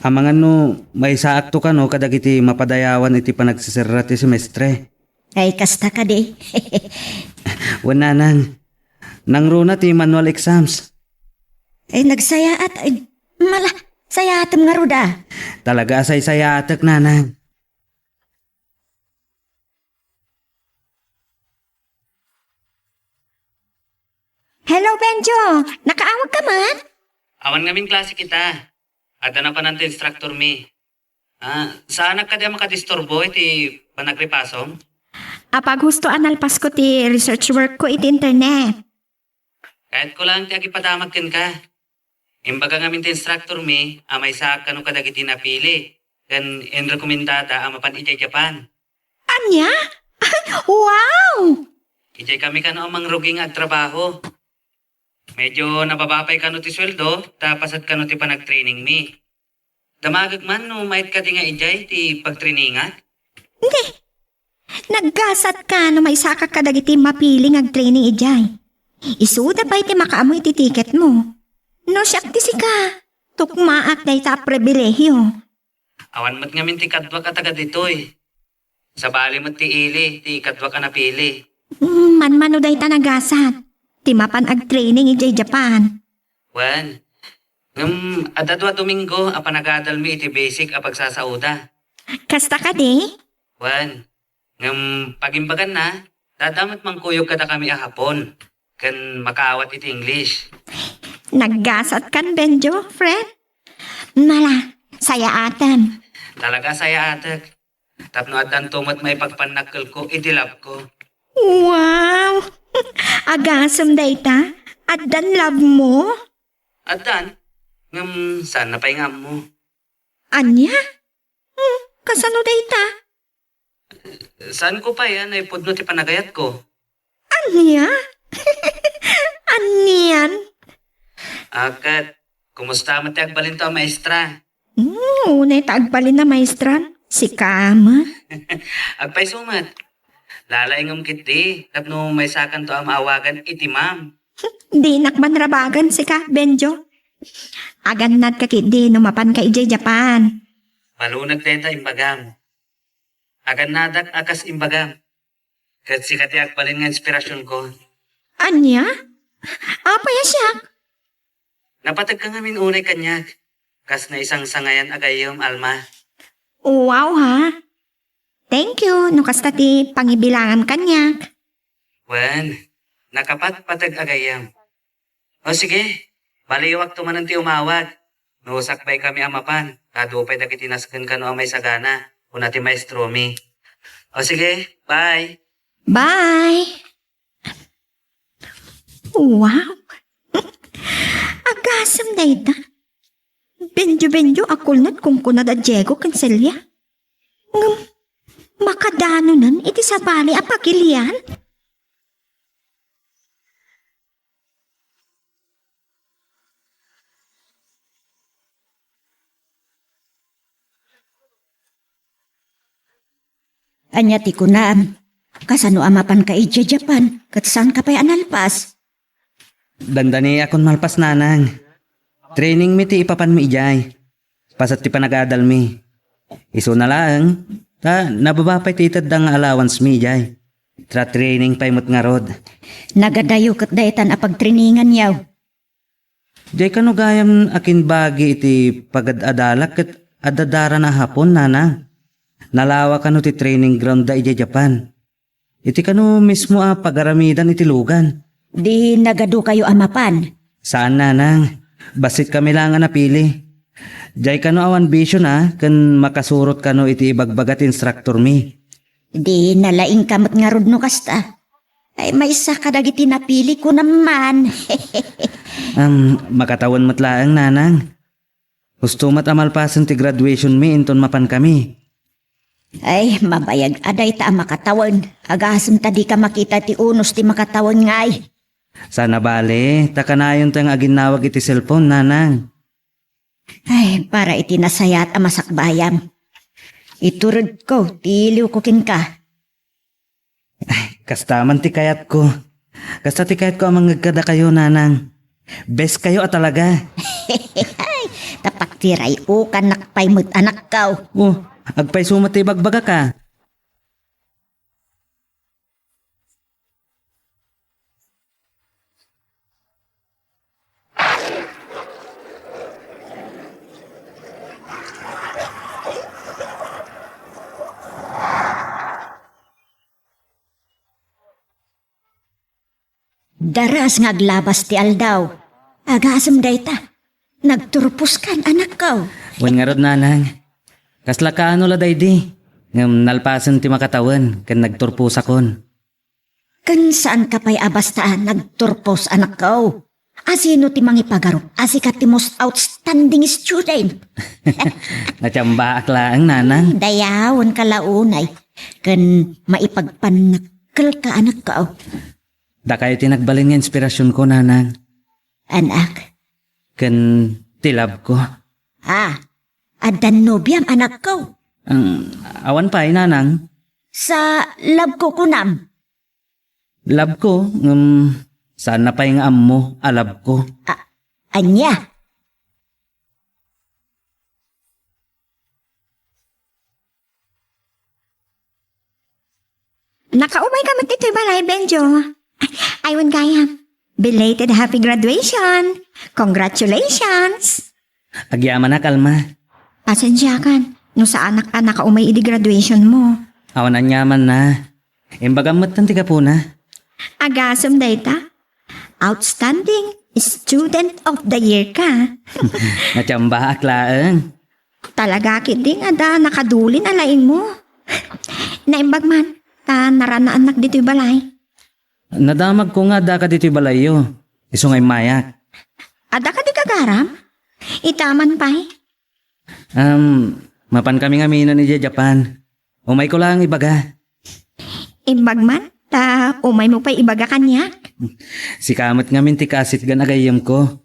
Ang mga no, may saakto ka no, kadagiti mapadayawan iti panagsisirra ti semestre. Ay kasta ka di. Wan nanang. Nangruna ti manual exams. Ay nagsaya mala, saya atem nga ruda. Talaga asay-saya atak nanang. Hello, Benjo. Nakaawag ka man? Awan ngamin klase kita. Ada na pa ng instructor mi. Saan ka di makadisturbo iti panagripasom? Apag husto analpas ko ti research work ko iti internet. Kahit ko lang ti agipadamag ken ka. Imbaga ngamin ti instructor mi, may saak ka no kadagiti napili. Kan enrekomendada mapan ijay Japan. Anya? Wow! Ijay kami ka no amang ruging agtrabaho. Medyo nababapay ka no ti sweldo, tapasat ka no ti panagtraining mi. Damagag man no mait ka ti nga ijay ti pagtrainingat. Hindi. Naggasat ka no may saka ka dagiti mapiling ag training ijay. Isuda pa iti makaamoy iti ticket mo. No siyak ti sika. Tukmaak na ita pribilehyo. Awan mat ngamin ti kadwa ka taga ditoy. Sa bali mat ti ili, ti kadwa ka napili. Manmano day ta nagasat. Timapan ag training ijay Japan. Wan, adadwa Domingo, apanagadal mi iti basic a pagsasauda. Kasta ka di? Wan, pagimbagan na, dadamat mangkuyog kada kami a hapon. Kan makaawat iti English. Naggasat kan Benjo, friend? Mala, saya atam. Talaga saya atak. Tapno adan tumat may pagpanakil ko, itilap ko. Wow! Agasam day ta? Addan love mo? Adan, saan na paingam mo? Anya? Kasano day ta? Saan ko pa yan, ay pudno ti panagayat ko. Anya? Anyan? Akat, kumusta mo ti agbalin to, maestra? Unay taagbalin na maestran. Si Kama. Agpay sumat. Lalay ngam kiti, tapno may sakan to ang maawagan iti ma'am. Di nakman rabagan si ka, Benjo. Agan nat ka kidi numapan ka ijay Japan. Malunag teta imbagam. Agan nadak akas imbagam. Kat si kati agbalin nga inspirasyon ko. Anya? Apaya siya? Napatag ka ngamin unay kanyag. Kas na isang sangayan agayom, Alma. Wow ha? Thank you, no kasta ti pangibilangan kanya. Wen, nakapatpatag agayam. O sige, baliwag tumanan ti umawag. Nusakbay kami amapan. Kadupay da kitinaskan ka no ang may sagana. Una ti maestro mi. O sige, bye. Bye! Wow! Agasam na ita. Benjo akulnat kung kunad a Diego Cancelia. Makadano nan iti sabali a pagilian. Anya ti kunam. Kasano amapan ka ija Japan? Kat saan ka pa'y analpas? Dandani akon malpas nanang. Training mi ti ipapan mi ijay. Pasat ti panagadal mi. Iso na lang. Nababapay ti itadang allowance mi ijay. Training pa imot nga rod. Nagadayo kat daytan apag triningan yaw. Jay kano gayam akin bagi iti pagadadalak ket adadara na hapon nanang. Nalawa kano ti training ground da ijay Japan. Iti kano mismo pagaramidan iti lugan. Di nagado kayo amapan. Saan nanang? Basit kami lang nga napili. Jay kano awan vision kan makasurot kano iti ibagbagat instructor mi. Di nalaing kamot nga rod no kasta. Ay may isa kadagiti napili ko naman. Makatawan matlaang nanang. Gusto mat amalpasan ti graduation mi inton mapan kami. Ay mabayag aday ta makatawan. Agasam ta di ka makita ti unos ti makatawan ngay. Sana bale, takanayon tang aginawag iti cellphone nanang. Ay para iti nasayat masakbayam. Iturod ko, tiliw ko kin ka. Kastaman ti kayat ko. Kasta ti kayat ko amang ngagkada kayo nanang. Best kayo talaga. Tapak tiray o kanak pay mo't anak kaw. Agpay sumat ti bagbaga ka. Daras ngaglabas ti aldaw. Agasam dayta. Nagturpos kan anak kaw. Wan nga rod nanang. Kasla ka ano la daydi. Ngam nalpasan ti makatawan kan nagturpos akon. Kan saan ka pa'y abastaan nagturpos anak kaw? Asino ti mangipagarop? Asi ka ti most outstanding student. Natsamba akla ang nanang. Dayawon ka launay. Kan maipagpanakal ka anak kaw. Da kayo tinagbalin nga inspirasyon ko nanang. Anak. Kan tilab ko. Adan nobyam anak kaw. Awan pa nanang. Sa lab ko kunam. Lab ko. Saan na pa yung mo, alab ko. Anya. Nakaumay ka matito'y balay, Benjo. Aywan kaya. Belated happy graduation. Congratulations. Agyaman na kalma. Pasensya kan. No sa anak-anak kaumay idi graduation mo. Awan ang yaman na. Imbagamot tanti ka po na. Agasam dayta. Outstanding Student of the Year ka. Natsamba aklaang. Talaga kiting ada nakadulin alain mo. Naimbag man. Ta naranaan nak dito'y balay. Nadamag ko nga da ka dito'y balayo. Isungay mayak. Ada ka di kagaram? Itaman pa'y. Mapan kami nga mino ni Japan. Umay ko lang ibaga. Imbag man? Ta umay mo pa'y ibaga kanya? Si kamot nga minti kasit gan agayam ko.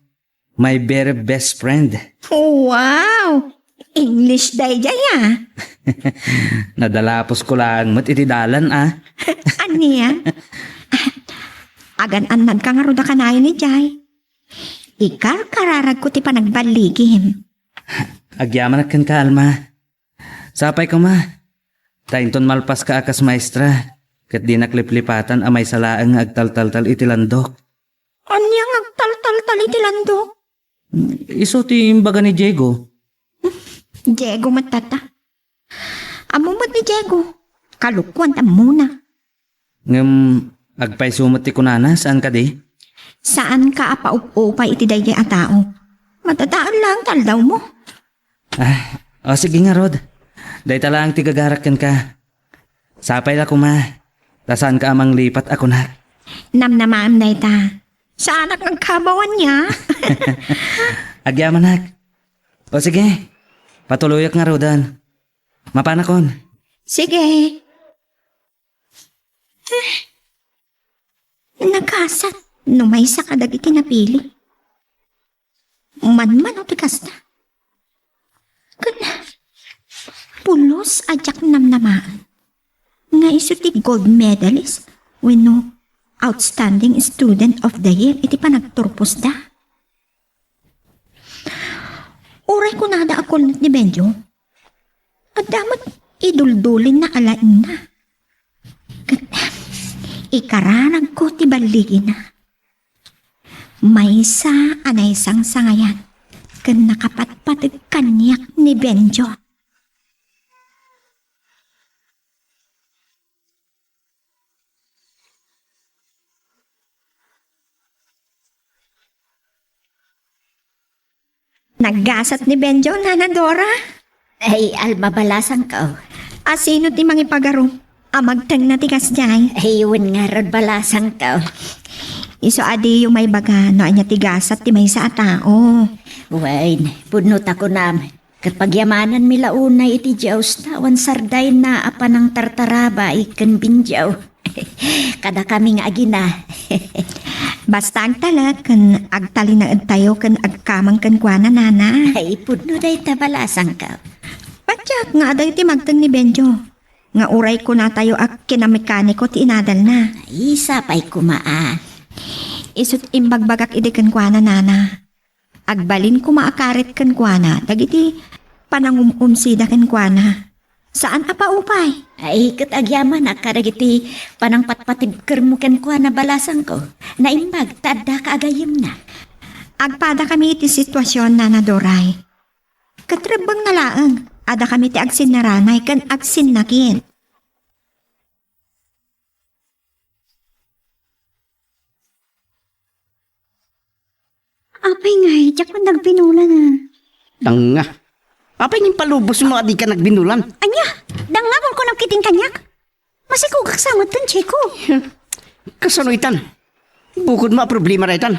My very best friend. Wow! English day jaya. Nadalapos ko lang mat itidalan Aniya? Agan-anan ka nga roda kanayo ni Jay. Ikar kararag ko ti panagbaligim. Agyaman at kan ka, Alma. Sapay ko ma. Tainton malpas ka akas maestra. Kat di nakliplipatan amay salaang agtal-tal-tal itilandok. Anyang agtal-tal-tal itilandok? Iso ti imbaga ni Diego. Diego matata. Amumot ni Diego. Kalukwan ta muna. Ngam agpay sumot ti kunana, saan ka di? Saan ka apaup-upay iti dayjay a tao? Matadaan lang taldaw mo. Sige nga Rod. Day talang tigagarak kan ka. Sapay la kuma. Tasaan ka amang lipat ako na. Namnamaam day ta. Sa anak ng kabawan niya. Agyaman nak. Sige. Patuloyak nga Rodan. Mapanakon. Sige. Nagkasat. Numay sa kadag itinapili. Man-man o tikasta. Pulos ajak namnamaan. Nga iso ti gold medalist when no outstanding student of the year iti pa nagturpos da. Uray ko nada ako ni Benjo. At damat iduldulin na alain na. Ikararag ko ti baligin na. May sa anay sang sangayan kan nakapatpatid kanyak ni Benjo. Naggasat ni Benjo, Nana Dora. Ay, Alma, balasang ka. Asino ti mangipagaro? Amagtang na tikas jay. Ayun nga rod balasang ka. Iso adi yung may baga, no anya tigasat ti may sa tao. Wain, punot ako nam. Kapag yamanan mi launay iti Diyos tawan sarday na apa ng tartaraba ikan binjaw. Kada kami nga agina. Basta agtalag, kan agtali na tayo, kan agkamang kan kwa na nana. Ay, punot ay tabalasang ka. Patyak nga aday ti magtang ni Benjo. Nga uray ko na tayo ak kinamekaniko ti inadal na. Ay, sapay kumaa. Isut imbagbagak ide kan kwa na nana. Agbalin ko maakarit kan kwa na, dagiti panangumumsida kan kwa na. Saan apa upay? Ay, katagyaman akaragiti panangpatpatibker mo ken kwa na balasang ko. Naimbag, tada kaagayim na. Agpada kami iti sitwasyon na nadoray. Katrabang nalaang, ada kami ti agsin naranay kan agsin nakin. Apay nga, tiyak man nagpinulan na. Tanga. Apay ning palubos mo adi ka nagbinulan. Anya, dangawan ko ng kiting kanyak. Masikugak samot kan, Cheko. Kasanoitan. Bukod mo problema na itan.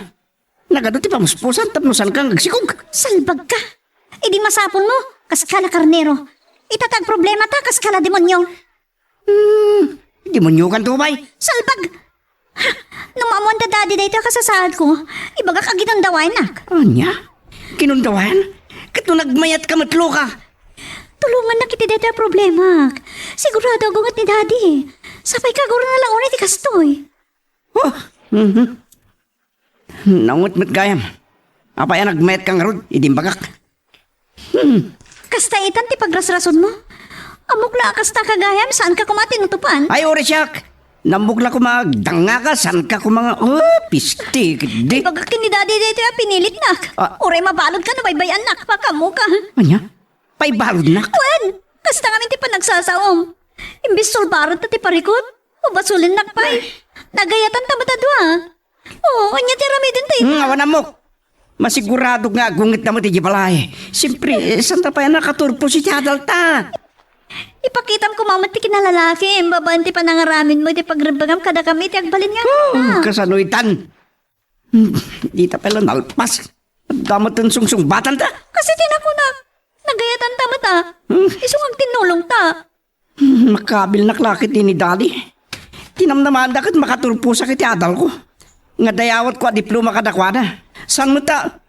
Nagado ti pamuspusan tapnosan kang agsikog. Salbag ka. Idi masapon mo, kaskala karnero. Itatag problema ta, kaskala demonyo. Demonyo kan tumay. Salbag! Ha, nung maamuan da daddy dahito kasasahad ko, ibaga kaginang dawain nak. Anya? Kinundawan? Kato nagmayat ka matlo ka. Tulungan na kita dito ang problema. Sigurado agungat ni daddy. Sapay ka guro na lang ulit ikastoy. Oh, Nangut-mat gayam. Apay nagmayat kang rod, idimbagak. Kasta itan ti pagrasrason mo. Amukla kasta kagayam, saan ka kumatinutupan? Ay, ore siyak. Nambukla ko magdanga ka, san ka ko mga, pistik, di. Ibaga kini daddy dito yung pinilit nak. Ah. Uray mabalod ka na baybayan nak, pakamu ka. Anya? Paibalod na. Wen, kasta kami ti panagsasaom. Imbis sulbarot na ti parikot, o basulin nakpay. Nagayatan tamatadwa. Oo, anya ti rami din tayo. Awan na mo. Masigurado nga gungit na mo ti balay. Siyempre, saan pa yan nakaturpo si Tiadal ta? Ipakitam ko mamat ti kinalalaki. Babaan ti panangaramin mo ti pagrabagam kada kami ti agbalin nga. Kasanoitan. Di ta pala nalpas. Damot ang sungsung-batan ta. Kasi tinakunak. Nagayatan tamata. Isungag tinulong ta. Makabil na klakit ni Daddy. Tinamnaman da kat makaturpo sa Tiadal ko. Nga dayawat ko a diploma kadakwana. San mo ta?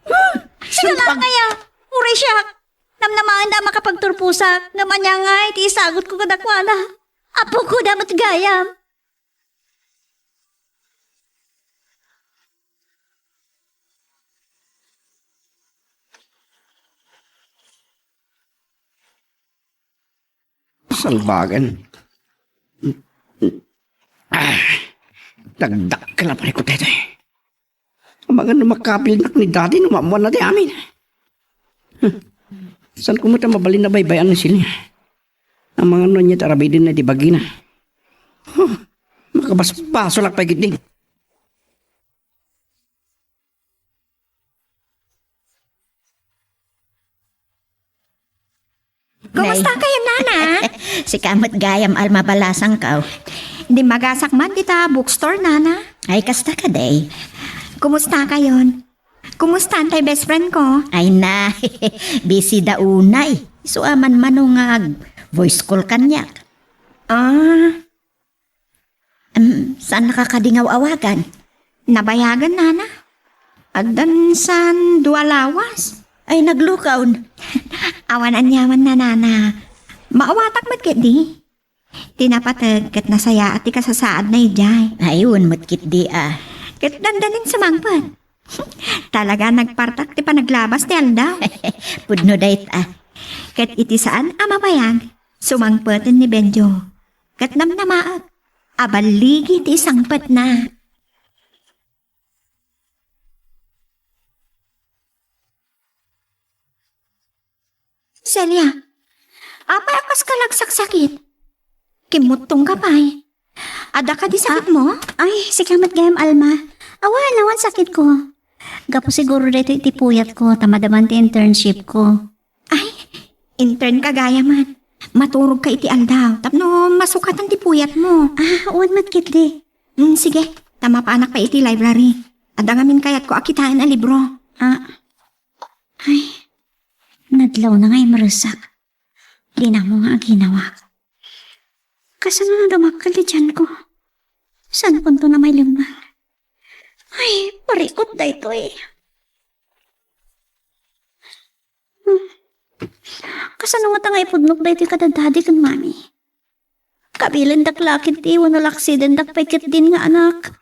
Sige lang kaya. Uray siya. Namnamaan da makapagturpusa. Naman niya nga iti isagot ko kadakwala. Apo ko damot gayam. Salbagan. Dagdak ka lang pa ko tayo. Mga makapil na ni Daddy numamuan na di amin. Saan kumuta mabalin na baybayan na sila? Ang mga nonya tarabidin na di bagina. Makabaspaso lang pagit din. Kumusta kayo, Nana? Si kamot gayam Alma balasang ka. Di magasak man kita bookstore, Nana. Ay, kasta ka day. Kumusta kayon? Kumusta antay best friend ko? Ay na, busy da unay. So aman manungag, voice call kanyak. Saan nakakadingaw awagan? Nabayagan, Nana. Agdan san dualawas. Ay naglukaw. Awan anyaman na, Nana. Maawatak matkit di. Tinapatag kat nasaya at ikasasaad na ijay. Ayun, matkit di ah. Kat dandanin sa mangpad. Talaga nagpartak ti panaglabas ti aldaw. Pudno dayt ah. Kat iti saan amapayag. Sumangpatan ni Benjo. Kat namnamaag. Abaligi ti sangpat na. Celia, apa akas kalagsaksakit? Kimutong ka pa'y. Ada ka di sakit mo? Ay, si kamat gayam Alma. Awan sakit ko. Gapo siguro dito itipuyat ko, tamadaman ti internship ko. Ay, intern ka gaya man. Maturog ka iti aldaw. Tapno masukatan ti puyat mo. Uwan matkit di. Sige, tama pa anak pa iti library. Adangamin kayat ko akitain a libro. Ay, nadlaw na nga'y marusak. Di na mo nga ginawa. Kasano na damakal di dyan ko? Sana punto na may limbang? Ay, parikot na ito eh. Kasano nga tangay pudnok na ito kadadadi kan mami? Kabilin dak lakit di, wano laksiden dak paikit din nga anak.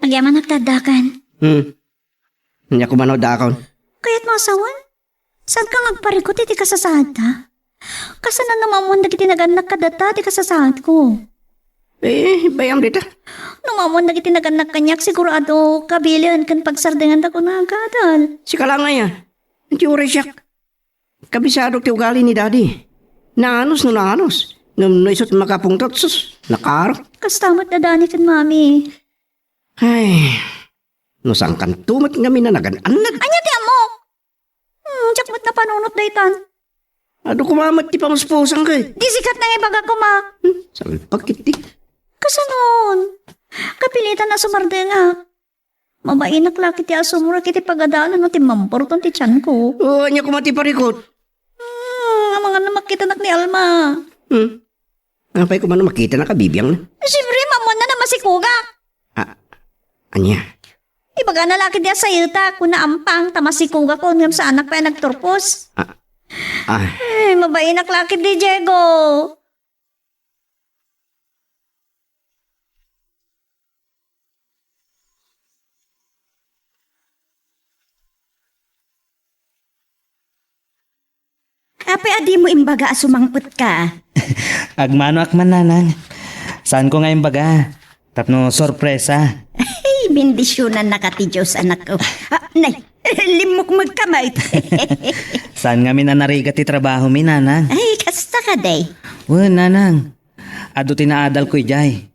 Agyaman nagtadakan. Hindi ako manood akon. Kaya't mo asawan? Saan ka ngagparikot iti kasasahad ta? Kasana naman mo nagiti naganak kadata ti kasasahad ko. Bayam dito. Numamon nagiti naganak kanyak sigurado kabilian kan pagsardingan ta ko na agadal. Si kalangay Hindi uri siya. Kabisado ti ugali ni daddy. Naanos no naanos. Ngam naisot makapungtot sus. Nakaro. Kastamot na dani kan mami. Ay. No sang kantumat nga minanagan. Anad. Anya ti amok? Tiyakmat na panunot daytan. Ado kumamat ti pamuspusang kay. Di sikat na ibaga ko ma. Sabi pagkiti. Kasanon? Kapilitan na sumardenga. Mabainak laki ti asumura kiti pagadalan no ti mamporton ti tiyan ko. Anya kumati parikot. Ang mga namakitanak ni Alma. Napay ko man makita na kabibiyang na. Siyempre, mamon na naman si Kuga. Anya. Ibaga na laki diya sa yuta kung naampang tamasikuga ko ngam sa anak pa yung nagturpos. Ay, mabainak laki di Diego. Kapay adi mo imbaga sumangput ka. Agmano akman nanang. Saan ko nga yung baga? Tapno sorpresa. Ay, bendisyonan na ka ti Diyos anak ko. Nay, limok magkamay. Saan nga minanarigat ti trabaho mi nanang? Ay, kasta ka day. Nanang. Ado tinaadal ko ijay.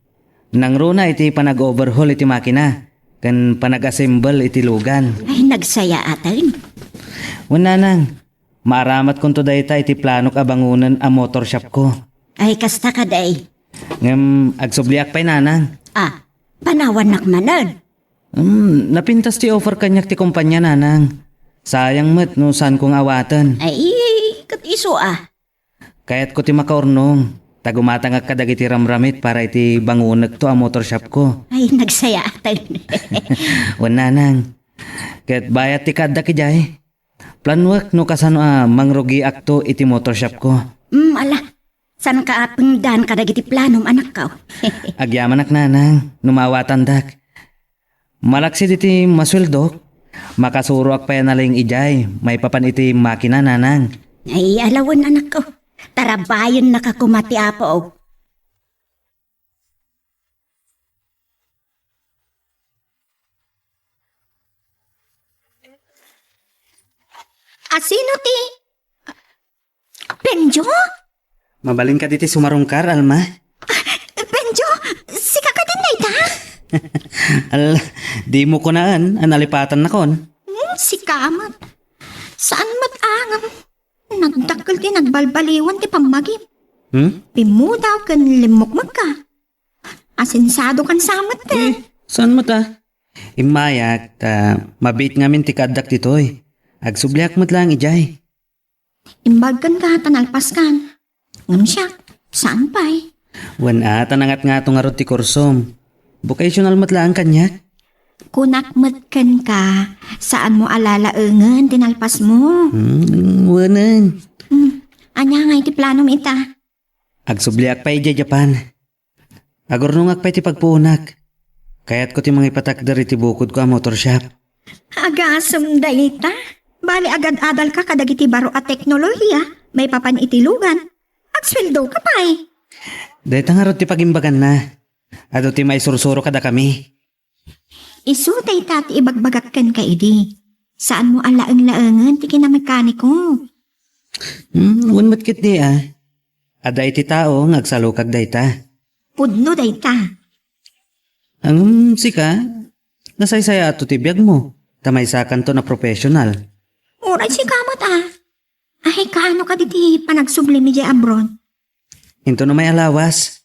Nang runa iti panag-overhaul iti makina. Kan panag-assemble iti lugan. Ay, nagsaya atan. Nanang. Maramat kong to dayta iti planok abangunan a motor shop ko. Ay, kasta ka day. Ngam agsubliak pa'y nanang. Panawan nakmanan. Napintas ti offer kanyak ti kumpanya nanang. Sayang met no saan kong awatan. Ay, katiso Kaya't ko ti makaurnong. Tagumatangag kadag iti ramramit para iti bangunag to a motor shop ko. Ay, nagsaya atan. Nanang. Kaya't bayat ti kadak ijay. Planwak no kasano mangrugi akto iti motor shop ko. Ala, saan ka apeng daan kadag iti planom anak ka? Agyaman ak nanang, numawatan dak. Malaksid iti masweldo, makasuro ak pa yan naling ijay, may papan iti makina nanang. Ay, alawan anak ko. Tarabayan na ka kumati apo. Sino ti? Benjo? Mabalin ka diti sumarungkar, Alma. Benjo, sika ka din na ita? Di mo ko naan, analipatan na kon. Si Kamat. Saan matangam? Nagdakkel ti nagbalbaliwan ti pamagim. Pimudaw kan limukmag ka. Asensado kan samat ka. Saan mo ta? Imayak, mabit ngamin ti kadak ditoy. Agsubliak mo't lang ijay. Imbag kan ka, tanalpas kan. Ngam siya, saan pa'y? Tanangat nga itong arot ti kursom. Vocational mo't lang kanyak. Kunakmat kan ka, saan mo alalaengan, tinalpas mo. Wanan. Anya nga iti planom ita. Agsubliak pa ijay Japan. Agurnungak pa iti pagpunak. Kaya't ko ti mga ipatakder iti bukod ko a motor shop. Agasam dayta. Bali agad adal ka kadag iti baro at teknolohiya. May papan itilugan. Agsweldo ka pa'y. Dahita nga rot ti pagimbagan na. Ado ti may sursuro kada kami. Isutay tati ibagbagak kan ka idi. Saan mo alaeng-laengan ti kinamekaniko? Unmat kit di ah. Aday ti tao, ngagsalukag day ta. Pudno day ta. Ang sika, nasaysaya ato ti biyag mo. Tamay sakan to na professional. Uray si kamot Ay, kaano ka diti panagsubli mi di abron? Into na may alawas.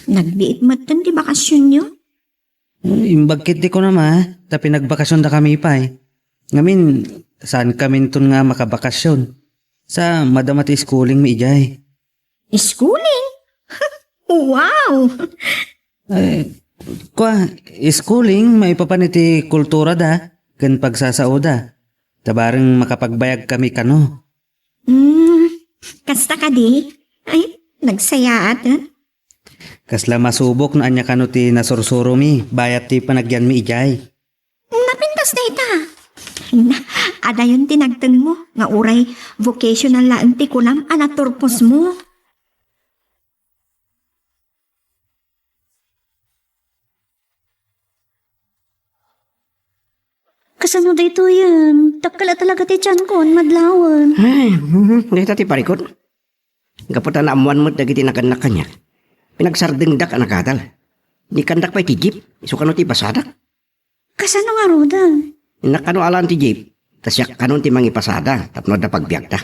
Nagbiit mo ti bakasyon nyo? Imbag kit di ko naman, ta pinagbakasyon da kami pa eh. Ngamin, saan kami ton nga makabakasyon? Sa madamati schooling mi ijay. Schooling? Wow! Schooling, may papaniti kultura da, kan pagsasaoda. Tabarang makapagbayag kami kano. Kasta ka di? Ay, nagsayaat Kasla masubok na anya kano ti nasursuro mi, bayat ti panagyan mi ijay. Napintas na ita. Ada yun tinagtang mo, nga uray vocational lang ti kulam anaturpos mo. Kasano dito yan? Takala talaga ti tiyan ko, madlawan. Ay, dito ti parikot. Kaputan na amuan mo dagiti nakanak kanya. Pinagsardengdak ang nakatal. Di kandak pa ti jeep, isukano ti pasadak. Kasano nga roda? Nakano alam ti jeep, tasyak kanon ti mangipasada, tapno da pagbiyak ta.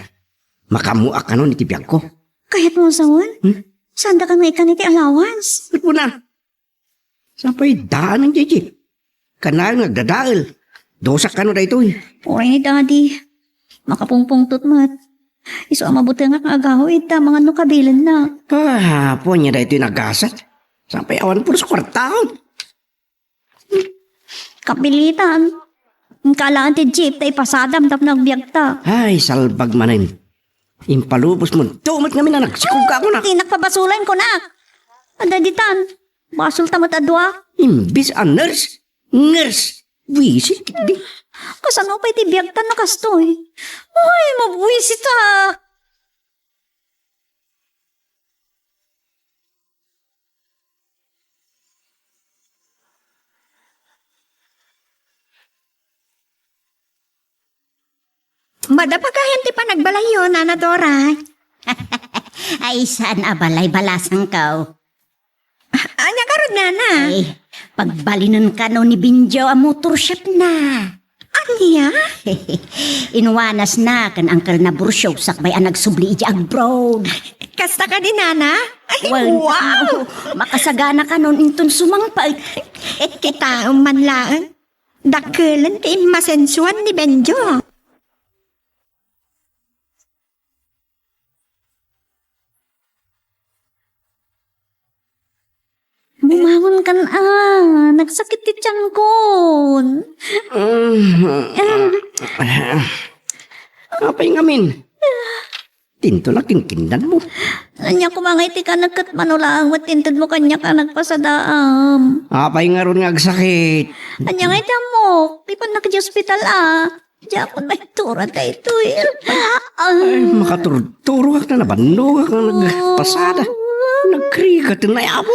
Makamuak kanon ti biyak ko. Kahit mo sawan? Saan da ka nga ikan iti allowance? Ba't mo na? Sampay daan ng jeep. Kanang nagdadaal. Dosak kanon da ito eh. Uray ni daddy. Makapungpungtot mat. Iso ang mabuti nga kang agahoy, ta mga nukabilan na. Kahapon niya da ito yung nagasat. Sampay awan po sa kwartaon. Kapilitan. Ang kalaan ti jeep, ta ipasadam tap nagbiag ta. Ay, salbag manin. Impalubos mo. Tumat kami na nagsikog ka ako na. Tinakpabasulan ko na. Adaditan. Basul tamat adwa. Imbis a nurse. Nurse. Wisit di. Kasano pa iti biag ta na kastoy. Ay, mabuisit ta. Madapagayan ti panagbalayo, Nana Dora. Ay, saan abalay balasang ka? Anya karod, Nana? Ay, pagbalinon ka no ni Binjo ang motor shop na. Anya? Inuwanas na kan angkel na bursyo sakbay ang nagsubli iji abroad. Kasta ka din, Nana? Ay, Well, wow! makasagana ka nun inton sumangpa. Kita man lang. Dakelan ti masensuan ni Benjo. Bumangon ka na. Nagsakit ti tiyan ko. Apay ngamin. Tinto lang kinkindan mo. Anya kumangay ti ka nagkat manulang matintad mo kanya ka nagpasadaam. Apay nga ron nga agsakit. Anya nga iti mo. Di pa nag-hospital Diyan may tura tayo ito Ay, makaturturo ka na nabando ka nagpasada. Nagkrigat na yabo.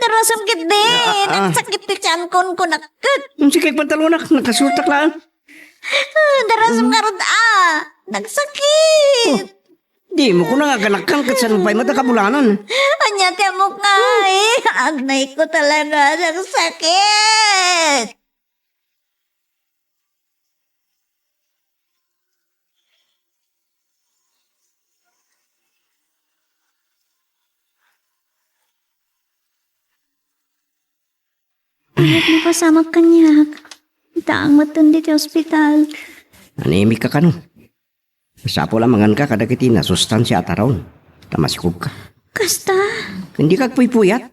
Narasam kit din. Nagsakit ti tiyan ko nakat. Sige, pantalonak. Nakasultak lang. Narasam ka ron Nagsakit. Di mo ko nangaganakan kat saan pa'y matakabulanan. Anya ti mo ka Anay ko talaga nagsakit. Ayat mo pasama kanyak. Itaang matundi ti ospital. Anemic ka no. Sapo lang mangan ka kada kiti na sustansya at aron. Tamasikog ka. Kasta. Hindi ka puyat.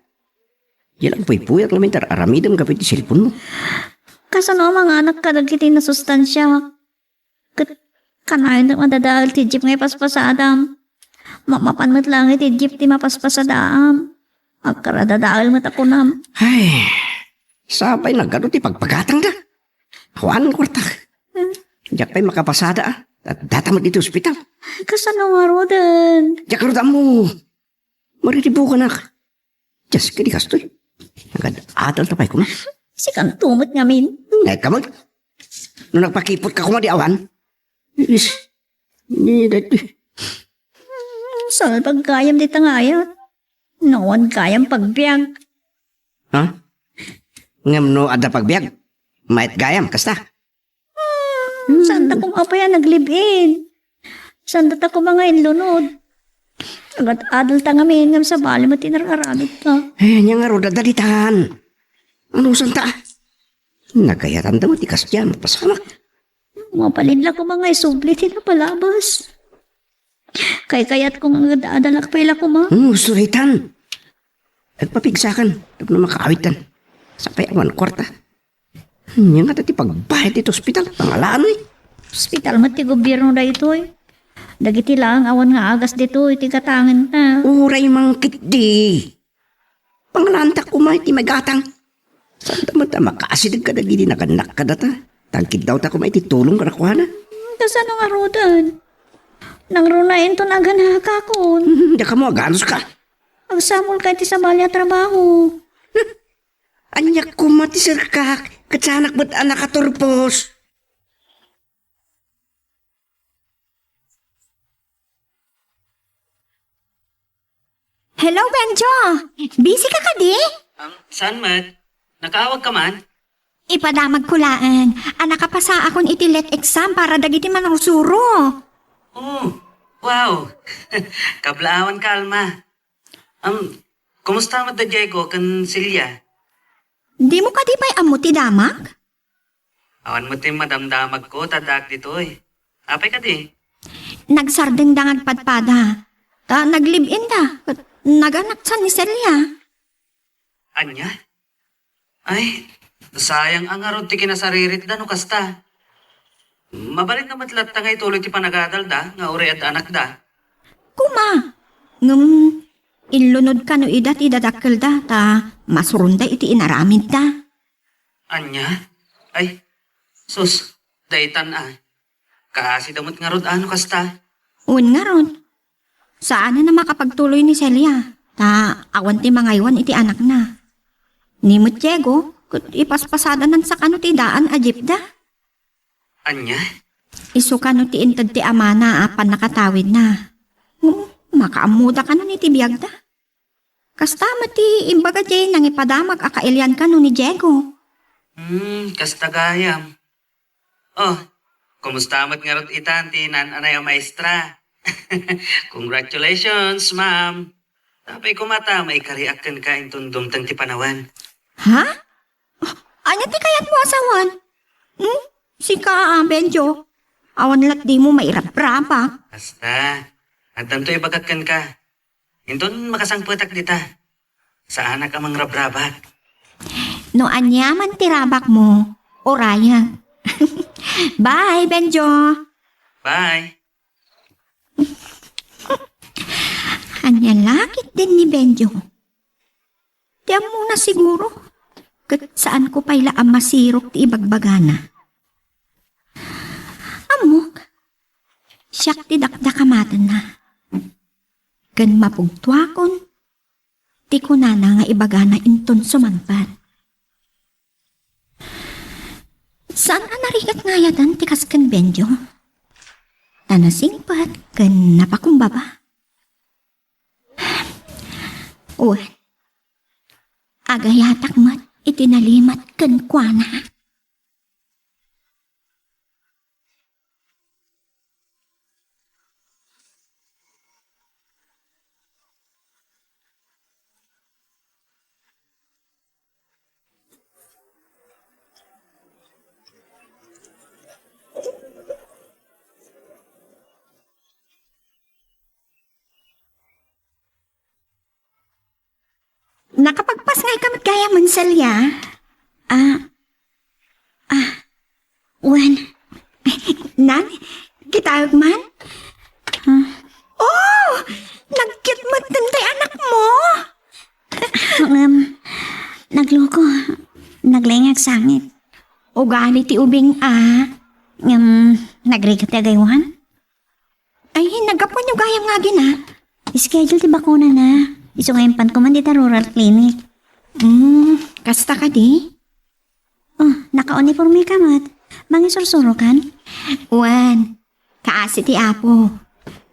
Yalang puyat lamin tar aramidam ka piti silpon mo. Kasano mga anak ka nagkiti na sustansya. Kanayon na madadahal ti jeep ngay paspasadam. Mamapanmat lang ti jeep ti mapaspasadam. Agkaradadahal matakunam. Ay, sabay nagano ti pagpagatang da. Hawan kwarta. Diyak pa'y makapasada at datamat dito ospital. Kasano nga rodan? Diyak karutan mo. Mariribo ka na. Diyas ka di kastoy. Nagad-adal tapay ko na. Si kantumot ngamin. Ngayon ka mag. Nung nagpakipot ka kuma di awan. Is, Ni dati. Saan pagkayam di tangayat? Noon kayam pagbiag. Ha? Ngam no ada pagbiag. Mait gayam, kasta. Saan ta kung apaya naglibin? Saan ta ko mga inlunod? Agat adal ta nga ngam sa bali mo tinararamit ta. Eh, niya nga ro dadalitan. Ano santa? Nagayatan daw, tikas dyan, pasamak. Mapalidla ko mga isubli palabas. Kayat ko nga dadalak pa ila ko ma. Suritan. Nagpapigsakan, dapat na makaawitan. Sa payawan kwarta. Niya nga tati pagbahit dito ospital, pangalaan eh. Hospital mati gobyerno da ito eh. Dagiti lang awan nga agas dito iti katangan ta. Uray mangkit di. Pangalantak ko may timagatang. Saan ta makasidag ka dagiti nakanak ka data. Tangkid daw ta ko may titulong ka nakuha na. Kasa nang arudan. Nang runain to naganaka ko. Hindi ka mo, aganos ka. Agsamol ka iti sa balya trabaho. Anyak ko mati sir ka. Katsanak ba't anak katurpos? Hello, Benjo! Busy ka di? Saan, Mat? Nakaawag ka man? Ipadamag kulaan. Anak ka pa sa akong itilet exam para dagiti manusuro. Oh, wow. Kablaawan ka, Alma. Kumusta mo da Diego kan Silya? Di mo ka di pa'y amuti damak? Awan mo tim madamdamag ko, tadak dito eh. Apay ka di? Nagsardeng dangag padpada. Ta naglibin da. Naganak sa ni Celia. Anya? Ay, sayang ang arod ti kinasaririt da no kasta. Mabalit na matlat ta nga ituloy ti panagadal da, nga uri at anak da. Kuma. Ilunod ka no idat idadakkel da. Ta masurunda iti inaramid da. Anya? Ay, sus, daytan Kaasi damot nga rod ano kasta. Un nga ron. Saan na makapagtuloy ni Celia? Ta awan ti mangaywan iti anak na. Nimot Diego, ipaspasada nan sa kano ti daan ajip da. Anya? Isu kano ti intad ti amana apan nakatawid na. Makaamuda ka nun iti biyag da. Kastama ti imbaga jay nang ipadamag akailyan ka nun ni Diego. Kasta gayam. Oh, kumusta mat nga rod itan ti nananay ang maestra? Congratulations, ma'am. Tapay kumata, may kariakan ka intundom tang ti panawan. Ha? Anya ti kayat mo asawan? Sika, Benjo. Awan lat di mo mairap-rapak. Basta, at tanto'y bagakan ka. Inton makasangputak dita. Saan ka mang rabrabak? No anyaman tirabak mo, oraya. Bye, Benjo. Bye. Anya lakit din ni Benjo. Tiyan mo na siguro. Kat saan ko pa'y laang masirok ti ibagbagana. Amok. Siyak ti dakdakamatan na. Kan mapugtuakon. Ti ko na nga ibagana inton sumangpat. Saan ang narigat ngayatan ti kaskan Benjo? Tanasingpat kan napakumbaba. Uwan. Agayatak mat itinalimat kan kuana. Nakapagpas ngay kamat gaya man Celia. Wan. Nan, kitawag man? Oh! Nagkit mo tantay anak mo! Nagloko. Naglengag sangit. Ugali ti ubing Nagrigat na gaywan? Ay, nagapon yung gayam nga gina. Schedule ti bakuna na. Iso ngayon pan ko man dita rural clinic. Kasta ka di? Oh, naka-uniforme ka mat. Mangi sursuro kan? Wan, Kaasi ti Apo.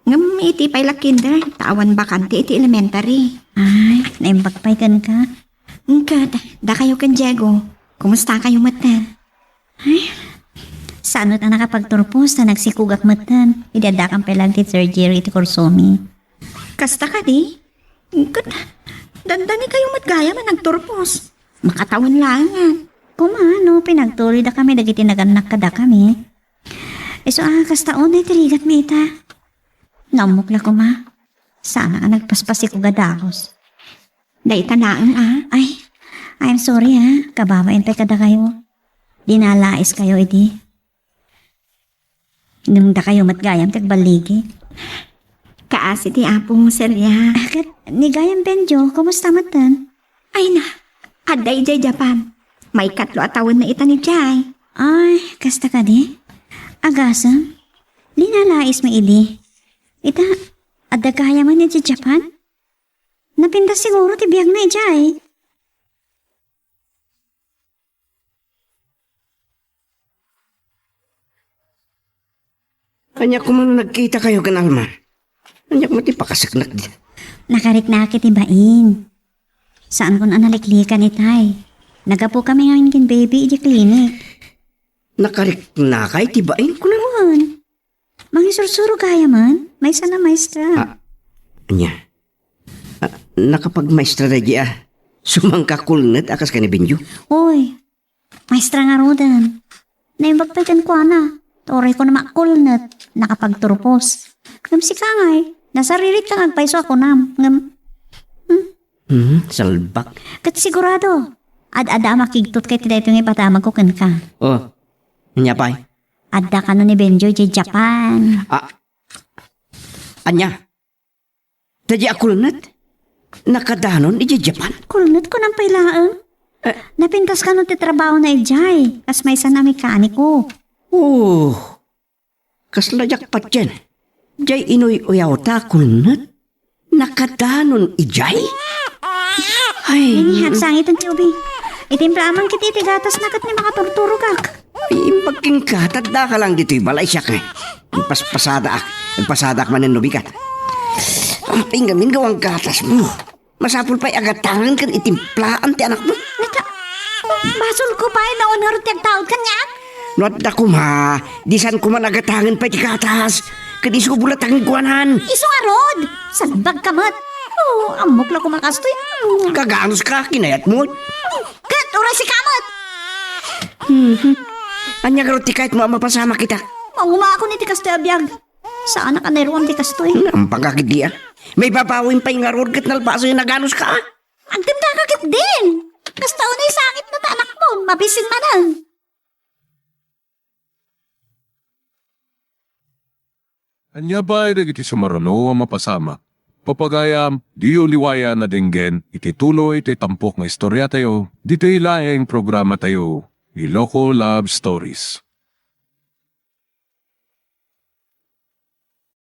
Ngam iti pay la kinder, tawan bakante iti elementary. Ay, naimbagpay kan ka. Ngkat, da kayo kan Diego. Kumusta kayo matan? Saan na nakapagturpos na nagsikugak matan. Idadakang pelag ti surgery iti kursomi. Kasta ka di? Ngkat, dandani kayo matgaya man nagturpos. Makatawan lang yan. Kumano, pinagtuloy da kami, dagiti naganak kada kami. Iso kastaon na itiligat mi ita. Namukla ko ma. Sana ka nagpaspasi ko gadakos. Day tanaan Ay, I'm sorry kababain pa kada kayo. Dinalais kayo iti. Nung da kayo matgayam tagbaligi. Kaasi ti Apo Serya. Kat, ni Gayam Benjo, kumusta matan? Ay na, aday jay Japan. May 4 taon na ita ni Jay. Ay, kasta ka di? Agasam? Linalais mo ili. Ita, adda kaya man niya sa Japan? Napinda siguro ti biyag na ijay. Kanya ko man nagkita kayo kan Alma. Kanya ko mati pakasaknak din. Nakarik-nakit ibain. Saan kun analiklikan itay? Nagapo kami ngayon kin baby iti klinik. Nakarik na kay tibain ko na. Kuwan. Mangisursuro kaya man. May sana maestra. Anya. Nakapag-maestra na di Sumangka kulnet akas ka ni Benjo. Uy, maestra nga rodan. Naimbagpaitan ko Toray ko na makulnat. Nakapagturpos. Ngam si Kangay. Nasaririt kang agpaiso ako nam. Ngam, Salbak. kat sigurado. Ad-ada makigtot kay tida itong ipatamag ko kan ka. Oh, anya pa'y? Adda ka no ni Benjo di Japan. Anya. Tadi akulnet. Nakadanon iji Japan. Kulnat ko ng pailaang. Napintas ka no ti trabaho na ijay. Kas may sana mekaniko. Oh, kaslajak pa dyan. Jay inoy uyaw ta kulnet. Nakadanon ijay? Ay, Ninihagsang itong tiyubi. Itimpla amang kiti tigatas na kat ni makaturturo kak. imbagking ka, tadda ka lang dito'y balay siya kay. Pasada ak manin nubikat. Pinggamin gawang gatas mo. Masapul pa'y agatangan kan itimplaan ti anak mo. Basol ko pa naon nga rutiyag taod kanya. Nuat da ko ma, disan ko man agatangan pa'y ti gatas. Kadis ko bulatangin kuanan. Iso nga rod. Salbag kamat. Oh, amok lang kumakastoy. Kaganos ka, kinayat mo. Kat, oras si kamat. Anya garot ti kahit mo mapasama kita. Manguma ako ni tikas abiyag. Saan ka naroon tikas to Ang pagkakit diya. May papawin pa yung arod kat nalbaso yung naganos ka. Ang timda kakit din. Kas taon ay sakit na anak mo. Mabisin manan. Anya ba iti sumarano ang mapasama? Papagayam, di uliwaya na dinggen, iti tuloy iti tampok nga istorya tayo, dito ilaing programa tayo, Iloko Love Stories.